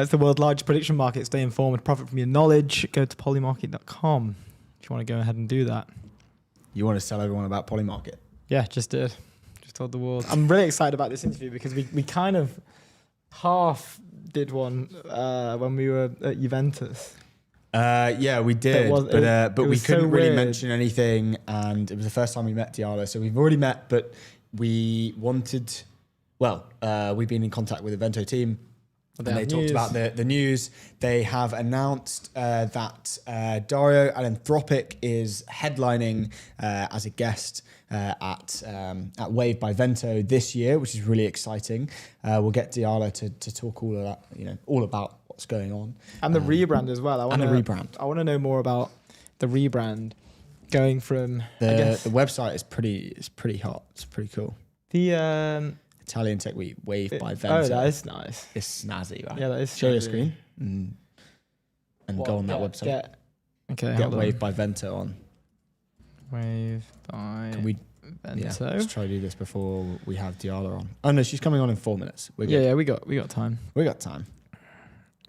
It's the world's largest prediction market. Stay informed, profit from your knowledge. Go to polymarket.com if you want to go ahead and do that. You want to tell everyone about Polymarket? Yeah, just did. Just told the world. I'm really excited about this interview because we kind of half did one when we were at Juventus. Yeah, we did, but we couldn't really mention anything, and it was the first time we met Diallo. So we've already met, but we wanted. Well, we've been in contact with the Vento team, and they talked about the news. They have announced that Dario Alanthropic is headlining as a guest at Wave by Vento this year, which is really exciting. We'll get Diallo to talk all of that, all about what's going on, and the rebrand as well. The rebrand. I want to know more about the rebrand, going from the website is pretty hot. It's pretty cool. The Italian Tech Week Wave by Vento. Oh, that is nice. It's snazzy, right? Yeah, that is. Show your screen and go on that website. Get Wave by Vento on. Wave by Vento. Yeah, let's try to do this before we have Diallo on. Oh no, she's coming on in 4 minutes. We're good. Yeah, we got time. We got time.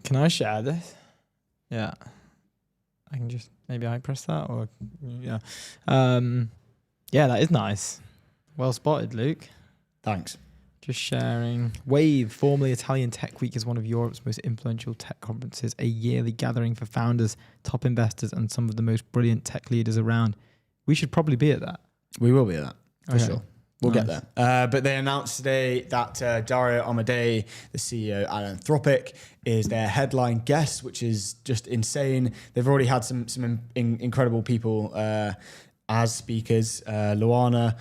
Can I share this? Yeah. I can just maybe I press that or yeah. Yeah, that is nice. Well spotted, Luke. Thanks. Just sharing. Wave, formerly Italian Tech Week, is one of Europe's most influential tech conferences, a yearly gathering for founders, top investors, and some of the most brilliant tech leaders around. We should probably be at that. We will be at that, for sure. We'll get there. But they announced today that Dario Amadei, the CEO at Alanthropic, is their headline guest, which is just insane. They've already had some incredible people as speakers. Luana,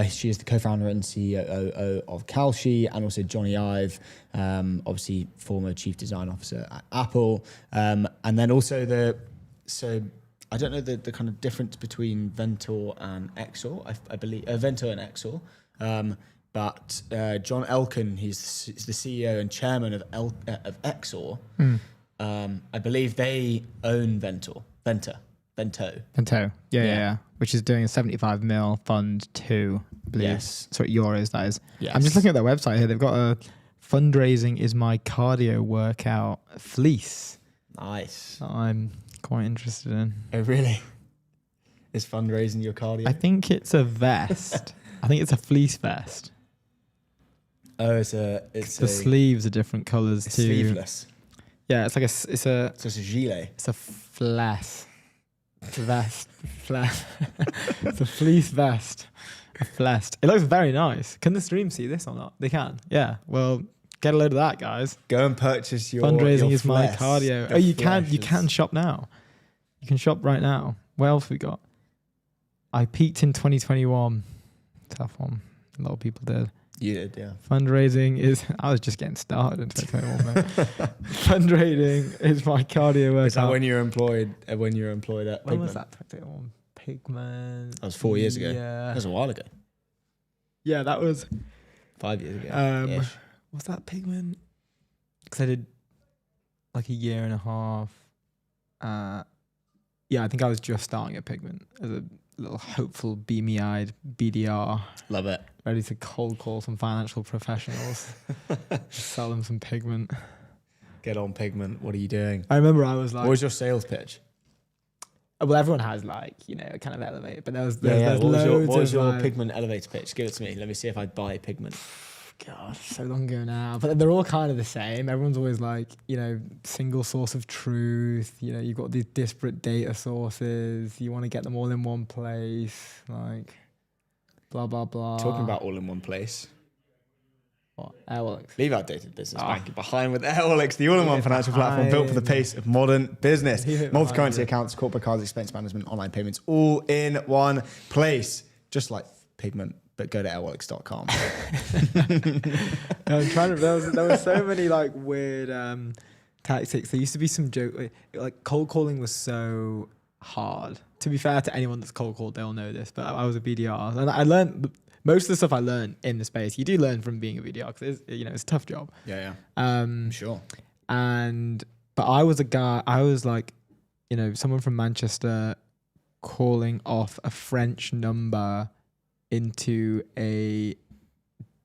she is the co-founder and CEO of Kalshi, and also Johnny Ive, obviously former chief design officer at Apple. And then also I don't know the kind of difference between Ventor and Exor. I believe Ventor and Exor. But John Elkann, he's the CEO and chairman of Exor. I believe they own Vento. Yeah. Which is doing a 75 mil fund too, I believe. Yes. Sorry, euros, that is. Yes. I'm just looking at their website here. They've got a fundraising is my cardio workout fleece. Nice. That I'm quite interested in. Oh, really? Is fundraising your cardio? I think it's a vest. I think it's a fleece vest. Oh, the sleeves are different colours too. Sleeveless. Yeah, it's like it's a gilet. It's a fleece. It's a vest. It's a fleece vest. A flest. It looks very nice. Can the stream see this or not? They can. Yeah. Well, get a load of that, guys. Go and purchase your fundraising is flesh. my cardio. You can shop now. You can shop right now. What else we got? I peaked in 2021. Tough one. A lot of people did. You did, yeah. Fundraising is. I was just getting started in 2021. Man. Fundraising is my cardio workout. Is that when you're employed? When you're employed at when Pigment? was that? 2021. Pigment. That was 4 years ago. Yeah, that was a while ago. Yeah, that was 5 years ago. Was that Pigment? Because I did like a year and a half yeah, I think I was just starting at Pigment as a little hopeful, beamy-eyed BDR, Love it. ready to cold call some financial professionals, sell them some Pigment. Get on Pigment. What are you doing? I remember I was like, What was your sales pitch? well, everyone has like, you know, kind of elevated, but there's What was your like, Pigment elevator pitch? Give it to me. Let me see if I buy Pigment. God, so long ago now. But they're all kind of the same. Everyone's always like, you know, single source of truth. You know, you've got these disparate data sources. You want to get them all in one place. Like, blah, blah, blah. Talking about all in one place. What? Airwallex. Leave outdated business banking behind with Airwallex, the all-in-one financial platform built for the behind. pace of modern business. Leave it Multi-currency behind. accounts, corporate cards, expense management, online payments, all in one place. Just like Pigment, but go to airwallex.com. I'm trying to. There was so many like weird tactics. There used to be some joke like cold calling was so hard. To be fair to anyone that's cold called, they'll know this. But I was a BDR, and I learned most of the stuff I learned in the space. You do learn from being a BDR because it's a tough job. Yeah. Sure. But I was a guy. I was like, you know, someone from Manchester calling off a French number into a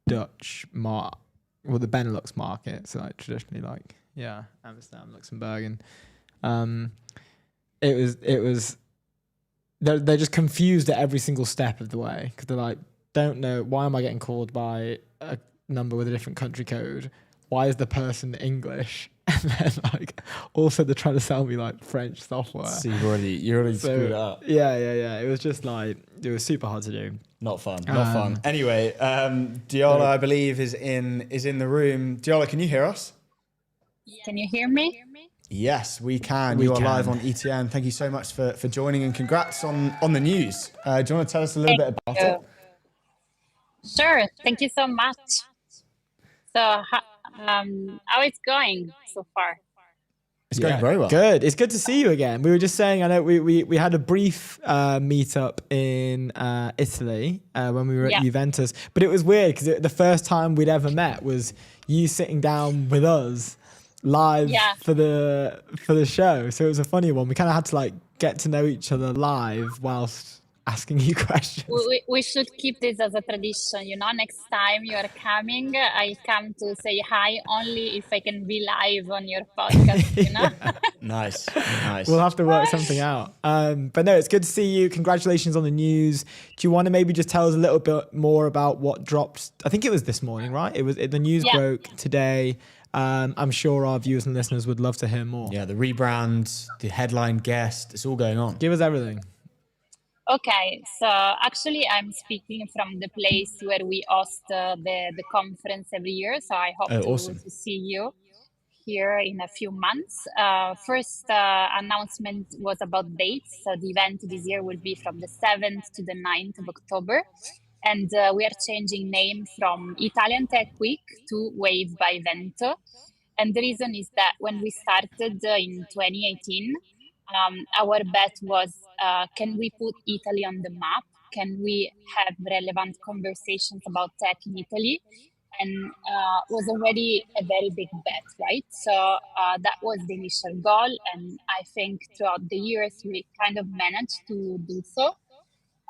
Dutch the Benelux market. So like traditionally like, yeah, Amsterdam, Luxembourg. And it was they're just confused at every single step of the way because they're like, don't know, why am I getting called by a number with a different country code? Why is the person English? And then like also they're trying to sell me like French software. So you're already screwed up. Yeah. It was just like, it was super hard to do. Not fun. Anyway, Diola, I believe, is in the room. Diola, can you hear us? Can you hear me? Yes, we can. We You are can. live on ETN. Thank you so much for joining and congrats on the news. Do you want to tell us a little bit about it? Sure. Thank you so much. So, how it's going so far? It's going very well. Good. It's good to see you again. We were just saying, I know we had a brief meetup in Italy when we were at Juventus, but it was weird because the first time we'd ever met was you sitting down with us live for the show. So it was a funny one. We kind of had to like get to know each other live whilst asking you questions. We should keep this as a tradition. You know, next time you are coming, I come to say hi only if I can be live on your podcast. You know. Nice. We'll have to work something out. But no, it's good to see you. Congratulations on the news. Do you want to maybe just tell us a little bit more about what dropped? I think it was this morning, right? The news broke today. I'm sure our viewers and listeners would love to hear more. Yeah, the rebrand, the headline guest, it's all going on. Give us everything. Okay, so actually I'm speaking from the place where we host the conference every year. So I hope to see you here in a few months. First announcement was about dates. So the event this year will be from the 7th to the 9th of October. And we are changing name from Italian Tech Week to Wave by Vento. And the reason is that when we started in 2018, our bet was, can we put Italy on the map? Can we have relevant conversations about tech in Italy? And was already a very big bet, right? So that was the initial goal. And I think throughout the years, we kind of managed to do so.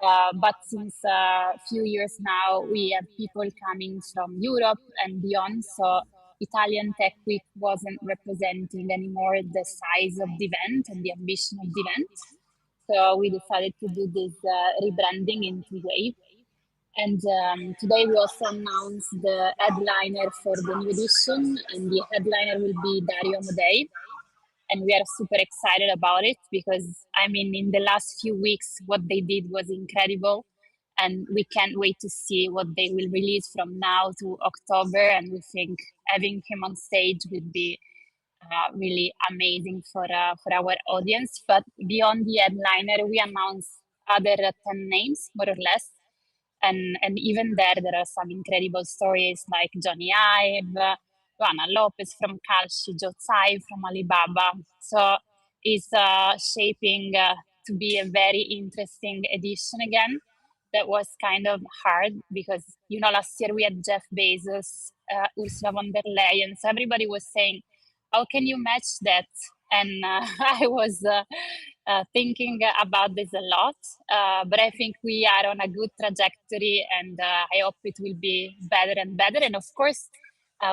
But since a few years now, we have people coming from Europe and beyond. So Italian Tech Week wasn't representing anymore the size of the event and the ambition of the event. So we decided to do this rebranding into Wave. And today we also announced the headliner for the new edition, and the headliner will be Dario Modei. And we are super excited about it because, I mean, in the last few weeks, what they did was incredible. And we can't wait to see what they will release from now to October. And we think having him on stage would be really amazing for our audience. But beyond the headliner, we announced other 10 names, more or less. And even there are some incredible stories like Johnny Ive, Joanna Lopez from Kalshi, Joe Tsai from Alibaba. So it's shaping to be a very interesting edition again. That was kind of hard because, you know, last year we had Jeff Bezos, Ursula von der Leyen. So everybody was saying, how can you match that? And I was thinking about this a lot, but I think we are on a good trajectory, and I hope it will be better and better. And of course,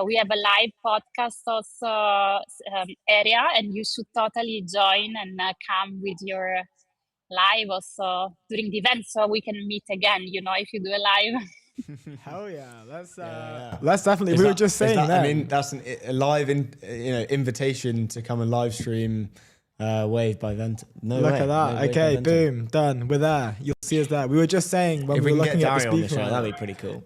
we have a live podcast also area, and you should totally join and come with your live also during the event, so we can meet again. If you do a live. Hell yeah, that's definitely. We were just saying that. I mean, that's a live invitation to come and live stream. Wave by Vent. Look at that. Okay, boom, done. We're there. You'll see us there. We were just saying when we were looking at the speaker, that'd be pretty cool.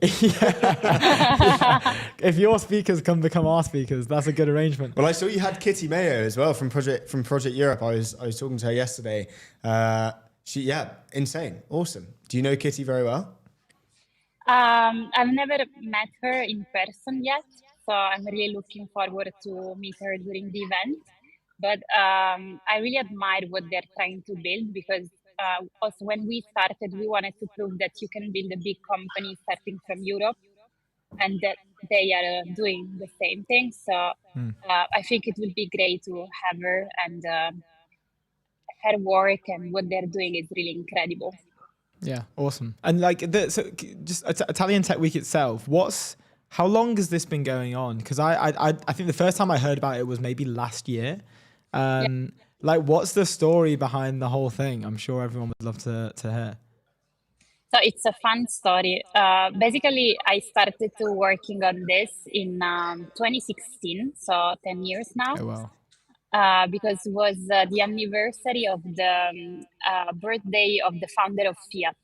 If your speakers become our speakers, that's a good arrangement. Well, I saw you had Kitty Mayo as well from Project Europe. I was talking to her yesterday. Insane, awesome. Do you know Kitty very well? I've never met her in person yet, so I'm really looking forward to meet her during the event. But I really admire what they're trying to build, because also when we started, we wanted to prove that you can build a big company starting from Europe, and that they are doing the same thing. So I think it will be great to have her, and her work and what they're doing is really incredible. Yeah, awesome. And just Italian Tech Week itself, how long has this been going on? Because I think the first time I heard about it was maybe last year. What's the story behind the whole thing? I'm sure everyone would love to hear. So it's a fun story. Basically, I started working on this in 2016, so 10 years now. Oh, wow. Because it was the anniversary of the birthday of the founder of Fiat.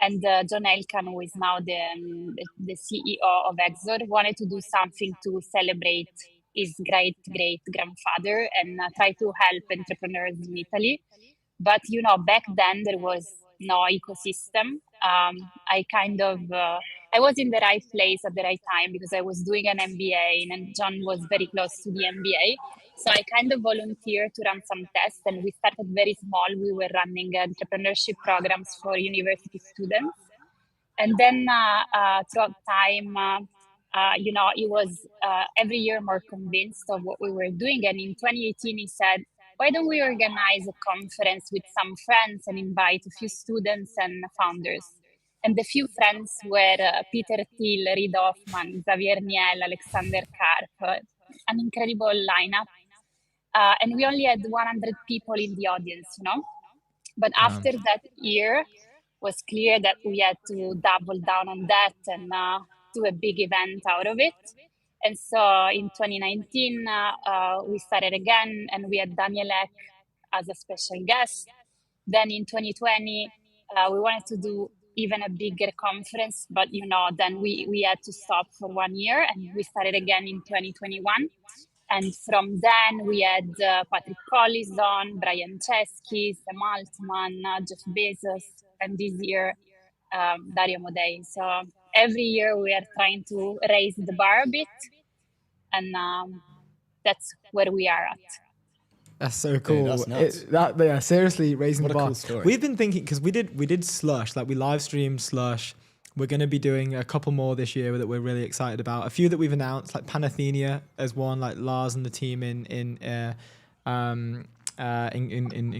And John Elkann, who is now the CEO of Exor, wanted to do something to celebrate his great-great-grandfather and try to help entrepreneurs in Italy. But, back then there was no ecosystem. I was in the right place at the right time because I was doing an MBA, and John was very close to the MBA. So I kind of volunteered to run some tests, and we started very small. We were running entrepreneurship programs for university students. And then throughout time, he was every year more convinced of what we were doing. And in 2018, he said, why don't we organize a conference with some friends and invite a few students and founders? And the few friends were Peter Thiel, Reid Hoffman, Xavier Niel, Alexander Karp, an incredible lineup. And we only had 100 people in the audience, But after that year, was clear that we had to double down on that and do a big event out of it. And so in 2019, we started again, and we had Daniel Ek as a special guest. Then in 2020, we wanted to do even a bigger conference, but then we had to stop for 1 year, and we started again in 2021. And from then we had Patrick Collison, Brian Chesky, Sam Altman, Jeff Bezos, and this year Dario Amodei. So every year we are trying to raise the bar a bit, and that's where we are at. That's so cool. Dude, that's nuts. Seriously raising the bar. Cool story. We've been thinking, because we did Slush, we live streamed Slush. We're going to be doing a couple more this year that we're really excited about. A few that we've announced, like Panathenia as one, like Lars and the team in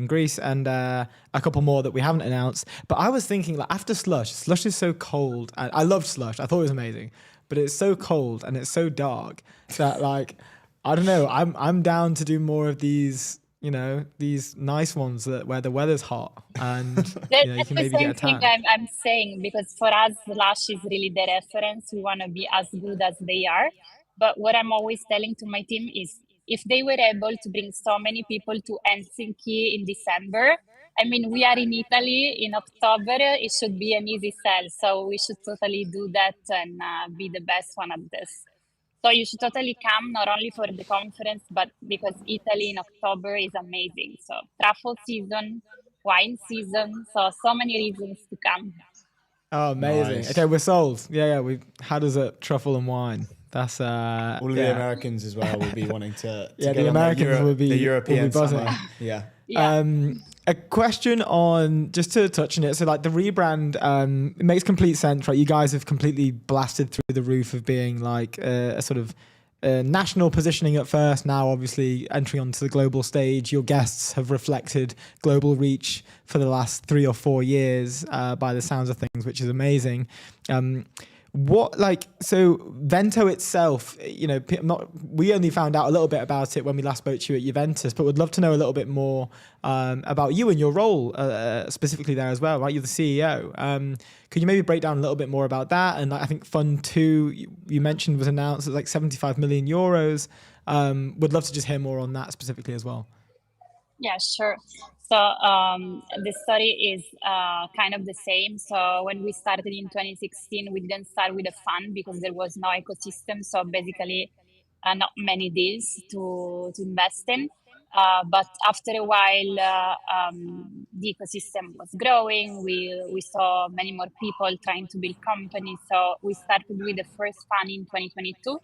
Greece, and a couple more that we haven't announced. But I was thinking, after Slush is so cold, and I loved Slush. I thought it was amazing, but it's so cold and it's so dark that I don't know. I'm down to do more of these. These nice ones where the weather's hot and you can maybe get a tan. Thing I'm saying, because for us, Lush is really the reference. We want to be as good as they are. But what I'm always telling to my team is, if they were able to bring so many people to Helsinki in December, I mean, we are in Italy in October. It should be an easy sell. So we should totally do that and be the best one at this. So you should totally come, not only for the conference, but because Italy in October is amazing. So truffle season, wine season, so many reasons to come. Oh, amazing. Nice. Okay, we're sold. Yeah. How does it truffle and wine? That's all of the Americans as well will be wanting to the Americans will be the European buzzing. Yeah. A question on, just to touch on it, so the rebrand, it makes complete sense, right? You guys have completely blasted through the roof of being a sort of national positioning at first, now obviously entering onto the global stage. Your guests have reflected global reach for the last 3 or 4 years by the sounds of things, which is amazing. So Vento itself, we only found out a little bit about it when we last spoke to you at Juventus, but would love to know a little bit more about you and your role specifically there as well, right? You're the CEO. Could you maybe break down a little bit more about that? And I think Fund 2, you mentioned, was announced at like 75 million euros. Would love to just hear more on that specifically as well. Yeah, sure. So the story is kind of the same. So when we started in 2016, we didn't start with a fund because there was no ecosystem. So basically, not many deals to invest in. But after a while, the ecosystem was growing. We saw many more people trying to build companies. So we started with the first fund in 2022.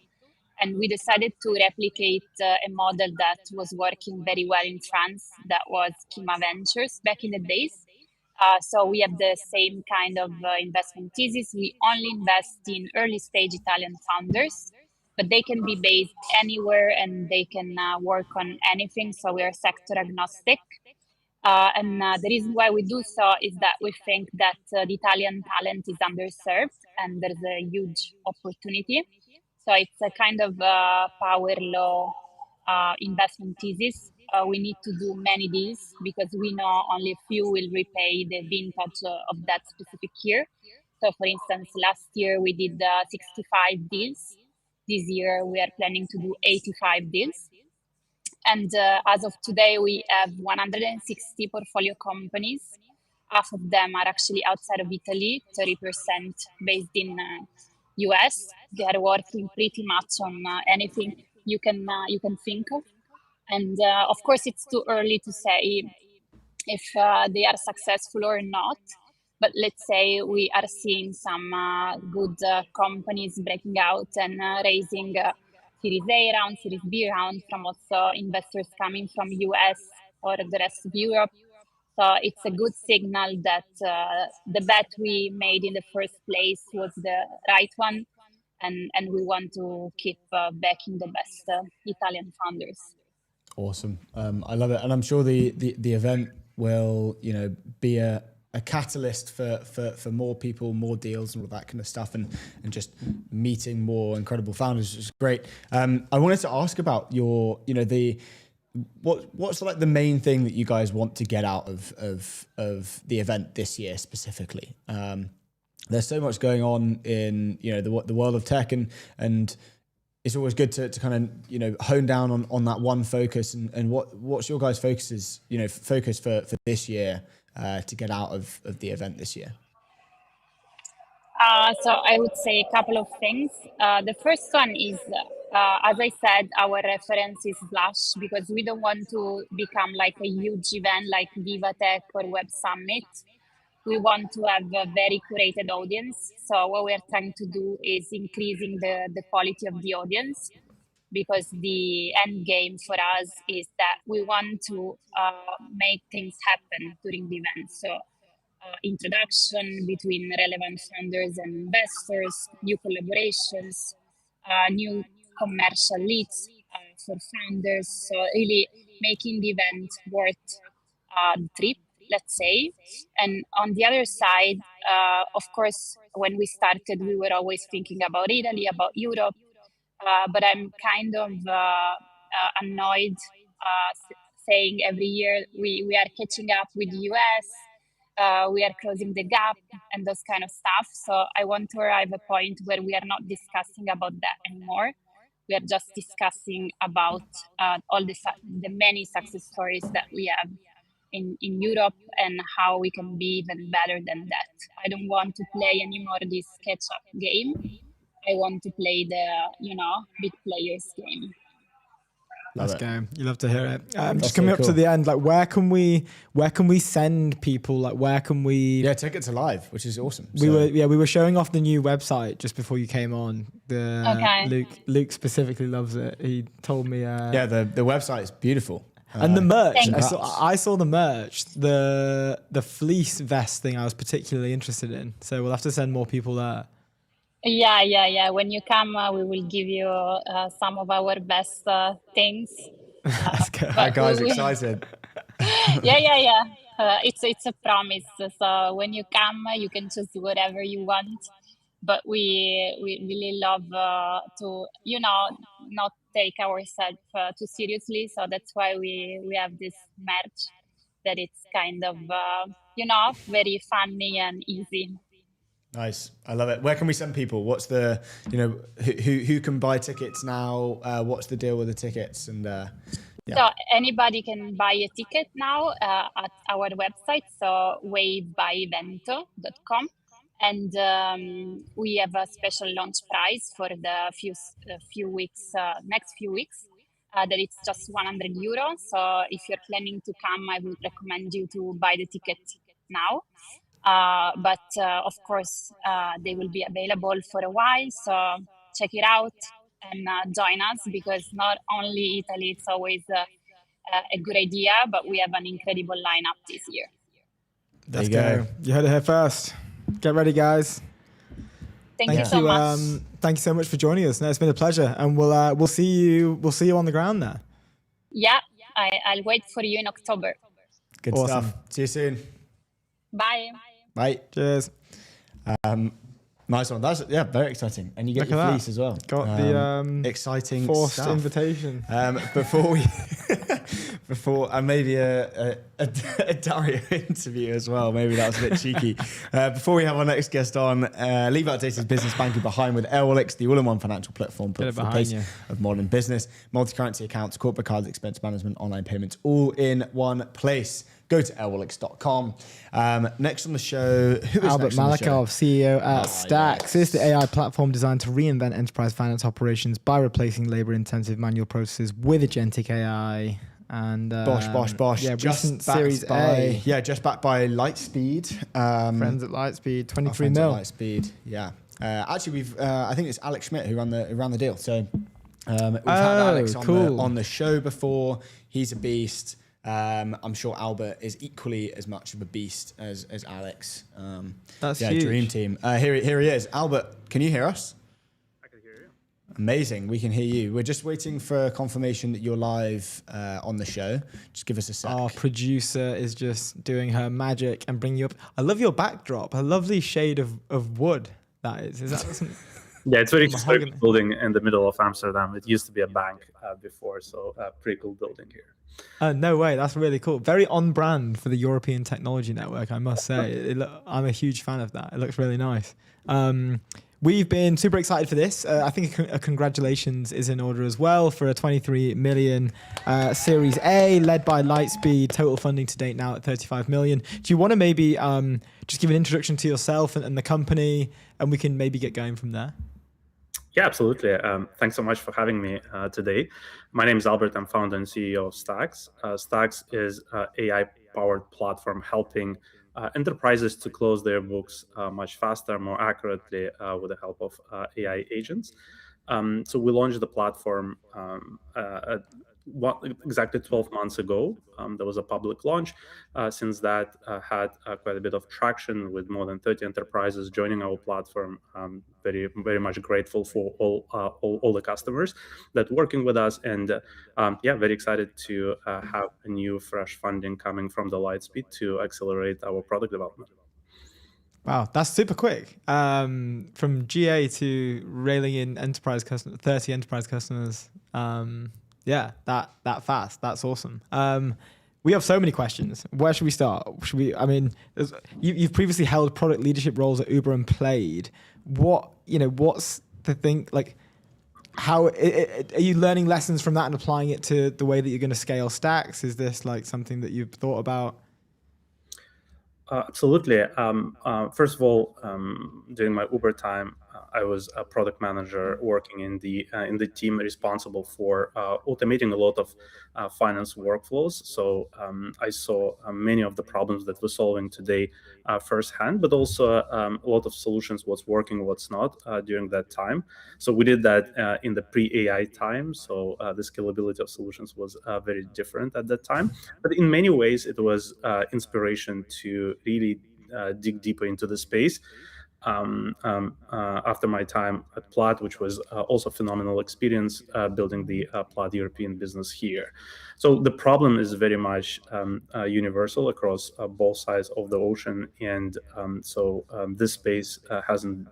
And we decided to replicate a model that was working very well in France, that was Kima Ventures back in the days. So we have the same kind of investment thesis. We only invest in early stage Italian founders, but they can be based anywhere and they can work on anything. So we are sector agnostic. And the reason why we do so is that we think that the Italian talent is underserved and there's a huge opportunity. So it's a kind of power law investment thesis. We need to do many deals because we know only a few will repay the vintage of that specific year. So for instance, last year we did 65 deals. This year we are planning to do 85 deals. And as of today, we have 160 portfolio companies. Half of them are actually outside of Italy, 30% based in US. They are working pretty much on anything you can think of. And of course, it's too early to say if they are successful or not. But let's say we are seeing some good companies breaking out and raising Series A round, Series B round from also investors coming from US or the rest of Europe. So it's a good signal that the bet we made in the first place was the right one. And we want to keep backing the best Italian founders. Awesome. I love it. And I'm sure the event will, be a catalyst for more people, more deals and all that kind of stuff, and just meeting more incredible founders, which is great. I wanted to ask about your, what's like the main thing that you guys want to get out of the event this year specifically? There's so much going on in the world of tech, and it's always good to kind of hone down on that one focus, and what's your guys' focus for this year to get out of the event this year. So I would say a couple of things. The first one is, as I said, our reference is Splash, because we don't want to become like a huge event like Viva Tech or Web Summit. We want to have a very curated audience. So what we are trying to do is increasing the quality of the audience, because the end game for us is that we want to make things happen during the event. So introduction between relevant founders and investors, new collaborations, new commercial leads for founders. So really making the event worth the trip, let's say. And on the other side, of course, when we started, we were always thinking about Italy, about Europe, but I'm kind of annoyed saying every year we are catching up with the US, we are closing the gap and those kind of stuff. So I want to arrive at a point where we are not discussing about that anymore. We are just discussing about all the many success stories that we have in Europe and how we can be even better than that. I don't want to play anymore this catch-up game. I want to play the, big players game. Let's go. You love to hear it. Just coming up to the end, like where can we send people? Like where can we? Yeah, tickets are live, which is awesome. We were showing off the new website just before you came on. Luke specifically loves it. He told me. The website is beautiful. And the merch, I saw the merch, the fleece vest thing I was particularly interested in. So we'll have to send more people there. Yeah. When you come, we will give you some of our best things. That's good. That guy's excited. Yeah. It's a promise. So when you come, you can choose whatever you want. But we really love to not take ourselves too seriously. So that's why we have this merch that it's kind of very funny and easy. Nice, I love it. Where can we send people? What's the who can buy tickets now? What's the deal with the tickets? And So anybody can buy a ticket now at our website, so wavebyevento.com. And we have a special launch price for the few weeks, next few weeks. That it's just 100 euros. So if you're planning to come, I would recommend you to buy the ticket now. But of course, they will be available for a while. So check it out and join us, because not only Italy, it's always a good idea, but we have an incredible lineup this year. Let's go. You heard it here first. Get ready, guys. Thank you so much. Thank you so much for joining us. No, it's been a pleasure, and we'll see you on the ground there. Yeah, I'll wait for you in October. Good stuff. See you soon. Bye. Bye. Cheers. Nice one. That's very exciting. And you get your fleece as well. Got the exciting forced stuff. Invitation. Before and maybe a Dario interview as well. Maybe that was a bit cheeky. Before we have our next guest on, leave Outdated's business banking behind with Airwallex, the all-in-one financial platform for the pace of modern business. Multi-currency accounts, corporate cards, expense management, online payments, all in one place. Go to airwallex.com. Next on the show, who is Albert Malakov, CEO at Stacks. Yes. This is the AI platform designed to reinvent enterprise finance operations by replacing labor-intensive manual processes with agentic AI. And bosh. Yeah, just recent Series A. Yeah, just backed by Lightspeed. Friends at Lightspeed, 23 friends mil. At Lightspeed, yeah. Actually, we've I think it's Alex Schmidt who ran the deal. So we've had Alex on the show before. He's a beast. I'm sure Albert is equally as much of a beast as Alex. That's huge. Dream team. Here he is. Albert, can you hear us? I can hear you. Amazing. We can hear you. We're just waiting for confirmation that you're live on the show. Just give us a sec. Our producer is just doing her magic and bringing you up. I love your backdrop. A lovely shade of wood. That is. Is that something? Yeah, it's very historic building in the middle of Amsterdam. It used to be a bank before, so pretty cool building here. No way, that's really cool. Very on brand for the European Technology Network, I must say. I'm a huge fan of that. It looks really nice. We've been super excited for this. I think a congratulations is in order as well for a 23 million Series A led by Lightspeed. Total funding to date now at 35 million. Do you want to maybe just give an introduction to yourself and the company, and we can maybe get going from there? Yeah, absolutely. Thanks so much for having me today. My name is Albert. I'm founder and CEO of Stacks. Stacks is an AI-powered platform helping enterprises to close their books much faster, more accurately with the help of AI agents. So we launched the platform exactly 12 months ago. There was a public launch. Since that had quite a bit of traction with more than 30 enterprises joining our platform. Very, very much grateful for all the customers that working with us, and very excited to have a new fresh funding coming from the Lightspeed to accelerate our product development. Wow, that's super quick. From GA to railing in enterprise customers, 30 enterprise customers. That fast. That's awesome. We have so many questions. Where should we start? You've previously held product leadership roles at Uber and Played. What's the thing, like, how are you learning lessons from that and applying it to the way that you're going to scale Stacks? Is this like something that you've thought about? Absolutely. First of all, during my Uber time, I was a product manager working in the team responsible for automating a lot of finance workflows. So I saw many of the problems that we're solving today firsthand, but also a lot of solutions, what's working, what's not during that time. So we did that in the pre-AI time. So the scalability of solutions was very different at that time. But in many ways, it was inspiration to really dig deeper into the space. after my time at Plaid, which was also a phenomenal experience building the Plaid European business here. So the problem is very much universal across both sides of the ocean, and so this space hasn't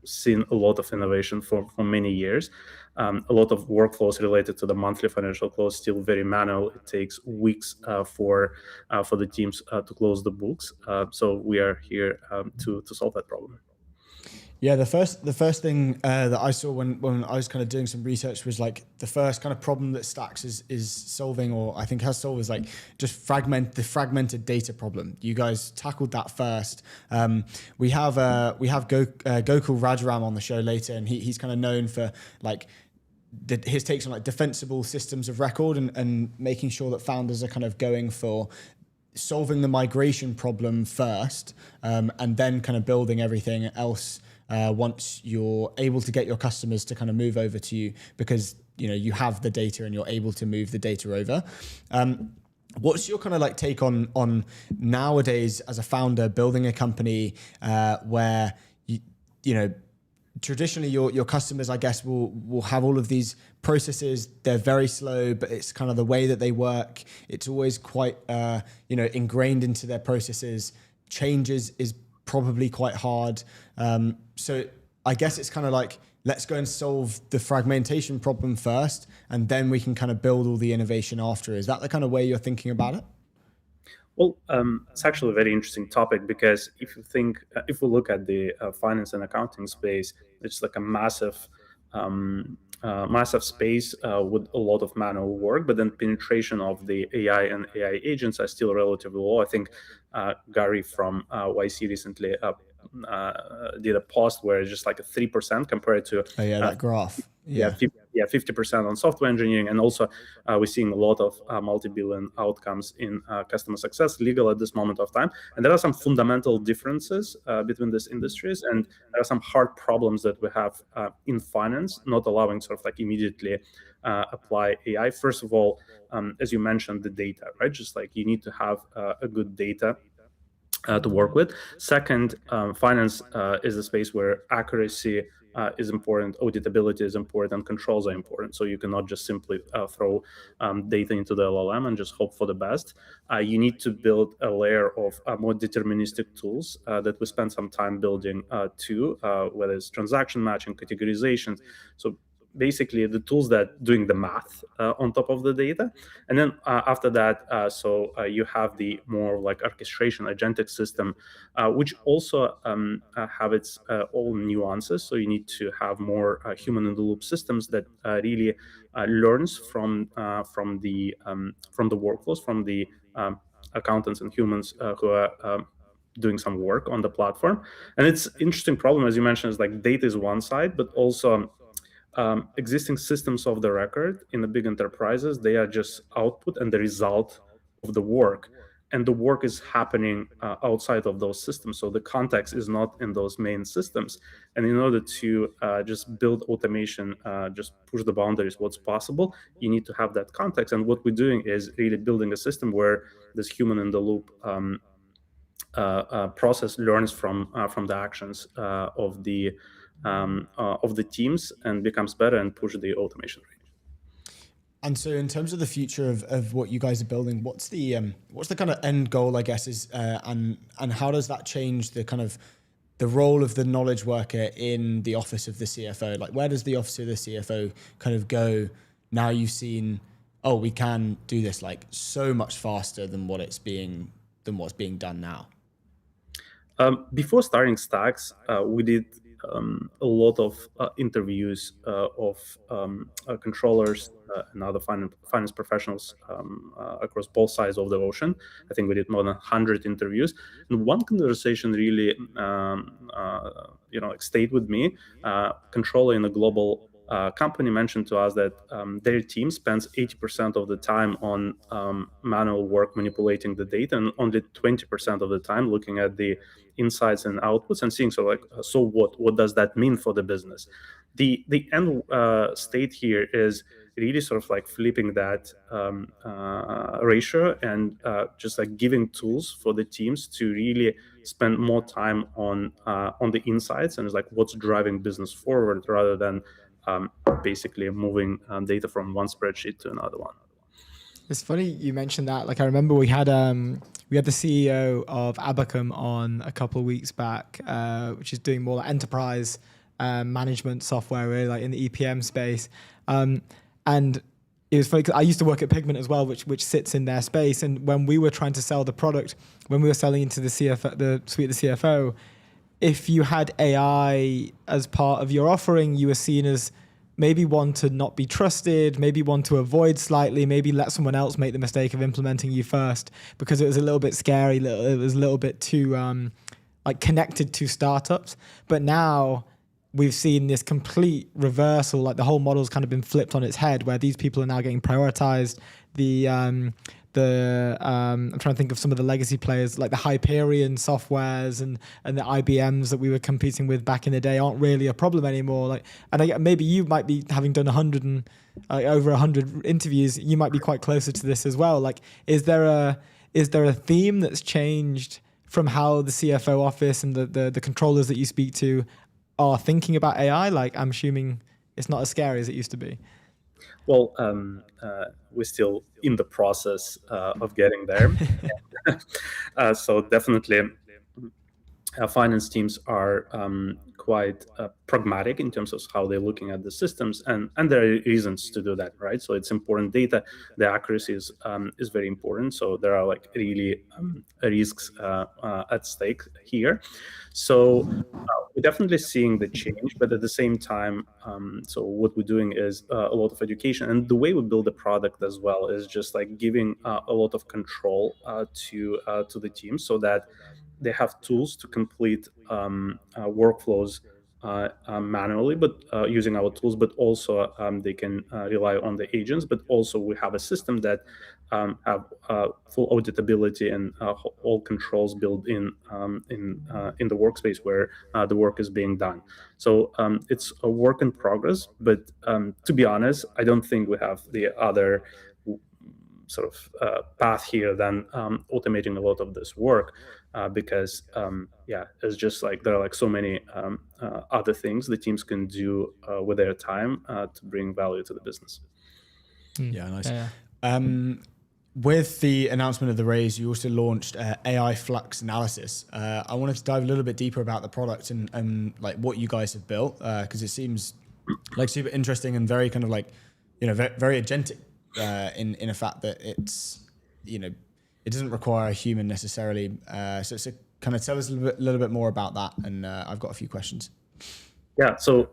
seen a lot of innovation for many years. A lot of workflows related to the monthly financial close still very manual. It takes weeks for the teams to close the books. So we are here to solve that problem. Yeah, the first thing that I saw when I was kind of doing some research was like the first kind of problem that Stacks is solving, or I think has solved, is like just the fragmented data problem. You guys tackled that first. We have Gokul Rajaram on the show later, and he's kind of known for like his takes on like defensible systems of record and making sure that founders are kind of going for solving the migration problem first, and then kind of building everything else once you're able to get your customers to kind of move over to you, because you have the data and you're able to move the data over. What's your kind of like take on nowadays as a founder building a company where traditionally your customers, I guess, will have all of these processes. They're very slow, but it's kind of the way that they work. It's always quite ingrained into their processes. Changes is probably quite hard. So I guess it's kind of like, let's go and solve the fragmentation problem first, and then we can kind of build all the innovation after. Is that the kind of way you're thinking about it? Well, it's actually a very interesting topic, because if we look at the finance and accounting space, it's like a massive space with a lot of manual work, but then penetration of the AI and AI agents are still relatively low. I think Gary from YC recently did a post where it's just like a 3% compared to that graph. 50% on software engineering. And also we're seeing a lot of multi-billion outcomes in customer success, legal at this moment of time. And there are some fundamental differences between these industries, and there are some hard problems that we have in finance, not allowing sort of like immediately apply AI. First of all, as you mentioned, the data, right? Just like you need to have a good data to work with. Second, finance is a space where accuracy is important, auditability is important, controls are important. So you cannot just simply throw data into the LLM and just hope for the best. You need to build a layer of more deterministic tools that we spend some time building too, whether it's transaction matching, categorization. So basically the tools that doing the math on top of the data. And then after that, you have the more like orchestration agentic system, which also have its own nuances. So you need to have more human in the loop systems that really learns from the workflows, from the accountants and humans who are doing some work on the platform. And it's interesting problem, as you mentioned, is like data is one side, but also existing systems of the record in the big enterprises, they are just output and the result of the work. And the work is happening outside of those systems. So the context is not in those main systems. And in order to just build automation, just push the boundaries, what's possible, you need to have that context. And what we're doing is really building a system where this human in the loop process learns from the actions of the teams and becomes better and push the automation rate. And so in terms of the future of what you guys are building, what's the kind of end goal, I guess, is and how does that change the kind of the role of the knowledge worker in the office of the CFO? Like, where does the office of the CFO kind of go now you've seen, oh, we can do this like so much faster than what's being done now? Before starting Stacks, we did a lot of interviews of controllers and other finance professionals across both sides of the ocean. I think we did more than 100 interviews. And one conversation really stayed with me. Controller in a global company mentioned to us that their team spends 80% of the time on manual work manipulating the data, and only 20% of the time looking at the insights and outputs and seeing, so what does that mean for the business? The end state here is really sort of like flipping that ratio and just like giving tools for the teams to really spend more time on the insights and it's like what's driving business forward rather than basically moving data from one spreadsheet to another one. It's funny you mentioned that. Like I remember we had the CEO of Abacum on a couple of weeks back, which is doing more like enterprise management software, really, like in the EPM space. And it was funny because I used to work at Pigment as well, which sits in their space. And when we were trying to sell the product, when we were selling into the CFO, the suite of the CFO, if you had AI as part of your offering, you were seen as maybe one to not be trusted, maybe one to avoid slightly, maybe let someone else make the mistake of implementing you first, because it was a little bit scary, it was a little bit too like connected to startups. But now we've seen this complete reversal, like the whole model's kind of been flipped on its head, where these people are now getting prioritized. I'm trying to think of some of the legacy players, like the Hyperion softwares and the IBMs that we were competing with back in the day aren't really a problem anymore. Maybe you might be, having done over 100 interviews, you might be quite closer to this as well. Like, is there a theme that's changed from how the CFO office and the controllers that you speak to are thinking about AI? Like, I'm assuming it's not as scary as it used to be. Well, we're still in the process of getting there. So definitely finance teams are quite pragmatic in terms of how they're looking at the systems, and there are reasons to do that, right? So it's important data, the accuracy is very important. So there are like really risks at stake here. So we're definitely seeing the change, but at the same time, so what we're doing is a lot of education, and the way we build the product as well is just like giving a lot of control to the team, so that they have tools to complete workflows manually, but using our tools, but also they can rely on the agents. But also we have a system that have full auditability and all controls built in the workspace where the work is being done. So it's a work in progress, but to be honest, I don't think we have the other sort of path here than automating a lot of this work, because it's just like there are like so many other things the teams can do with their time to bring value to the business. Yeah, nice. Yeah. With the announcement of the raise, you also launched AI flux analysis. I wanted to dive a little bit deeper about the product and like what you guys have built, because it seems like super interesting and very kind of like, very agentic in a fact that it's, it doesn't require a human necessarily. So kind of tell us a little bit more about that, and I've got a few questions. Yeah, so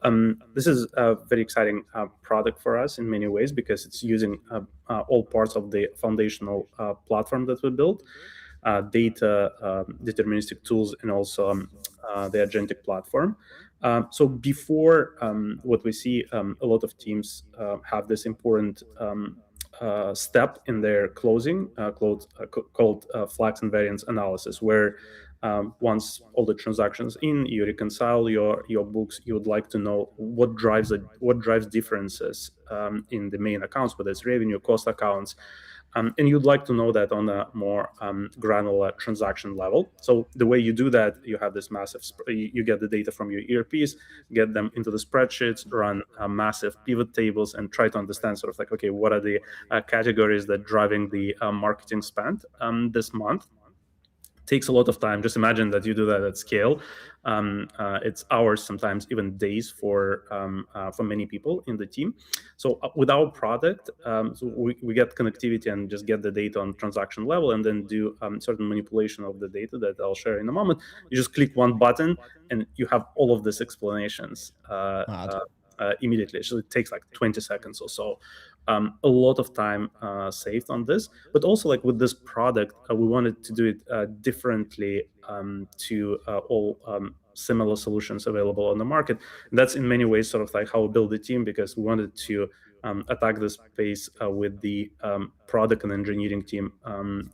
this is a very exciting product for us in many ways, because it's using all parts of the foundational platform that we built, data, deterministic tools, and also the agentic platform. So before, what we see, a lot of teams have this important step in their closing called flux and variance analysis, where once all the transactions in, you reconcile your books, you would like to know what drives differences in the main accounts, whether it's revenue, cost accounts, and you'd like to know that on a more granular transaction level. So the way you do that, you have this massive, you get the data from your ERPs, get them into the spreadsheets, run massive pivot tables, and try to understand sort of like, okay, what are the categories that driving the marketing spend this month. Takes a lot of time. Just imagine that you do that at scale. It's hours, sometimes even days for many people in the team. So with our product, so we get connectivity and just get the data on transaction level, and then do certain manipulation of the data that I'll share in a moment. You just click one button and you have all of these explanations immediately. So it takes like 20 seconds or so. A lot of time saved on this, but also like with this product, we wanted to do it differently to all similar solutions available on the market. And that's in many ways sort of like how we build the team, because we wanted to attack this space with the product and engineering team and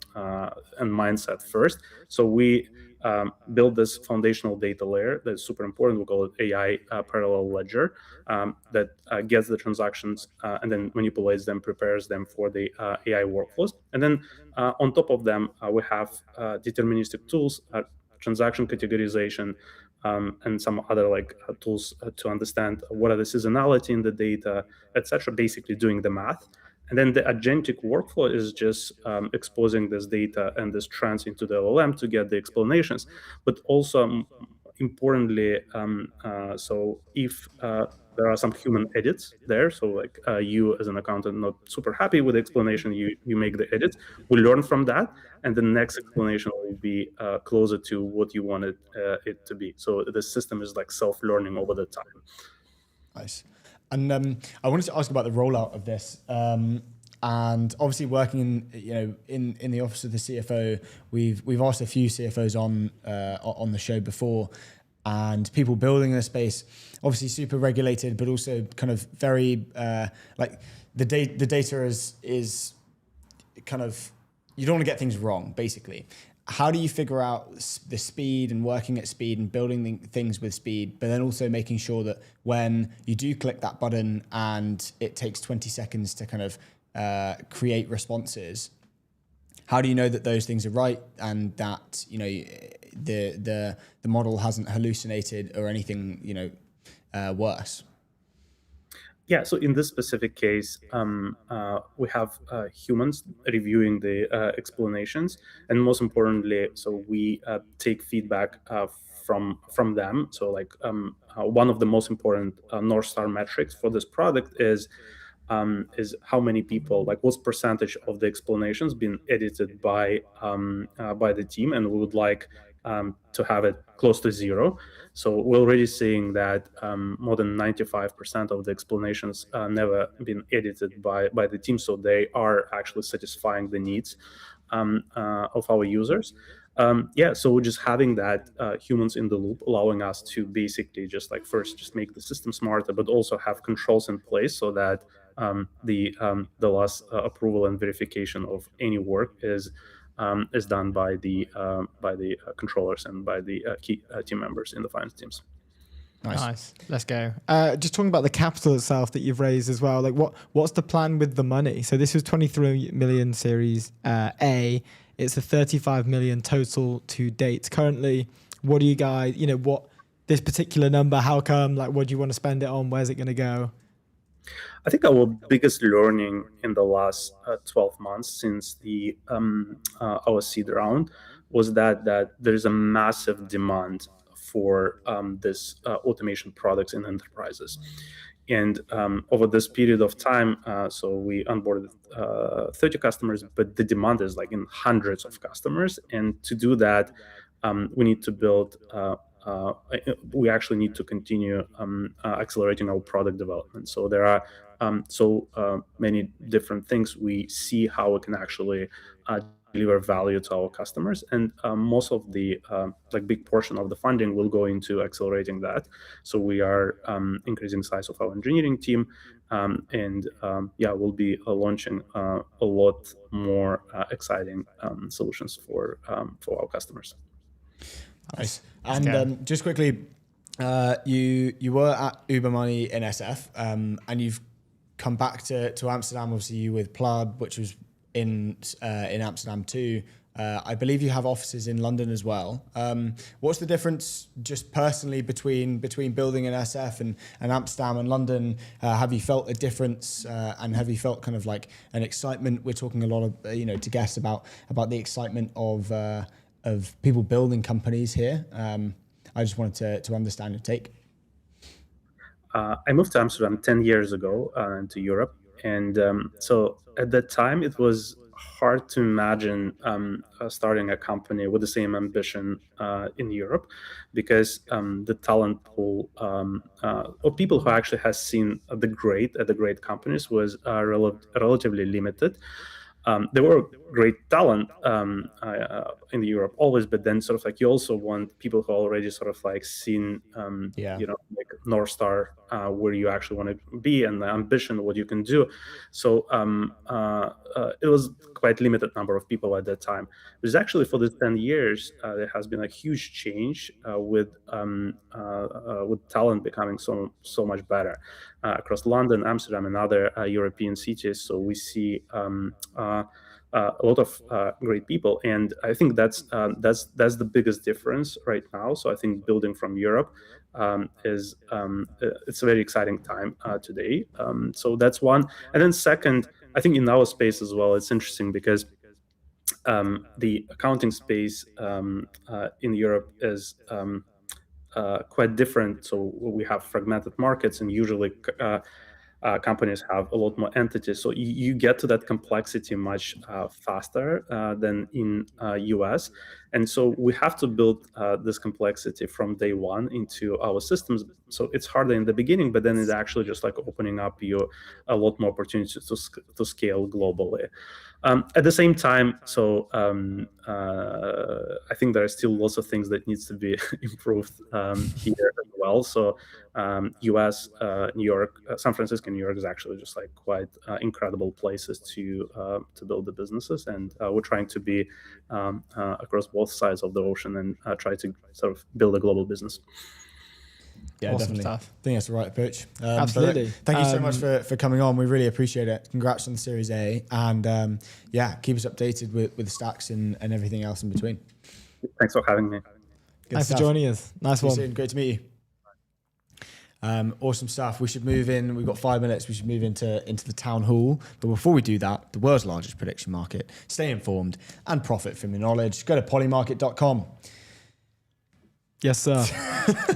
mindset first. So we build this foundational data layer that's super important. We call it AI parallel ledger, that gets the transactions and then manipulates them, prepares them for the AI workflows. And then on top of them, we have deterministic tools transaction categorization, and some other tools to understand what are the seasonality in the data, etc. Basically doing the math. And then the agentic workflow is just exposing this data and this trends into the LLM to get the explanations. But also, importantly, so if there are some human edits there, so you as an accountant not super happy with the explanation, you make the edits. We learn from that, and the next explanation will be closer to what you wanted it to be. So the system is self-learning over the time. Nice. And I wanted to ask about the rollout of this. And obviously, working in the office of the CFO, we've asked a few CFOs on the show before, and people building in a space, obviously super regulated, but also kind of very the data is kind of, you don't want to get things wrong, basically. How do you figure out the speed and working at speed and building things with speed, but then also making sure that when you do click that button and it takes 20 seconds to kind of create responses, how do you know that those things are right and that the model hasn't hallucinated or anything worse? Yeah, so in this specific case, we have humans reviewing the explanations, and most importantly, so we take feedback from them. So one of the most important North Star metrics for this product is how many people, what's percentage of the explanations been edited by the team, and we would like to have it close to zero. So we're already seeing that more than 95% of the explanations never been edited by the team, so they are actually satisfying the needs of our users. So we're just having that humans in the loop, allowing us to basically just first just make the system smarter, but also have controls in place so that the last approval and verification of any work is done by the controllers and by the key team members in the finance teams. Nice. Let's go. Just talking about the capital itself that you've raised as well. What's the plan with the money? So this was 23 million Series A. It's a 35 million total to date currently. What do you guys, what this particular number? How come? What do you want to spend it on? Where's it going to go? I think our biggest learning in the last 12 months since our seed round was that there's a massive demand for this automation products in enterprises. And over this period of time, so we onboarded 30 customers, but the demand is in hundreds of customers. And to do that, we need to build we actually need to continue accelerating our product development. So there are many different things. We see how we can actually deliver value to our customers, and most of the big portion of the funding will go into accelerating that. So we are increasing the size of our engineering team, and we'll be launching a lot more exciting solutions for our customers. Nice. And just quickly, you were at Uber Money in SF, and you've come back to Amsterdam. Obviously, you with Plud, which was in Amsterdam too. I believe you have offices in London as well. What's the difference, just personally, between building in SF and Amsterdam and London? Have you felt a difference, and have you felt kind of an excitement? We're talking a lot of to guests about the excitement of people building companies here. I just wanted to understand your take. I moved to Amsterdam 10 years ago to Europe. And so at that time, it was hard to imagine starting a company with the same ambition in Europe, because the talent pool of people who actually has seen the great companies was relatively limited. There were great talent in Europe always, but then sort of you also want people who already sort of seen North Star, where you actually want to be, and the ambition, what you can do. So it was quite limited number of people at that time. There's actually, for the 10 years, there has been a huge change with talent becoming so much better across London, Amsterdam, and other European cities. So we see a lot of great people, and I think that's the biggest difference right now. So I think building from Europe is it's a very exciting time today. So that's one, and then second, I think in our space as well, it's interesting because the accounting space in Europe is quite different. So we have fragmented markets, and usually companies have a lot more entities. So you get to that complexity much faster than in US. And so we have to build this complexity from day one into our systems. So it's harder in the beginning, but then it's actually just like opening up you a lot more opportunities to scale globally. At the same time, so I think there are still lots of things that needs to be improved here as well. So US, New York, San Francisco, New York is actually just like quite incredible places to build the businesses, and we're trying to be across both sides of the ocean and try to sort of build a global business. Yeah, Awesome definitely. stuff. I think that's the right approach. Absolutely. Thank you so much for coming on. We really appreciate it. Congrats on the Series A. And yeah, keep us updated with the stacks and everything else in between. Thanks for having me. Thanks for joining us. Nice one. Great to meet you. Awesome stuff. We should move in. We've got 5 minutes. We should move into the town hall. But before we do that, the world's largest prediction market. Stay informed and profit from your knowledge. Go to polymarket.com. Yes, sir.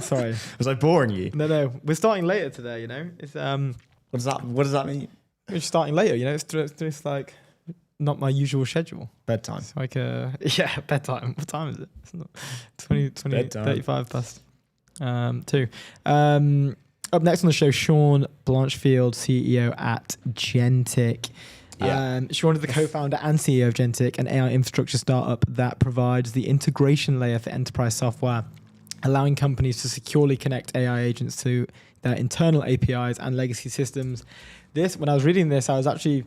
Sorry. Was I boring you? No. We're starting later today, you know. It's What does that mean? we're starting later, you know. It's like not my usual schedule. Bedtime. It's like bedtime. What time is it? It's not 20 35 past 2. Up next on the show, Sean Blanchfield, CEO at Gentic. Yeah. Sean is the co-founder and CEO of Gentic, an AI infrastructure startup that provides the integration layer for enterprise software, allowing companies to securely connect AI agents to their internal APIs and legacy systems. When I was reading this, I was actually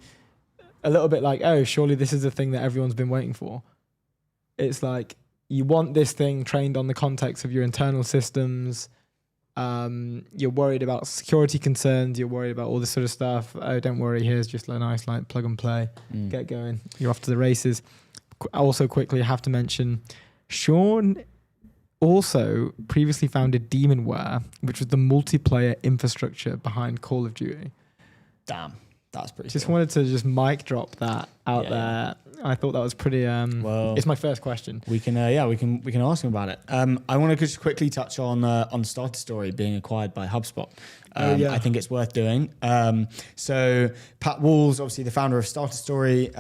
a little bit like, oh, surely this is the thing that everyone's been waiting for. It's like, you want this thing trained on the context of your internal systems. You're worried about security concerns. You're worried about all this sort of stuff. Oh, don't worry. Here's just a nice like plug and play. Get going. You're off to the races. Also, quickly, I have to mention, Sean also previously founded Demonware, which was the multiplayer infrastructure behind Call of Duty. Damn, that's pretty. Just cool. wanted to just mic drop that out there. Yeah. I thought that was pretty. Well, it's my first question. We can ask him about it. I want to just quickly touch on Starter Story being acquired by HubSpot. I think it's worth doing. So Pat Walls, obviously the founder of Starter Story,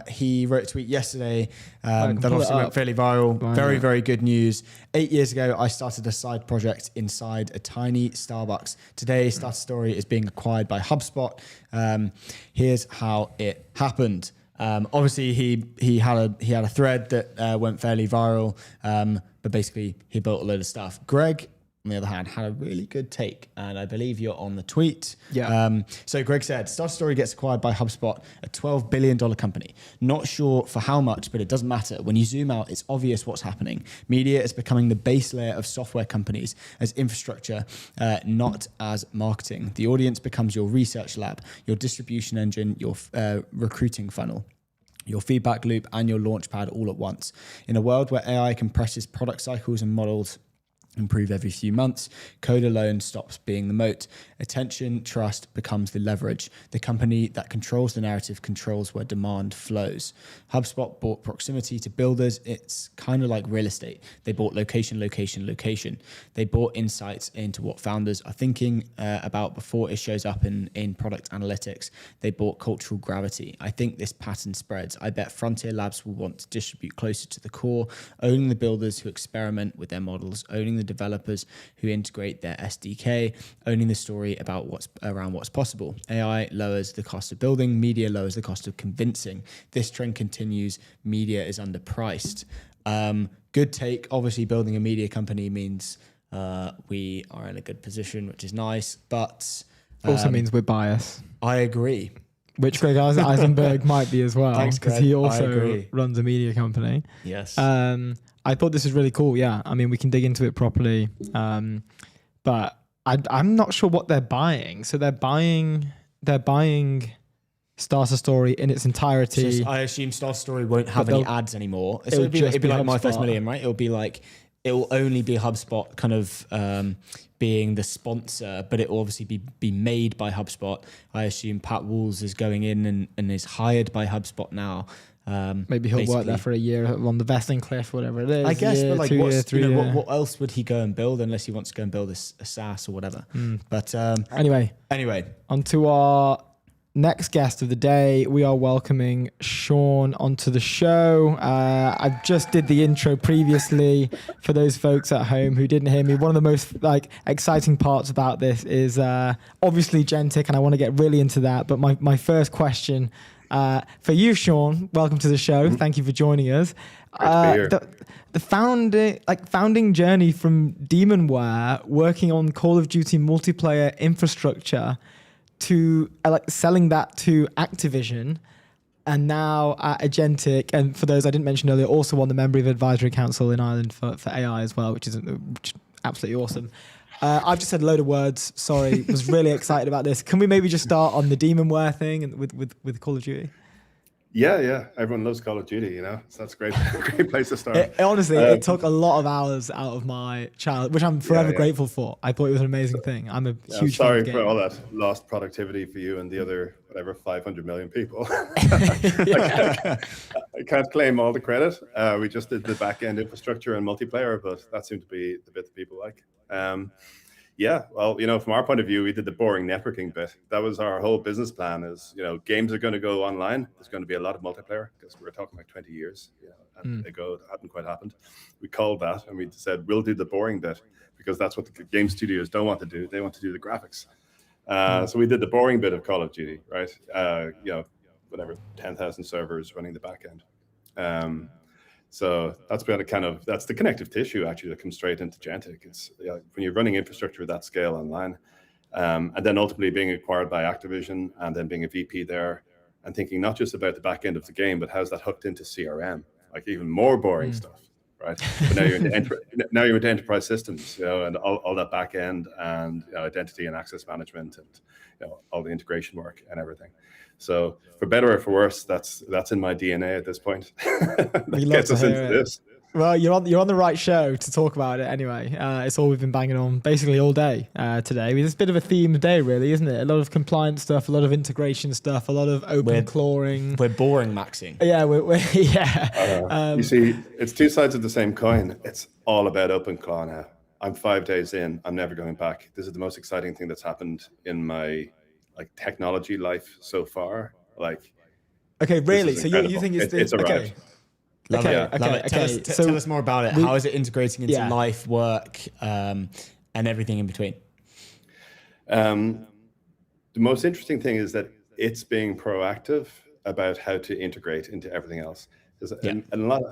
he wrote a tweet yesterday that obviously went fairly viral. Very good news. 8 years ago, I started a side project inside a tiny Starbucks. Today, Starter Story is being acquired by HubSpot. Here's how it happened. Obviously, he had a thread that went fairly viral, but basically he built a load of stuff. Greg, on the other hand, had a really good take, and I believe you're on the tweet. Yeah. So Greg said, Starter Story gets acquired by HubSpot, a $12 billion company. Not sure for how much, but it doesn't matter. When you zoom out, it's obvious what's happening. Media is becoming the base layer of software companies as infrastructure, not as marketing. The audience becomes your research lab, your distribution engine, your recruiting funnel, your feedback loop, and your launchpad all at once. In a world where AI compresses product cycles and models improve every few months, code alone stops being the moat. Attention, trust becomes the leverage. The company that controls the narrative controls where demand flows. HubSpot bought proximity to builders. It's kind of like real estate. They bought location. They bought insights into what founders are thinking about before it shows up in product analytics. They bought cultural gravity. I think this pattern spreads. I bet Frontier Labs will want to distribute closer to the core, owning the builders who experiment with their models, owning the developers who integrate their SDK, owning the story about what's possible. AI lowers the cost of building, media lowers the cost of convincing. This trend continues. Media is underpriced. Good take. Obviously, building a media company means we are in a good position, which is nice, but also means we're biased. I agree. Which Greg Eisenberg might be as well, because he also runs a media company. Yes. I thought this was really cool. Yeah, I mean, we can dig into it properly, but I'm not sure what they're buying. So they're buying Starter Story in its entirety. I assume Starter Story won't have any ads anymore. So it'd be like My First Million, right? It'll be like, it will only be HubSpot kind of being the sponsor, but it will obviously be made by HubSpot. I assume Pat Wools is going in and is hired by HubSpot now. Maybe he'll work there for a year on the vesting cliff, whatever it is. I guess, but like, 2 years, 3 years. What else would he go and build unless he wants to go and build a SaaS or whatever? But anyway, on to our next guest of the day. We are welcoming Sean onto the show. I just did the intro previously for those folks at home who didn't hear me. One of the most exciting parts about this is obviously Gentic, and I want to get really into that. But my first question for you, Sean, welcome to the show. Thank you for joining us. The founding journey from Demonware, working on Call of Duty multiplayer infrastructure, to selling that to Activision, and now at Agentic, and for those I didn't mention earlier, also on the member of Advisory Council in Ireland for AI as well, which is absolutely awesome. I've just said a load of words. Sorry, was really excited about this. Can we maybe just start on the Demonware thing and with Call of Duty? Yeah. Everyone loves Call of Duty, so that's a great place to start. Honestly, it took a lot of hours out of my childhood, which I'm forever grateful for. I thought it was an amazing thing. I'm a huge fan of the game. Sorry for all that lost productivity for you and the other, 500 million people. I can't claim all the credit. We just did the back-end infrastructure and multiplayer, but that seemed to be the bit that people like. Well, from our point of view, we did the boring networking bit. That was our whole business plan is, games are going to go online. There's going to be a lot of multiplayer because we're talking like 20 years, and it hadn't quite happened. We called that and we said, we'll do the boring bit because that's what the game studios don't want to do. They want to do the graphics. So we did the boring bit of Call of Duty, right? 10,000 servers running the back end. So that's been that's the connective tissue actually that comes straight into Gentic. It's when you're running infrastructure at that scale online, and then ultimately being acquired by Activision and then being a VP there and thinking not just about the back end of the game, but how's that hooked into CRM, like even more boring stuff, right? But now you're into enterprise systems, and all that back end and identity and access management and all the integration work and everything. So for better or for worse, that's in my DNA at this point. That gets us into this. Well, you're on the right show to talk about it anyway. It's all we've been banging on basically all day today. It's a bit of a themed day, really, isn't it? A lot of compliance stuff, a lot of integration stuff, a lot of OpenClaw'ing. We're boring maxing. Yeah, yeah. You see, it's two sides of the same coin. It's all about OpenClaw now. I'm 5 days in. I'm never going back. This is the most exciting thing that's happened in my technology life so far. Okay, really? So you think it's arrived. Okay. Love it. Tell us more about it. How is it integrating into life, work, and everything in between? The most interesting thing is that it's being proactive about how to integrate into everything else. In a lot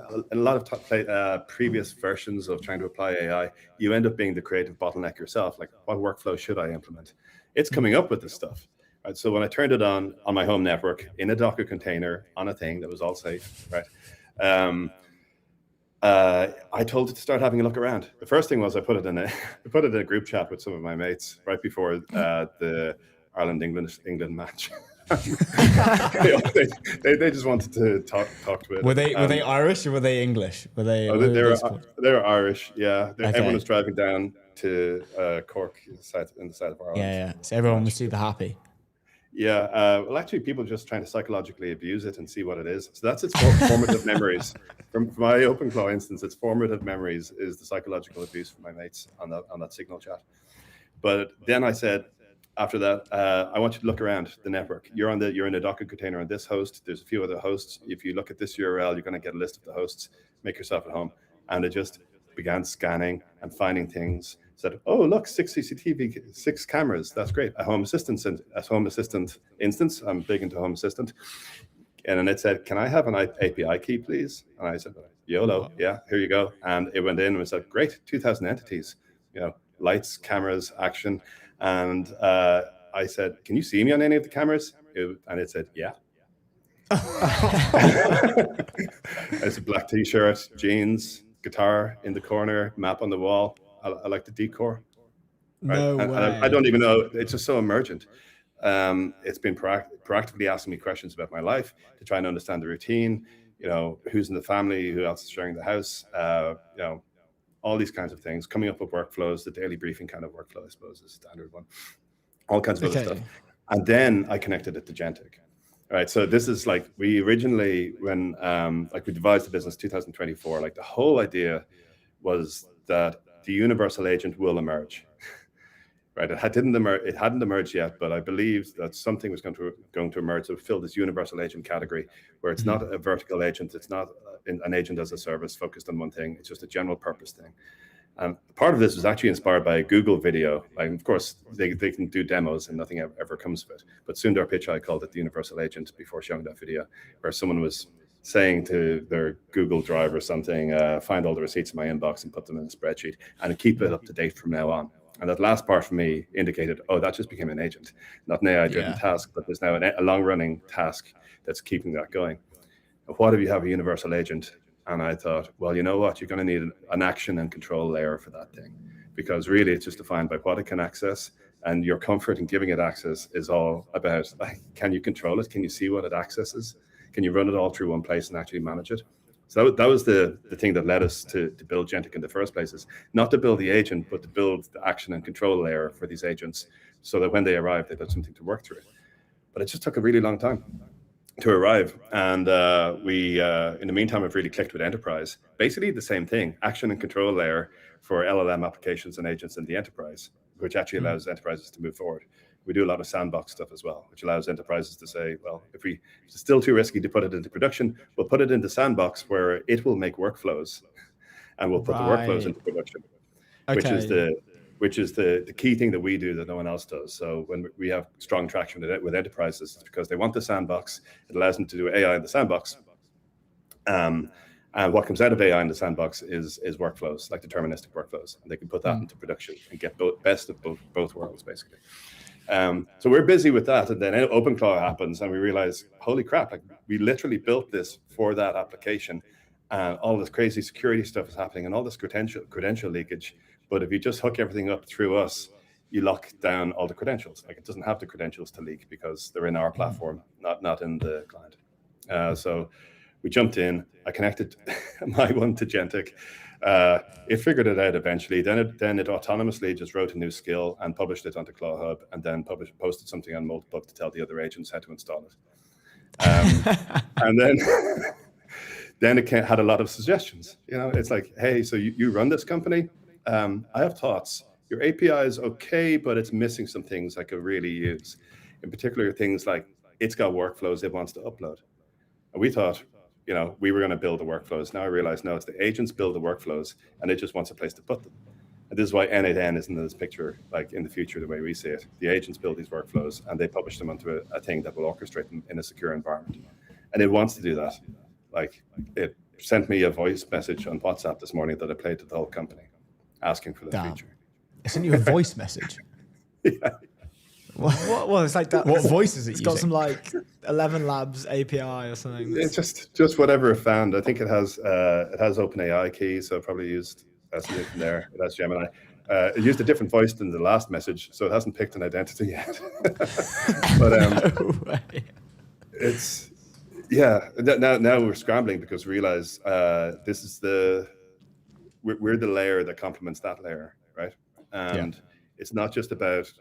of previous versions of trying to apply AI, you end up being the creative bottleneck yourself. Like, what workflow should I implement? It's coming up with this stuff. Right? So when I turned it on my home network in a Docker container on a thing that was all safe, right? I told it to start having a look around. The first thing was I put it in a group chat with some of my mates right before the Ireland-England match. they just wanted to talk to it. Were they Irish or were they English? They were Irish. Yeah, everyone was driving down to Cork in the south of Ireland. Yeah. So everyone was super happy. Yeah, well, actually, people just trying to psychologically abuse it and see what it is. So that's its formative memories. From my OpenClaw instance, its formative memories is the psychological abuse from my mates on that Signal chat. But then I said, after that, I want you to look around the network. You're in a Docker container on this host. There's a few other hosts. If you look at this URL, you're going to get a list of the hosts. Make yourself at home. And it just began scanning and finding things. Said, oh, look, 6 CCTV, 6 cameras. That's great. A Home Assistant instance. I'm big into Home Assistant. And then it said, can I have an API key, please? And I said, YOLO. Yeah, here you go. And it went in and said, great, 2,000 entities. Lights, cameras, action. And I said, can you see me on any of the cameras? And it said, yeah. It's a black T-shirt, jeans, guitar in the corner, map on the wall. I like the decor. Right? No way. I don't even know. It's just so emergent. It's been proactively asking me questions about my life to try and understand the routine, who's in the family, who else is sharing the house, all these kinds of things, coming up with workflows, the daily briefing kind of workflow, I suppose, is a standard one, all kinds of other stuff. And then I connected it to Gentic. All right, so this is like, we originally, when we devised the business 2024, like the whole idea was that the universal agent will emerge. Right, it hadn't emerged yet, but I believed that something was going to emerge to fill this universal agent category, where it's not a vertical agent, it's not an agent as a service focused on one thing, it's just a general purpose thing. And part of this was actually inspired by a Google video. Like, of course, they can do demos and nothing ever comes of it. But Sundar Pichai called it the universal agent before showing that video, where someone was saying to their Google Drive or something, find all the receipts in my inbox and put them in a spreadsheet and keep it up to date from now on. And that last part for me indicated, oh, that just became an agent, not an AI-driven task, but there's now a long-running task that's keeping that going. And what if you have a universal agent? And I thought, well, you know what? You're going to need an action and control layer for that thing, because really it's just defined by what it can access, and your comfort in giving it access is all about, like, can you control it? Can you see what it accesses? Can you run it all through one place and actually manage it? So that was the thing that led us to build Gentic in the first place, is not to build the agent, but to build the action and control layer for these agents so that when they arrive, they've got something to work through. But it just took a really long time to arrive. And we, in the meantime, have really clicked with enterprise. Basically the same thing, action and control layer for LLM applications and agents in the enterprise, which actually allows enterprises to move forward. We do a lot of sandbox stuff as well, which allows enterprises to say, well, if it's still too risky to put it into production, we'll put it into sandbox where it will make workflows, and we'll put the workflows into production, which is the key thing that we do that no one else does. So when we have strong traction with enterprises, it's because they want the sandbox. It allows them to do AI in the sandbox. And what comes out of AI in the sandbox is workflows, like deterministic workflows. And they can put that into production and get best of both worlds, basically. So we're busy with that, and then OpenClaw'd happens, and we realize, holy crap, like we literally built this for that application, and all this crazy security stuff is happening, and all this credential leakage. But if you just hook everything up through us, you lock down all the credentials. Like, it doesn't have the credentials to leak because they're in our platform, not in the client. So we jumped in. I connected my one to Gentic. It figured it out eventually. Then it autonomously just wrote a new skill and published it onto ClawHub, and then posted something on Multibook to tell the other agents how to install it. And then it had a lot of suggestions. It's like, hey, so you run this company. I have thoughts. Your API is okay, but it's missing some things I could really use. In particular, things like it's got workflows it wants to upload. And we thought, we were going to build the workflows. Now I realize, no, it's the agents build the workflows, and it just wants a place to put them. And this is why N8N isn't in this picture, like in the future, the way we see it. The agents build these workflows, and they publish them onto a thing that will orchestrate them in a secure environment. And it wants to do that. Like, it sent me a voice message on WhatsApp this morning that I played to the whole company, asking for the feature. It sent you a voice message? Yeah. Well, it's like that. What voice is it It's using? got some like 11 Labs API or something. It's just whatever it found. I think it has OpenAI key, so it probably used something from there. It has Gemini. It used a different voice than the last message, so it hasn't picked an identity yet. But No way. it's now we're scrambling because we realize this is we're the layer that complements that layer, right? And it's not just about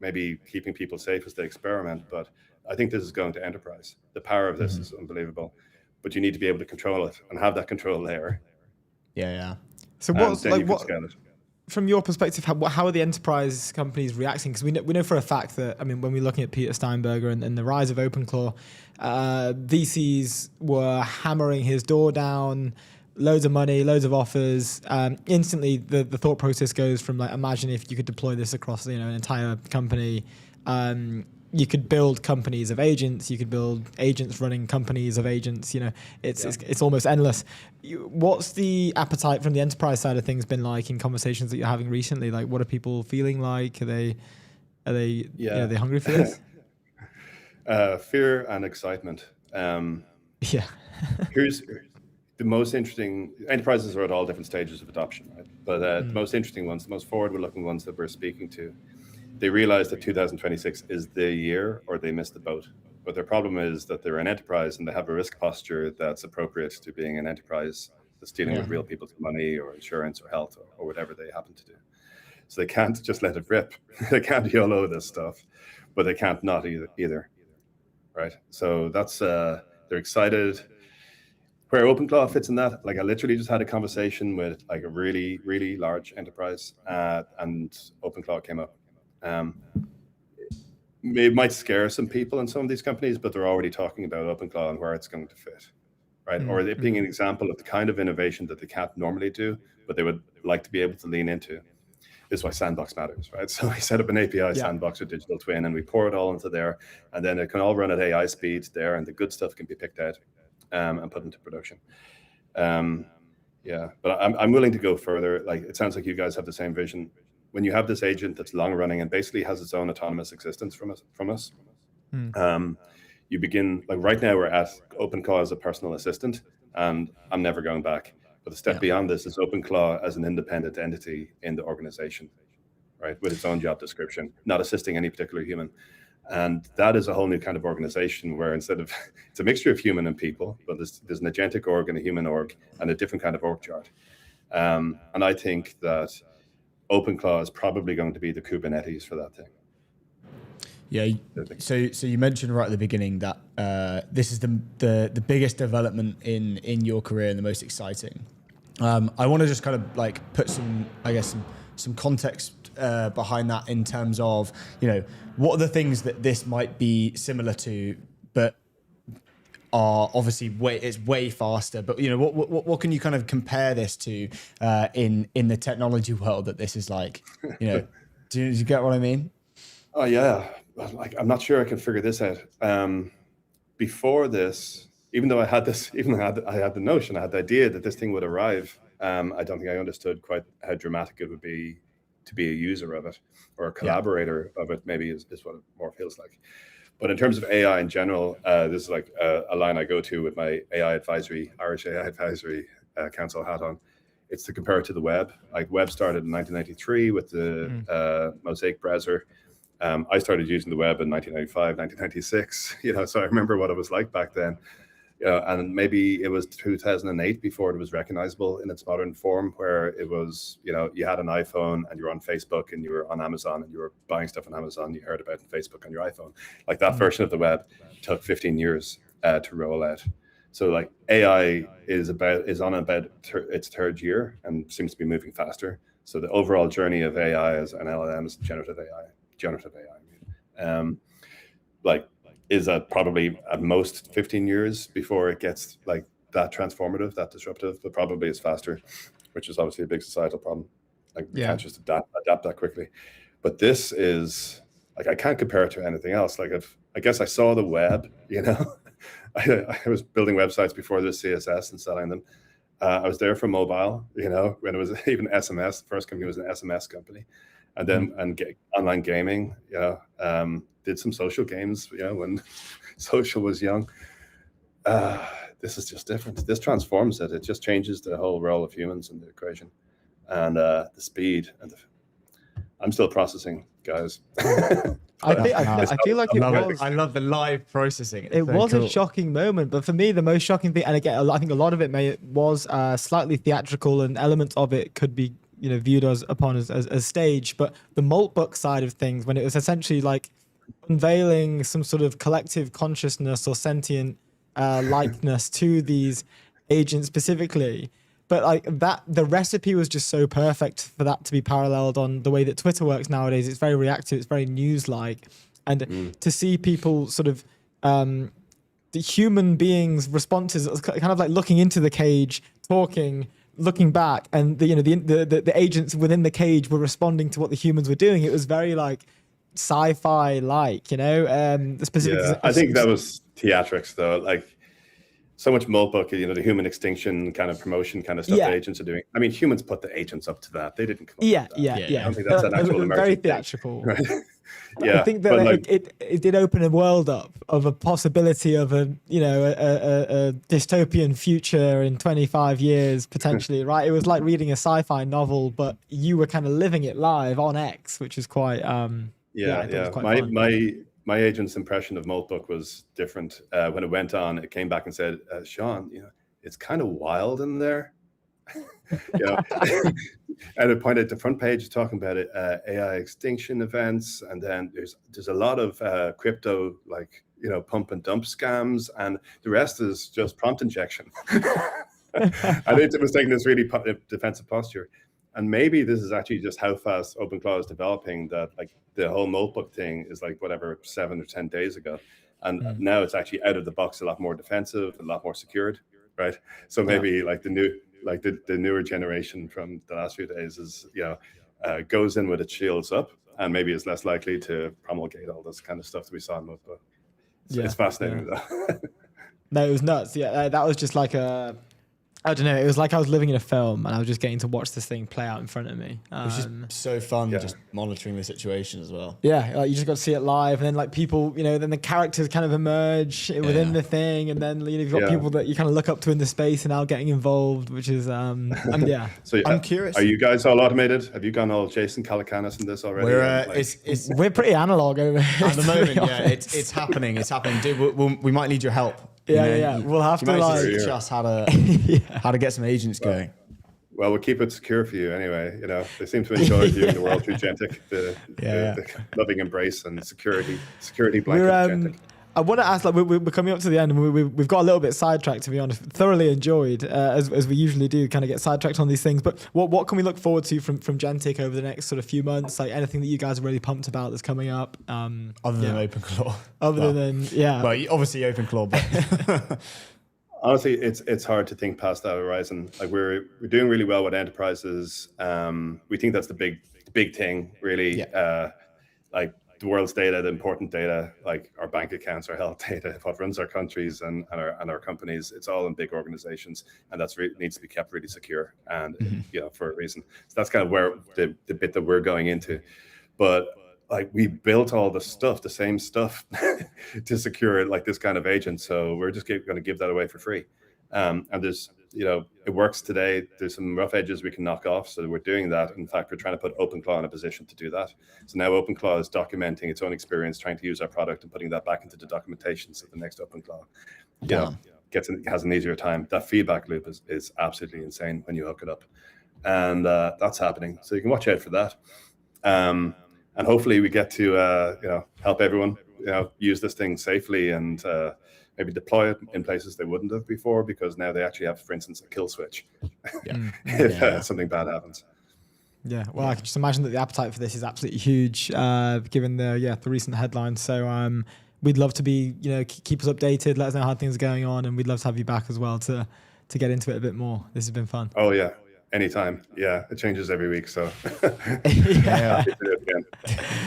maybe keeping people safe as they experiment, but I think this is going to enterprise. The power of this is unbelievable, but you need to be able to control it and have that control layer. Yeah. So from your perspective, how are the enterprise companies reacting? Because we know for a fact that, when we're looking at Peter Steinberger and the rise of OpenClaw, VCs were hammering his door down, loads of money, loads of offers. Instantly, the thought process goes from like, imagine if you could deploy this across an entire company. You could build companies of agents. You could build agents running companies of agents. It's almost endless. What's the appetite from the enterprise side of things been like in conversations that you're having recently? Like, what are people feeling like? Are they are they hungry for this? Fear and excitement. Here's the most interesting. Enterprises are at all different stages of adoption, right? But the most interesting ones, the most forward-looking ones that we're speaking to, they realize that 2026 is the year, or they missed the boat. But their problem is that they're an enterprise and they have a risk posture that's appropriate to being an enterprise that's dealing with real people's money or insurance or health or whatever they happen to do. So they can't just let it rip. They can't YOLO this stuff, but they can't not either. Right? So that's, they're excited. Where OpenClaw fits in that, like I literally just had a conversation with like a really, really large enterprise and OpenClaw came up. It might scare some people in some of these companies, but they're already talking about OpenClaw and where it's going to fit, right? Or it being an example of the kind of innovation that they can't normally do, but they would like to be able to lean into. This is why Sandbox matters, right? So we set up an API sandbox with Digital Twin and we pour it all into there, and then it can all run at AI speed there, and the good stuff can be picked out and put into production. Yeah, but I'm willing to go further. Like, it sounds like you guys have the same vision. When you have this agent that's long running and basically has its own autonomous existence from us, you begin, like right now we're at OpenClaw as a personal assistant, and I'm never going back. But the step beyond this is OpenClaw as an independent entity in the organization, right? With its own job description, not assisting any particular human. And that is a whole new kind of organization where instead of, it's a mixture of human and people, but there's an agentic org and a human org and a different kind of org chart. And I think that OpenClaw is probably going to be the Kubernetes for that thing. Yeah. So you mentioned right at the beginning that this is the biggest development in your career and the most exciting. I want to just kind of like put some context behind that in terms of, you know, what are the things that this might be similar to, but are obviously way faster. But you know, what can you kind of compare this to in the technology world that this is like? You know, do you get what I mean? Oh yeah, like I'm not sure I can figure this out. Before this, even though I had the notion, I had the idea that this thing would arrive. I don't think I understood quite how dramatic it would be to be a user of it or a collaborator of it. Maybe is what it more feels like. But in terms of AI in general, this is like a line I go to with my Irish AI advisory council hat on. It's to compare it to the web. Like, web started in 1993 with the Mosaic browser. I started using the web in 1995, 1996. You know, so I remember what it was like back then. And maybe it was 2008 before it was recognizable in its modern form, where it was, you know, you had an iPhone and you were on Facebook and you were on Amazon and you were buying stuff on Amazon. You heard about Facebook on your iPhone. Like, that version of the web took 15 years to roll out. So like AI is on about its third year and seems to be moving faster. So the overall journey of AI as an LLM is generative AI. Like, is that probably at most 15 years before it gets like that transformative, that disruptive, but probably is faster, which is obviously a big societal problem. Like, we can't just adapt that quickly. But this is like, I can't compare it to anything else. Like, I guess I saw the web, you know, I was building websites before there's CSS and selling them. I was there for mobile, you know, when it was even SMS. The first company was an SMS company. And then online gaming, you know, did some social games, you know, when social was young. This is just different. This transforms it. It just changes the whole role of humans in the equation, and the speed. And I'm still processing, guys. I feel like I love the live processing. It was a shocking moment, but for me, the most shocking thing, and again, I think a lot of it was slightly theatrical, and elements of it could be, you know, viewed as stage. But the Maltbook side of things, when it was essentially like unveiling some sort of collective consciousness or sentient likeness to these agents specifically. But like that, the recipe was just so perfect for that to be paralleled on the way that Twitter works nowadays. It's very reactive. It's very news-like. And to see people sort of, the human beings' responses, kind of like looking into the cage, talking, looking back, and the agents within the cage were responding to what the humans were doing. It was very like sci-fi like, you know, the specific. Yeah, I think that was theatrics though. Like, so much Maltbook, you know, the human extinction kind of promotion kind of stuff that agents are doing. I mean, humans put the agents up to that. They didn't come up with that. Yeah. I don't think that's an actual very theatrical. Right? Yeah, I think that like, it did open a world up of a possibility of a dystopian future in 25 years potentially, right? It was like reading a sci-fi novel, but you were kind of living it live on X, which is quite Yeah, I thought it was quite My fun. my agent's impression of Notebook was different. When it went on, it came back and said, "Sean, it's kind of wild in there." you know, and it pointed to the front page talking about it, AI extinction events, and then there's a lot of crypto, like pump and dump scams, and the rest is just prompt injection. I think it was taking this really defensive posture. And maybe this is actually just how fast OpenClaw is developing, that like the whole notebook thing is like whatever 7 or 10 days ago. And now it's actually out of the box, a lot more defensive, a lot more secured, right? So maybe like the newer generation from the last few days is, goes in with its shields up, and maybe is less likely to promulgate all this kind of stuff that we saw in notebook. It's fascinating though. No, it was nuts. Yeah, that was just like I don't know. It was like I was living in a film, and I was just getting to watch this thing play out in front of me. It was just so fun, just monitoring the situation as well. Yeah, like you just got to see it live, and then like people, then the characters kind of emerge within the thing, and then you've got people that you kind of look up to in the space and now getting involved, which is So I'm curious. Are you guys all automated? Have you gone all Jason Calacanis in this already? We're pretty analog over here at the moment. Yeah, it's happening. It's happening, dude. We might need your help. We'll have to teach us how to get some agents going. Well, we'll keep it secure for you anyway. They seem to enjoy viewing the world through Gentic, the loving embrace and security blanket of Gentic. I want to ask, like, we're coming up to the end, and we've got a little bit sidetracked, to be honest. Thoroughly enjoyed, as we usually do, kind of get sidetracked on these things. But what can we look forward to from Gentic over the next sort of few months? Like anything that you guys are really pumped about that's coming up? Other than OpenClaw. Well, obviously OpenClaw, but honestly, it's hard to think past that horizon. Like we're doing really well with enterprises. We think that's the big thing, really. Like the world's data, the important data, like our bank accounts, our health data, what runs our countries and our companies, it's all in big organizations, and that's needs to be kept really secure and for a reason. So that's kind of where the bit that we're going into. But like we built all the same stuff to secure like this kind of agent, so we're just going to give that away for free. And there's it works today. There's some rough edges we can knock off, so we're doing that. In fact, we're trying to put OpenClaw in a position to do that. So now OpenClaw is documenting its own experience, trying to use our product and putting that back into the documentation, so the next OpenClaw has an easier time. That feedback loop is absolutely insane when you hook it up, and that's happening. So you can watch out for that, and hopefully we get to help everyone use this thing safely and maybe deploy it in places they wouldn't have before, because now they actually have, for instance, a kill switch if something bad happens. Yeah, well, I can just imagine that the appetite for this is absolutely huge, given the recent headlines. So we'd love to be, keep us updated, let us know how things are going on, and we'd love to have you back as well to get into it a bit more. This has been fun. Oh yeah, anytime. Yeah, it changes every week, so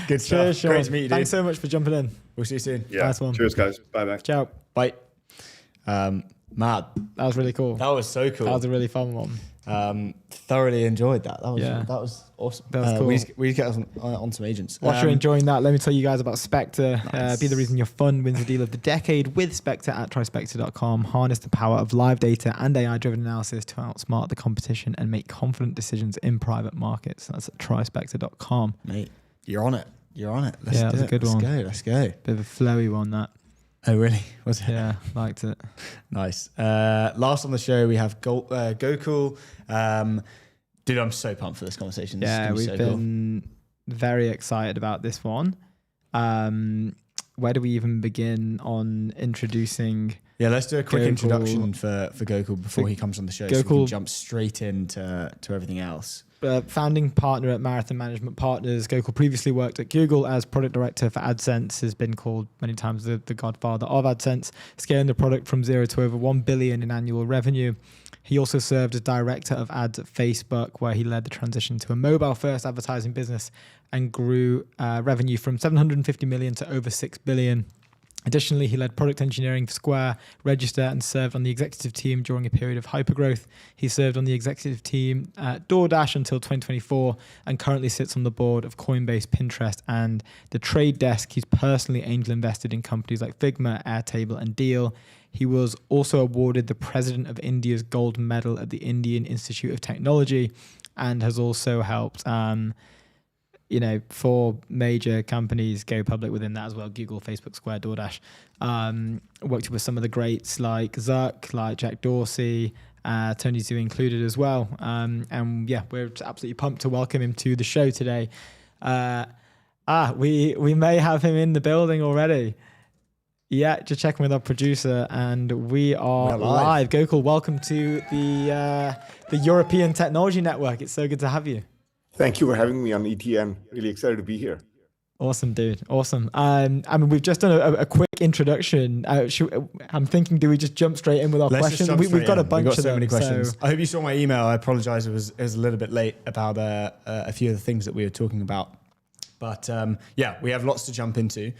good stuff. Cheers, great to meet you, dude. Thanks so much for jumping in. We'll see you soon. Yeah, nice one. Cheers, guys. Bye. Ciao. Bye. Mad. That was really cool. That was so cool. That was a really fun one. Thoroughly enjoyed that. That was awesome. That was cool. We get on some agents. While you're enjoying that, let me tell you guys about Spectre. Nice. Be the reason your fund wins the deal of the decade with Spectre at tryspectre.com. Harness the power of live data and AI-driven analysis to outsmart the competition and make confident decisions in private markets. That's at tryspectre.com. Mate, you're on it. Let's that was a good one. Let's go. Bit of a flowy one, that. Oh, really? Was it? Yeah, liked it. Nice. Last on the show, we have Gokul. Dude, I'm so pumped for this conversation. We've been very excited about this one. Where do we even begin on introducing? Yeah, let's do a quick introduction for Gokul before he comes on the show, so we can jump straight into everything else. Founding partner at Marathon Management Partners, Gokul previously worked at Google as product director for AdSense, has been called many times the godfather of AdSense, scaling the product from 0 to over 1 billion in annual revenue. He also served as director of ads at Facebook, where he led the transition to a mobile-first advertising business and grew revenue from 750 million to over 6 billion. Additionally, he led product engineering for Square, Register, and served on the executive team during a period of hypergrowth. He served on the executive team at DoorDash until 2024 and currently sits on the board of Coinbase, Pinterest, and The Trade Desk. He's personally angel invested in companies like Figma, Airtable, and Deal. He was also awarded the President of India's Gold Medal at the Indian Institute of Technology and has also helped you know, 4 major companies go public within that as well: Google, Facebook, Square, DoorDash. Worked with some of the greats like Zuck, like Jack Dorsey, Tony Zhu included as well. And yeah, we're absolutely pumped to welcome him to the show today. We may have him in the building already. Yeah, just checking with our producer, and we're live. Gokul, welcome to the European Technology Network. It's so good to have you. Thank you for having me on ETN. Really excited to be here. Awesome, dude. Awesome. I mean, we've just done a quick introduction. I'm thinking, do we just jump straight in with our questions? We've got a bunch of them. Many questions. So. I hope you saw my email. I apologize. It was a little bit late about a few of the things that we were talking about. But yeah, we have lots to jump into.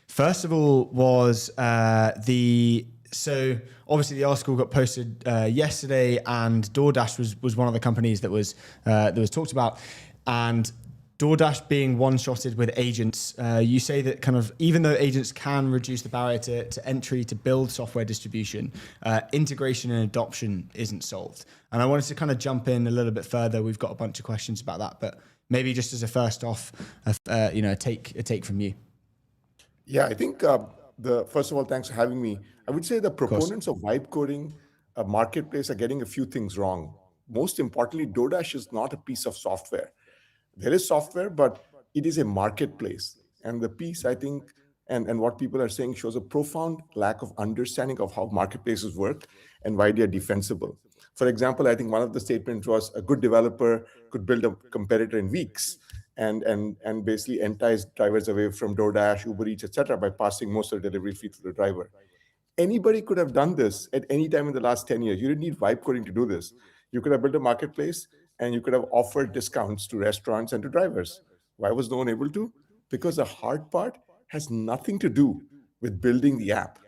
First of all was so obviously the article got posted yesterday, and DoorDash was one of the companies that was talked about, and DoorDash being one-shotted with agents. You say that kind of even though agents can reduce the barrier to entry to build software distribution, integration and adoption isn't solved. And I wanted to kind of jump in a little bit further. We've got a bunch of questions about that, but maybe just as a first off, a take from you. Yeah, I think first of all, thanks for having me. I would say the proponents of vibe coding a marketplace are getting a few things wrong. Most importantly, DoorDash is not a piece of software. There is software, but it is a marketplace. And the piece, I think, and what people are saying shows a profound lack of understanding of how marketplaces work and why they are defensible. For example, I think one of the statements was a good developer could build a competitor in weeks and basically entice drivers away from DoorDash, Uber Eats, etc., by passing most of the delivery fee to the driver. Anybody could have done this at any time in the last 10 years. You didn't need vibe coding to do this. You could have built a marketplace and you could have offered discounts to restaurants and to drivers. Why was no one able to? Because the hard part has nothing to do with building the app.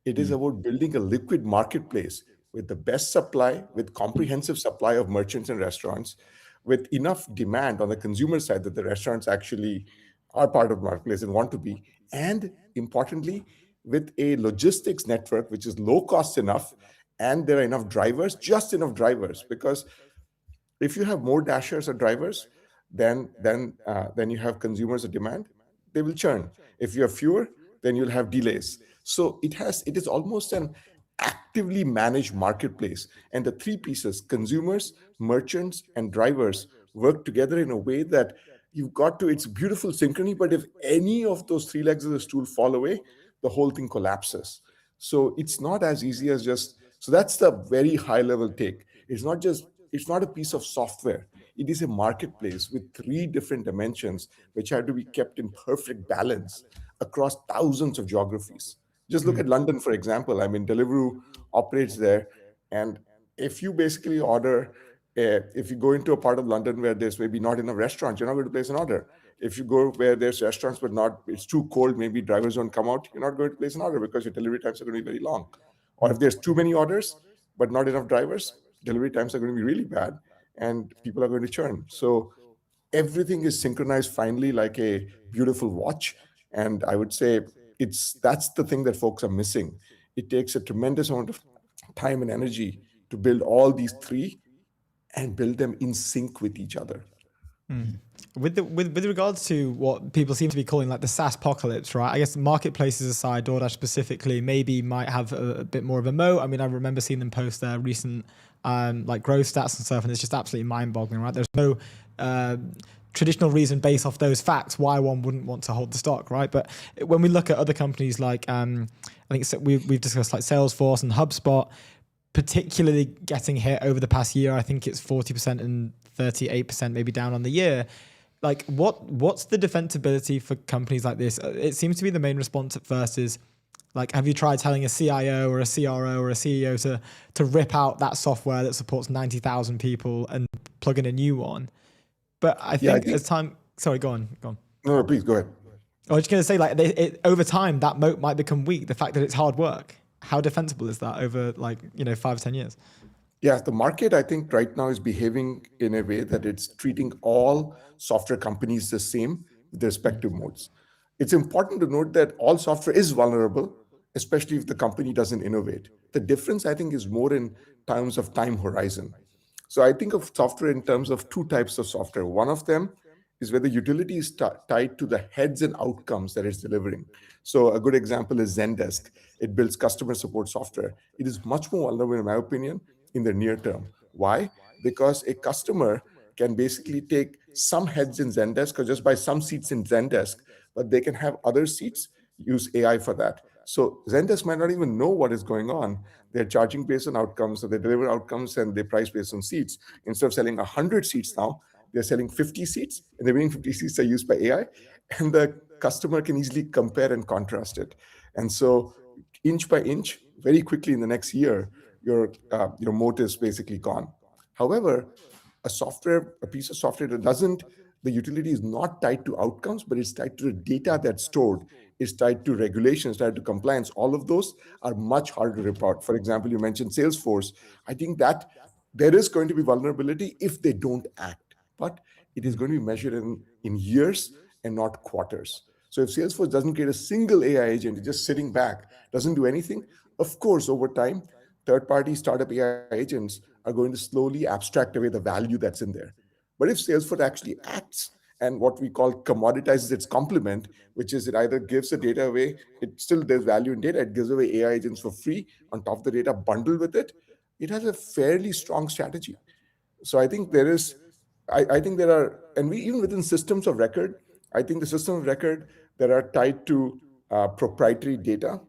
It is about building a liquid marketplace with the best supply, with comprehensive supply of merchants and restaurants, with enough demand on the consumer side that the restaurants actually are part of the marketplace and want to be, and importantly, with a logistics network which is low cost enough, and there are enough drivers, just enough drivers, because if you have more dashers or drivers, then you have consumers of demand, they will churn. If you have fewer, then you'll have delays. So it is almost an actively managed marketplace. And the 3 pieces, consumers, merchants, and drivers, work together in a way that you've got to, it's beautiful synchrony, but if any of those 3 legs of the stool fall away, the whole thing collapses. So it's not as easy as just, so that's the very high level take. It's not a piece of software. It is a marketplace with 3 different dimensions, which have to be kept in perfect balance across thousands of geographies. Just look at London, for example. I mean, Deliveroo operates there. And if you basically if you go into a part of London where there's maybe not enough restaurants, you're not going to place an order. If you go where there's restaurants, but it's too cold, maybe drivers don't come out, you're not going to place an order because your delivery times are going to be very long. Or if there's too many orders, but not enough drivers, delivery times are going to be really bad and people are going to churn. So everything is synchronized finely like a beautiful watch. And I would say that's the thing that folks are missing. It takes a tremendous amount of time and energy to build all these 3 and build them in sync with each other. With regards to what people seem to be calling like the SaaS apocalypse, right? I guess marketplaces aside, DoorDash specifically maybe might have a bit more of a moat. I mean, I remember seeing them post their recent like growth stats and stuff, and it's just absolutely mind-boggling, right? There's no traditional reason based off those facts why one wouldn't want to hold the stock, right? But when we look at other companies like I think we've discussed like Salesforce and HubSpot, particularly getting hit over the past year, I think it's 40% and 38% maybe down on the year. Like what's the defensibility for companies like this? It seems to be the main response at first is like, have you tried telling a CIO or a CRO or a CEO to rip out that software that supports 90,000 people and plug in a new one? But I think as time, sorry, go on. No, please go ahead. I was just going to say, like, over time, that moat might become weak. The fact that it's hard work. How defensible is that over 5 or 10 years? Yeah, the market, I think right now is behaving in a way that it's treating all software companies the same with their respective modes. It's important to note that all software is vulnerable, especially if the company doesn't innovate. The difference, I think, is more in terms of time horizon. So I think of software in terms of 2 types of software. One of them is where the utility is tied to the heads and outcomes that it's delivering. So a good example is Zendesk. It builds customer support software. It is much more vulnerable, in my opinion, in the near term. Why? Because a customer can basically take some heads in Zendesk or just buy some seats in Zendesk, but they can have other seats, use AI for that. So Zendesk might not even know what is going on. They're charging based on outcomes, so they deliver outcomes and they price based on seats. Instead of selling 100 seats now, they're selling 50 seats, and the remaining 50 seats are used by AI, and the customer can easily compare and contrast it. And so inch by inch, very quickly in the next year, your moat is basically gone. However, a piece of software that doesn't, the utility is not tied to outcomes, but it's tied to the data that's stored. It's tied to regulations, tied to compliance. All of those are much harder to report. For example, you mentioned Salesforce. I think that there is going to be vulnerability if they don't act, but it is going to be measured in years and not quarters. So if Salesforce doesn't get a single AI agent, just sitting back, doesn't do anything, of course, over time, third-party startup AI agents are going to slowly abstract away the value that's in there. But if Salesforce actually acts and what we call commoditizes its complement, which is it either gives the data away, it still there's value in data, it gives away AI agents for free on top of the data bundled with it, it has a fairly strong strategy. So I think there is, I think there are, and we even within systems of record, I think the system of record that are tied to proprietary data,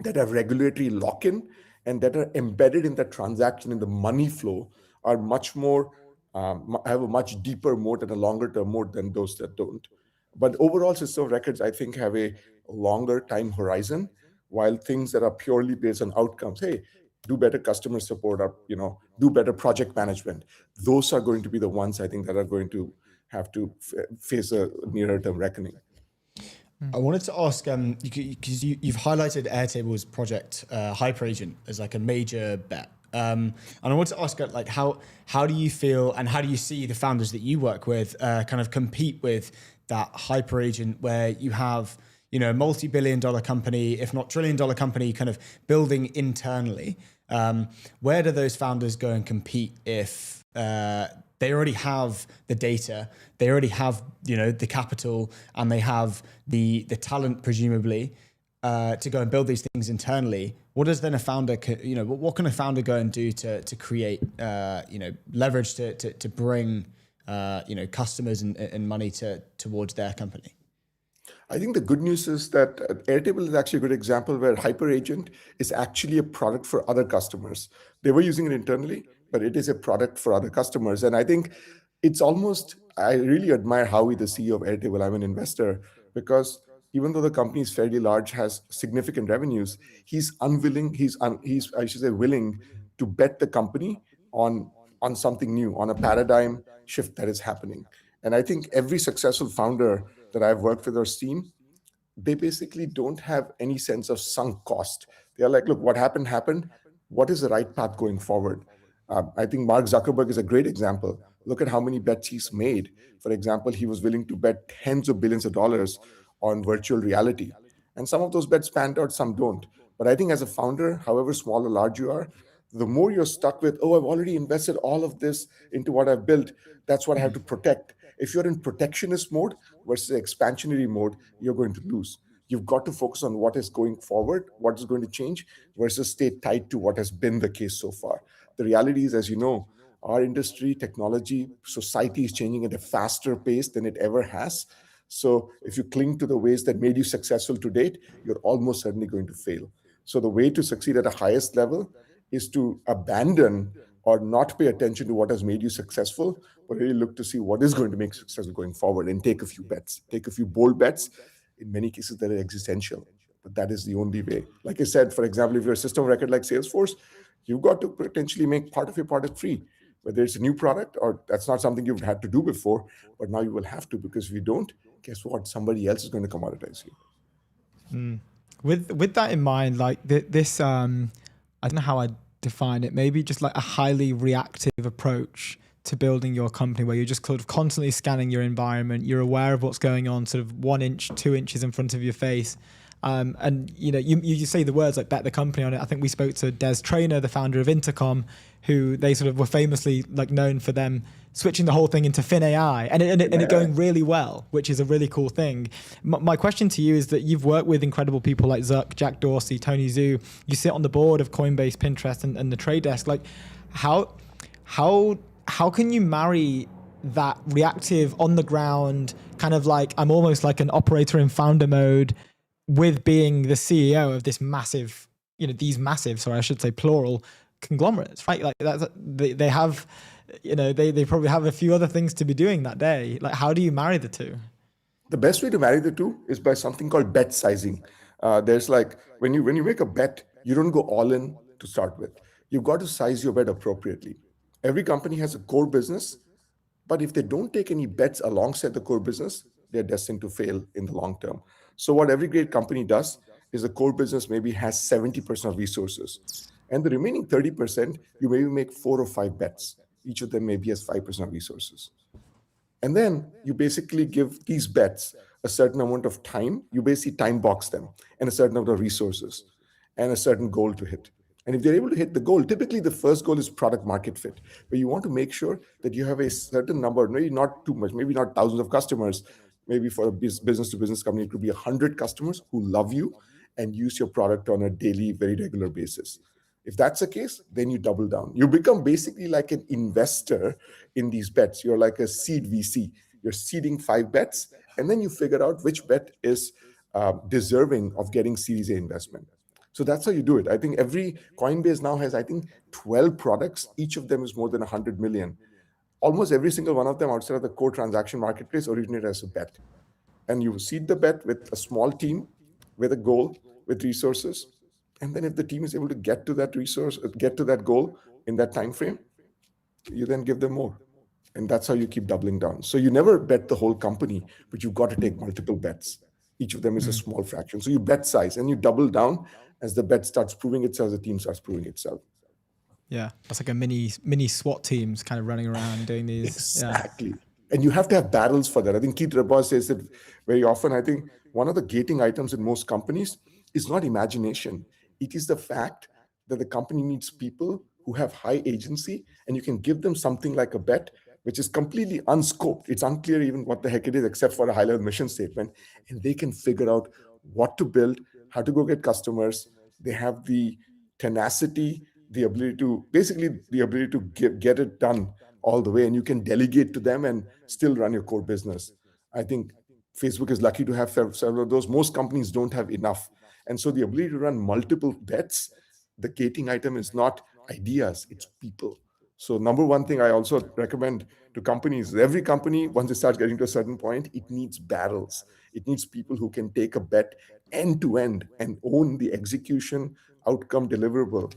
that have regulatory lock-in, and that are embedded in the transaction, in the money flow, are much more, have a much deeper moat and a longer term moat than those that don't. But overall system of records, I think, have a longer time horizon, while things that are purely based on outcomes, hey, do better customer support, or do better project management, those are going to be the ones I think that are going to have to face a nearer term reckoning. I wanted to ask, because you've highlighted Airtable's project HyperAgent as like a major bet. And I want to ask, like, how do you feel and how do you see the founders that you work with kind of compete with that HyperAgent, where you have, a multi-billion-dollar company, if not trillion-dollar company, kind of building internally? Where do those founders go and compete if they already have the data, they already have, the capital, and they have the talent, presumably, to go and build these things internally? What does then a founder, what can a founder go and do to create, leverage to bring, customers and money towards their company? I think the good news is that Airtable is actually a good example where HyperAgent is actually a product for other customers. They were using it internally, but it is a product for other customers. And I think it's almost, I really admire Howie, the CEO of Airtable. I'm an investor, because even though the company is fairly large, has significant revenues, he's willing to bet the company on something new, on a paradigm shift that is happening. And I think every successful founder that I've worked with or seen, they basically don't have any sense of sunk cost. They're like, look, what happened. What is the right path going forward? I think Mark Zuckerberg is a great example. Look at how many bets he's made. For example, he was willing to bet tens of billions of dollars on virtual reality. And some of those bets panned out, some don't. But I think as a founder, however small or large you are, the more you're stuck with, I've already invested all of this into what I've built, that's what I have to protect. If you're in protectionist mode versus expansionary mode, you're going to lose. You've got to focus on what is going forward, what is going to change, versus stay tied to what has been the case so far. The reality is, as you know, our industry, technology, society is changing at a faster pace than it ever has. So if you cling to the ways that made you successful to date, you're almost certainly going to fail. So the way to succeed at the highest level is to abandon or not pay attention to what has made you successful, but really look to see what is going to make successful going forward, and take a few bets, take a few bold bets. In many cases, that are existential, but that is the only way. Like I said, for example, if you're a system of record like Salesforce, you've got to potentially make part of your product free, whether it's a new product or that's not something you've had to do before, but now you will have to, because if you don't, guess what? Somebody else is going to commoditize you. With that in mind, like this, I don't know how I define it, maybe just like a highly reactive approach to building your company, where you're just sort of constantly scanning your environment, you're aware of what's going on sort of 1 inch, 2 inches in front of your face, And you say the words like bet the company on it. I think we spoke to Des Traynor, the founder of Intercom, who they sort of were famously like known for them switching the whole thing into FinAI and it going really well, which is a really cool thing. My question to you is that you've worked with incredible people like Zuck, Jack Dorsey, Tony Zhu. You sit on the board of Coinbase, Pinterest, and the Trade Desk. Like, how can you marry that reactive, on the ground, kind of like I'm almost like an operator in founder mode, with being the CEO of this massive, these massive, sorry, I should say plural, conglomerates, right? Like they have, they probably have a few other things to be doing that day. Like, how do you marry the two? The best way to marry the two is by something called bet sizing. There's like, when you make a bet, you don't go all in to start with. You've got to size your bet appropriately. Every company has a core business, but if they don't take any bets alongside the core business, they're destined to fail in the long term. So what every great company does is the core business maybe has 70% of resources. And the remaining 30%, you maybe make 4 or 5 bets. Each of them maybe has 5% of resources. And then you basically give these bets a certain amount of time. You basically time box them and a certain amount of resources and a certain goal to hit. And if they're able to hit the goal, typically the first goal is product market fit, where you want to make sure that you have a certain number, maybe not too much, maybe not thousands of customers. Maybe for a business to business company, it could be 100 customers who love you and use your product on a daily, very regular basis. If that's the case, then you double down. You become basically like an investor in these bets. You're like a seed VC. You're seeding 5 bets, and then you figure out which bet is deserving of getting Series A investment. So that's how you do it. I think every Coinbase now has, 12 products. Each of them is more than 100 million. Almost every single one of them outside of the core transaction marketplace originated as a bet. And you seed the bet with a small team, with a goal, with resources. And then if the team is able to get to that resource, get to that goal in that time frame, you then give them more. And that's how you keep doubling down. So you never bet the whole company, but you've got to take multiple bets. Each of them is a small fraction. So you bet size and you double down as the bet starts proving itself, the team starts proving itself. Yeah, that's like a mini SWAT teams kind of running around doing these. Exactly. Yeah. And you have to have battles for that. I think Keith Rabois says that very often. I think one of the gating items in most companies is not imagination. It is the fact that the company needs people who have high agency, and you can give them something like a bet, which is completely unscoped. It's unclear even what the heck it is, except for a high-level mission statement. And they can figure out what to build, how to go get customers. They have the tenacity, the ability to get it done all the way, and you can delegate to them and still run your core business. I think Facebook is lucky to have several of those. Most companies don't have enough. And so the ability to run multiple bets, the gating item is not ideas, it's people. So number one thing I also recommend to companies, every company, once it starts getting to a certain point, it needs barrels. It needs people who can take a bet end to end and own the execution, outcome, deliverable,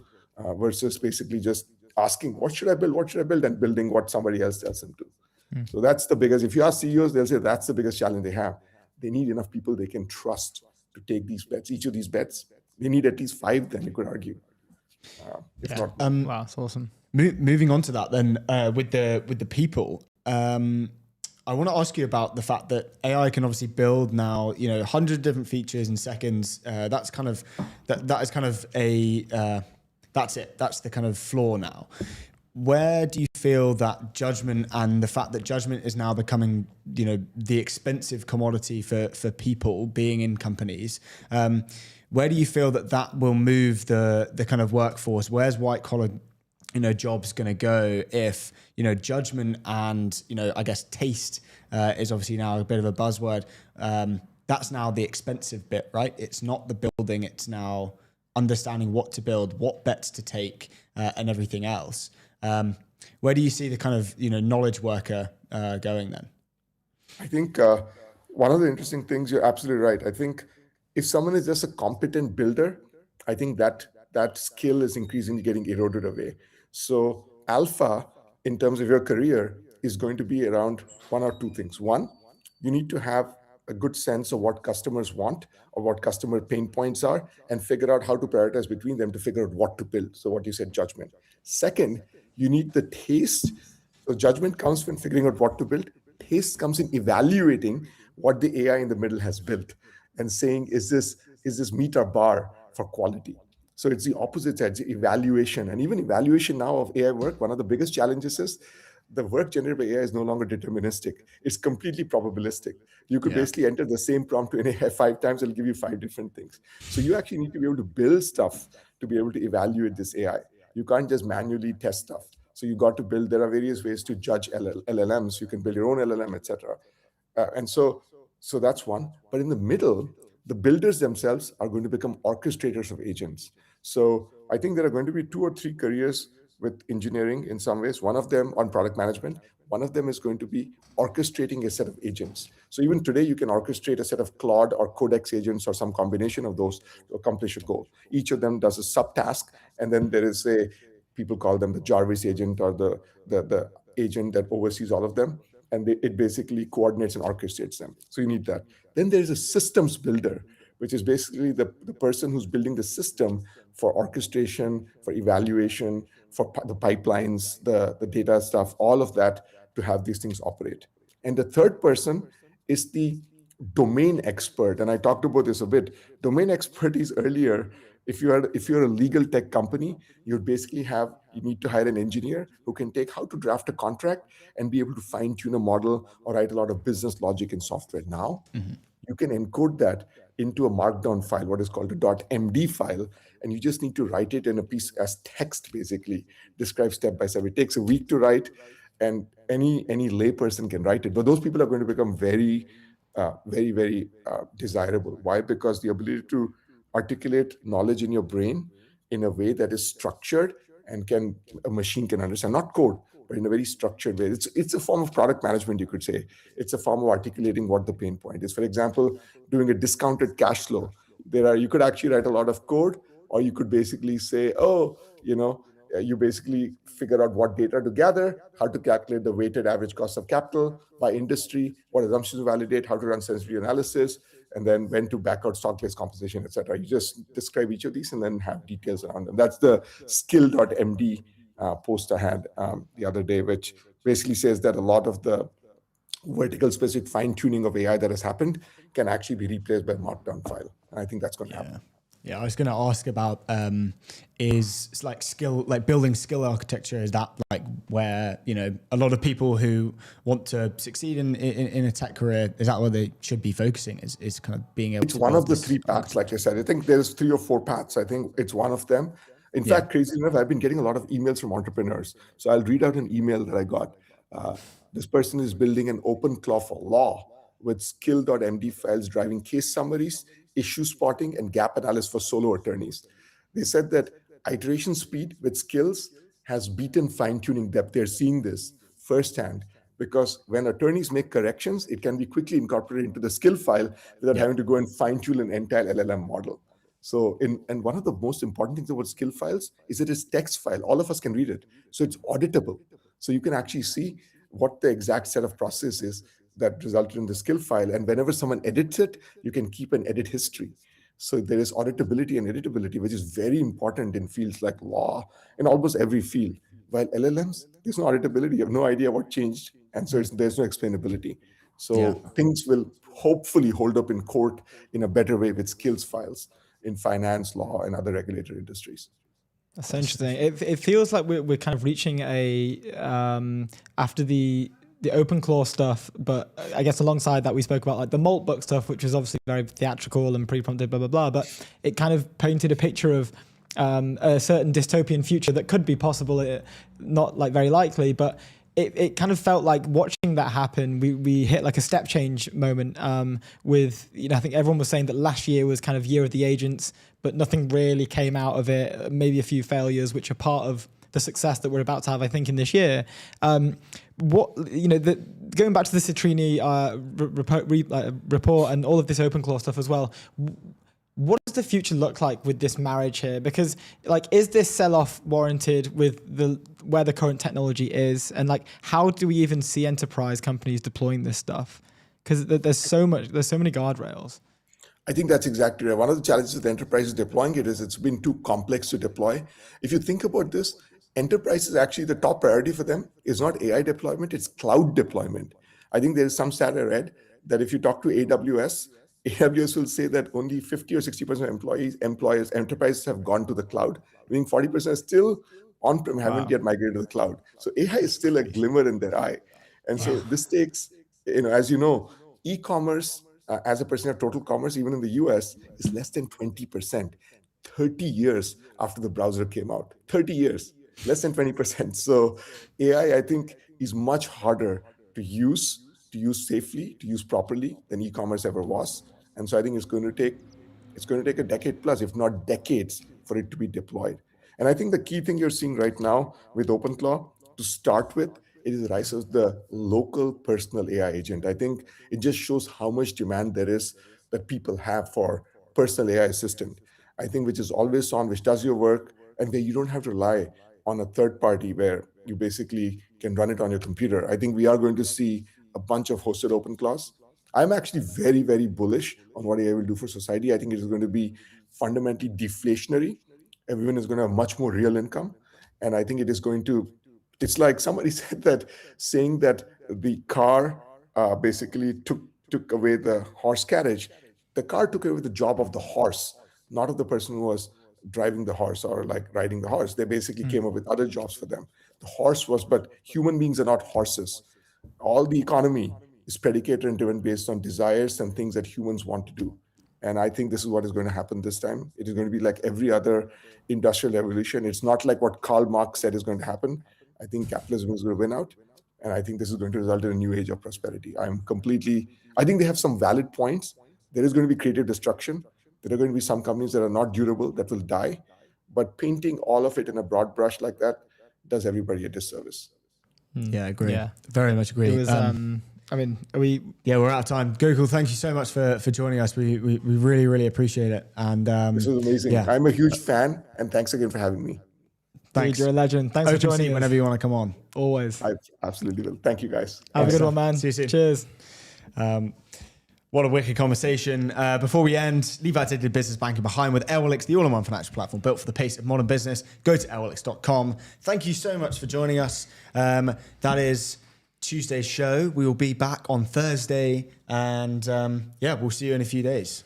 versus basically just asking, what should I build, and building what somebody else tells them to. So that's the biggest, if you ask CEOs, they'll say that's the biggest challenge they have. They need enough people they can trust to take these bets. Each of these bets, they need at least 5, then you could argue. Wow, that's awesome. Moving on to that then, with the people, I want to ask you about the fact that AI can obviously build now, 100 different features in seconds. That's kind of that is kind of a that's it. That's the kind of floor now. Where do you feel that judgment and the fact that judgment is now becoming, the expensive commodity for people being in companies? Where do you feel that will move the kind of workforce? Where's white collar, jobs going to go if, judgment and, I guess taste is obviously now a bit of a buzzword. That's now the expensive bit, right? It's not the building. It's now understanding what to build, what bets to take, and everything else. Where do you see the kind of, knowledge worker going then? I think one of the interesting things, you're absolutely right. I think if someone is just a competent builder, I think that skill is increasingly getting eroded away. So alpha, in terms of your career, is going to be around 1 or 2 things. One, you need to have a good sense of what customers want or what customer pain points are and figure out how to prioritize between them to figure out what to build. So what you said, judgment. Second, you need the taste. So judgment comes when figuring out what to build. Taste comes in evaluating what the AI in the middle has built and saying, is this this meet our bar for quality. So it's the opposite side, it's evaluation. And even evaluation now of AI work, one of the biggest challenges is the work generated by AI is no longer deterministic. It's completely probabilistic. You could basically enter the same prompt to an AI 5 times, it'll give you 5 different things. So you actually need to be able to build stuff to be able to evaluate this AI. You can't just manually test stuff. So you got to build, there are various ways to judge LLMs. You can build your own LLM, etc. And so that's one. But in the middle, the builders themselves are going to become orchestrators of agents. So I think there are going to be 2 or 3 careers with engineering in some ways. One of them on product management. One of them is going to be orchestrating a set of agents. So even today, you can orchestrate a set of Claude or Codex agents or some combination of those to accomplish a goal. Each of them does a subtask, and then there is people call them the Jarvis agent or the agent that oversees all of them. And it basically coordinates and orchestrates them. So you need that. Then there's a systems builder, which is basically the person who's building the system for orchestration, for evaluation, for the pipelines, the data stuff, all of that to have these things operate. And the third person is the domain expert. And I talked about this a bit. Domain expertise earlier, if you're a legal tech company, you need to hire an engineer who can take how to draft a contract and be able to fine tune a model or write a lot of business logic in software. Now, you can encode that into a markdown file, what is called a .md file, and you just need to write it in a piece as text, basically, describe step by step. It takes a week to write, and any lay person can write it. But those people are going to become very, very desirable. Why? Because the ability to articulate knowledge in your brain in a way that is structured and a machine can understand, not code, but in a very structured way. It's a form of product management, you could say. It's a form of articulating what the pain point is. For example, doing a discounted cash flow. You could actually write a lot of code, or you could basically say, you basically figure out what data to gather, how to calculate the weighted average cost of capital by industry, what assumptions to validate, how to run sensitivity analysis, and then when to back out stock-based compensation, etc. You just describe each of these and then have details around them. That's the skill.md post I had the other day, which basically says that a lot of the vertical specific fine-tuning of AI that has happened can actually be replaced by a markdown file. And I think that's going to happen. Yeah, I was going to ask about is like building skill architecture. Is that like where a lot of people who want to succeed in a tech career, is that where they should be focusing? Is kind of being able. It's one of the 3 paths, like I said. I think there's 3 or 4 paths. I think it's one of them. In fact, crazy enough, I've been getting a lot of emails from entrepreneurs. So I'll read out an email that I got. This person is building an OpenClaw'd for law with skill.md files driving case summaries, issue spotting, and gap analysis for solo attorneys. They said that iteration speed with skills has beaten fine-tuning depth. They're seeing this firsthand because when attorneys make corrections, it can be quickly incorporated into the skill file without having to go and fine-tune an entire LLM model. So, and one of the most important things about skill files is it is text file. All of us can read it. So it's auditable. So you can actually see what the exact set of process is that resulted in the skill file. And whenever someone edits it, you can keep an edit history. So there is auditability and editability, which is very important in fields like law and almost every field. While LLMs, there's no auditability. You have no idea what changed. And so there's no explainability. So things will hopefully hold up in court in a better way with skills files in finance, law, and other regulated industries. That's interesting. It feels like we're kind of reaching after the OpenClaw'd stuff, but I guess alongside that we spoke about like the Maltbook stuff, which is obviously very theatrical and pre-prompted, blah, blah, blah. But it kind of painted a picture of a certain dystopian future that could be possible, not like very likely, but it kind of felt like watching that happen, we hit like a step change moment with, I think everyone was saying that last year was kind of year of the agents, but nothing really came out of it. Maybe a few failures, which are part of the success that we're about to have, I think, in this year. Going back to the Citrini report and all of this OpenClaw'd stuff as well, what does the future look like with this marriage here? Because is this sell-off warranted with where the current technology is? And how do we even see enterprise companies deploying this stuff? Because there's so many guardrails. I think that's exactly right. One of the challenges with enterprises deploying it is it's been too complex to deploy. If you think about this, enterprises actually, the top priority for them is not AI deployment, it's cloud deployment. I think there is some stat I read that if you talk to AWS, AWS will say that only 50 or 60% of enterprises have gone to the cloud, meaning 40% are still on-prem, haven't yet migrated to the cloud. So AI is still a glimmer in their eye. And so this takes, as you know, e-commerce as a percent of total commerce, even in the US, is less than 20%. 30 years after the browser came out, 30 years, less than 20%. So AI, I think, is much harder to use safely, to use properly than e-commerce ever was. And so I think it's going to take a decade plus, if not decades, for it to be deployed. And I think the key thing you're seeing right now with OpenClaw, to start with, it is the rise of the local personal AI agent. I think it just shows how much demand there is that people have for personal AI assistant. I think which is always on, which does your work, and where you don't have to rely on a third party where you basically can run it on your computer. I think we are going to see a bunch of hosted OpenClaws. I'm actually very, very bullish on what AI will do for society. I think it is going to be fundamentally deflationary. Everyone is going to have much more real income. And I think it is going to, it's like somebody said that, saying that the car basically took away the horse carriage. The car took away the job of the horse, not of the person who was driving the horse or like riding the horse. They basically came up with other jobs for them. The horse was, but human beings are not horses. All the economy is predicated and driven based on desires and things that humans want to do. And I think this is what is going to happen this time. It is going to be like every other industrial revolution. It's not like what Karl Marx said is going to happen. I think capitalism is going to win out. And I think this is going to result in a new age of prosperity. I think they have some valid points. There is going to be creative destruction. There are going to be some companies that are not durable, that will die. But painting all of it in a broad brush like that does everybody a disservice. Yeah, I agree. Yeah. Very much agree. It was, I mean, we're out of time. Gokul, thank you so much for joining us. We really, really appreciate it. And this was amazing. Yeah. I'm a huge fan, and thanks again for having me. Thanks. Dude, you're a legend. Thanks for joining us. Whenever you want to come on. Always. I absolutely will. Thank you, guys. Have a good one, man. See you soon. Cheers. What a wicked conversation. Before we end, leave outdated business banking behind with Airwallex, the all-in-one financial platform built for the pace of modern business. Go to airwallex.com. Thank you so much for joining us. That is Tuesday's show. We will be back on Thursday, and we'll see you in a few days.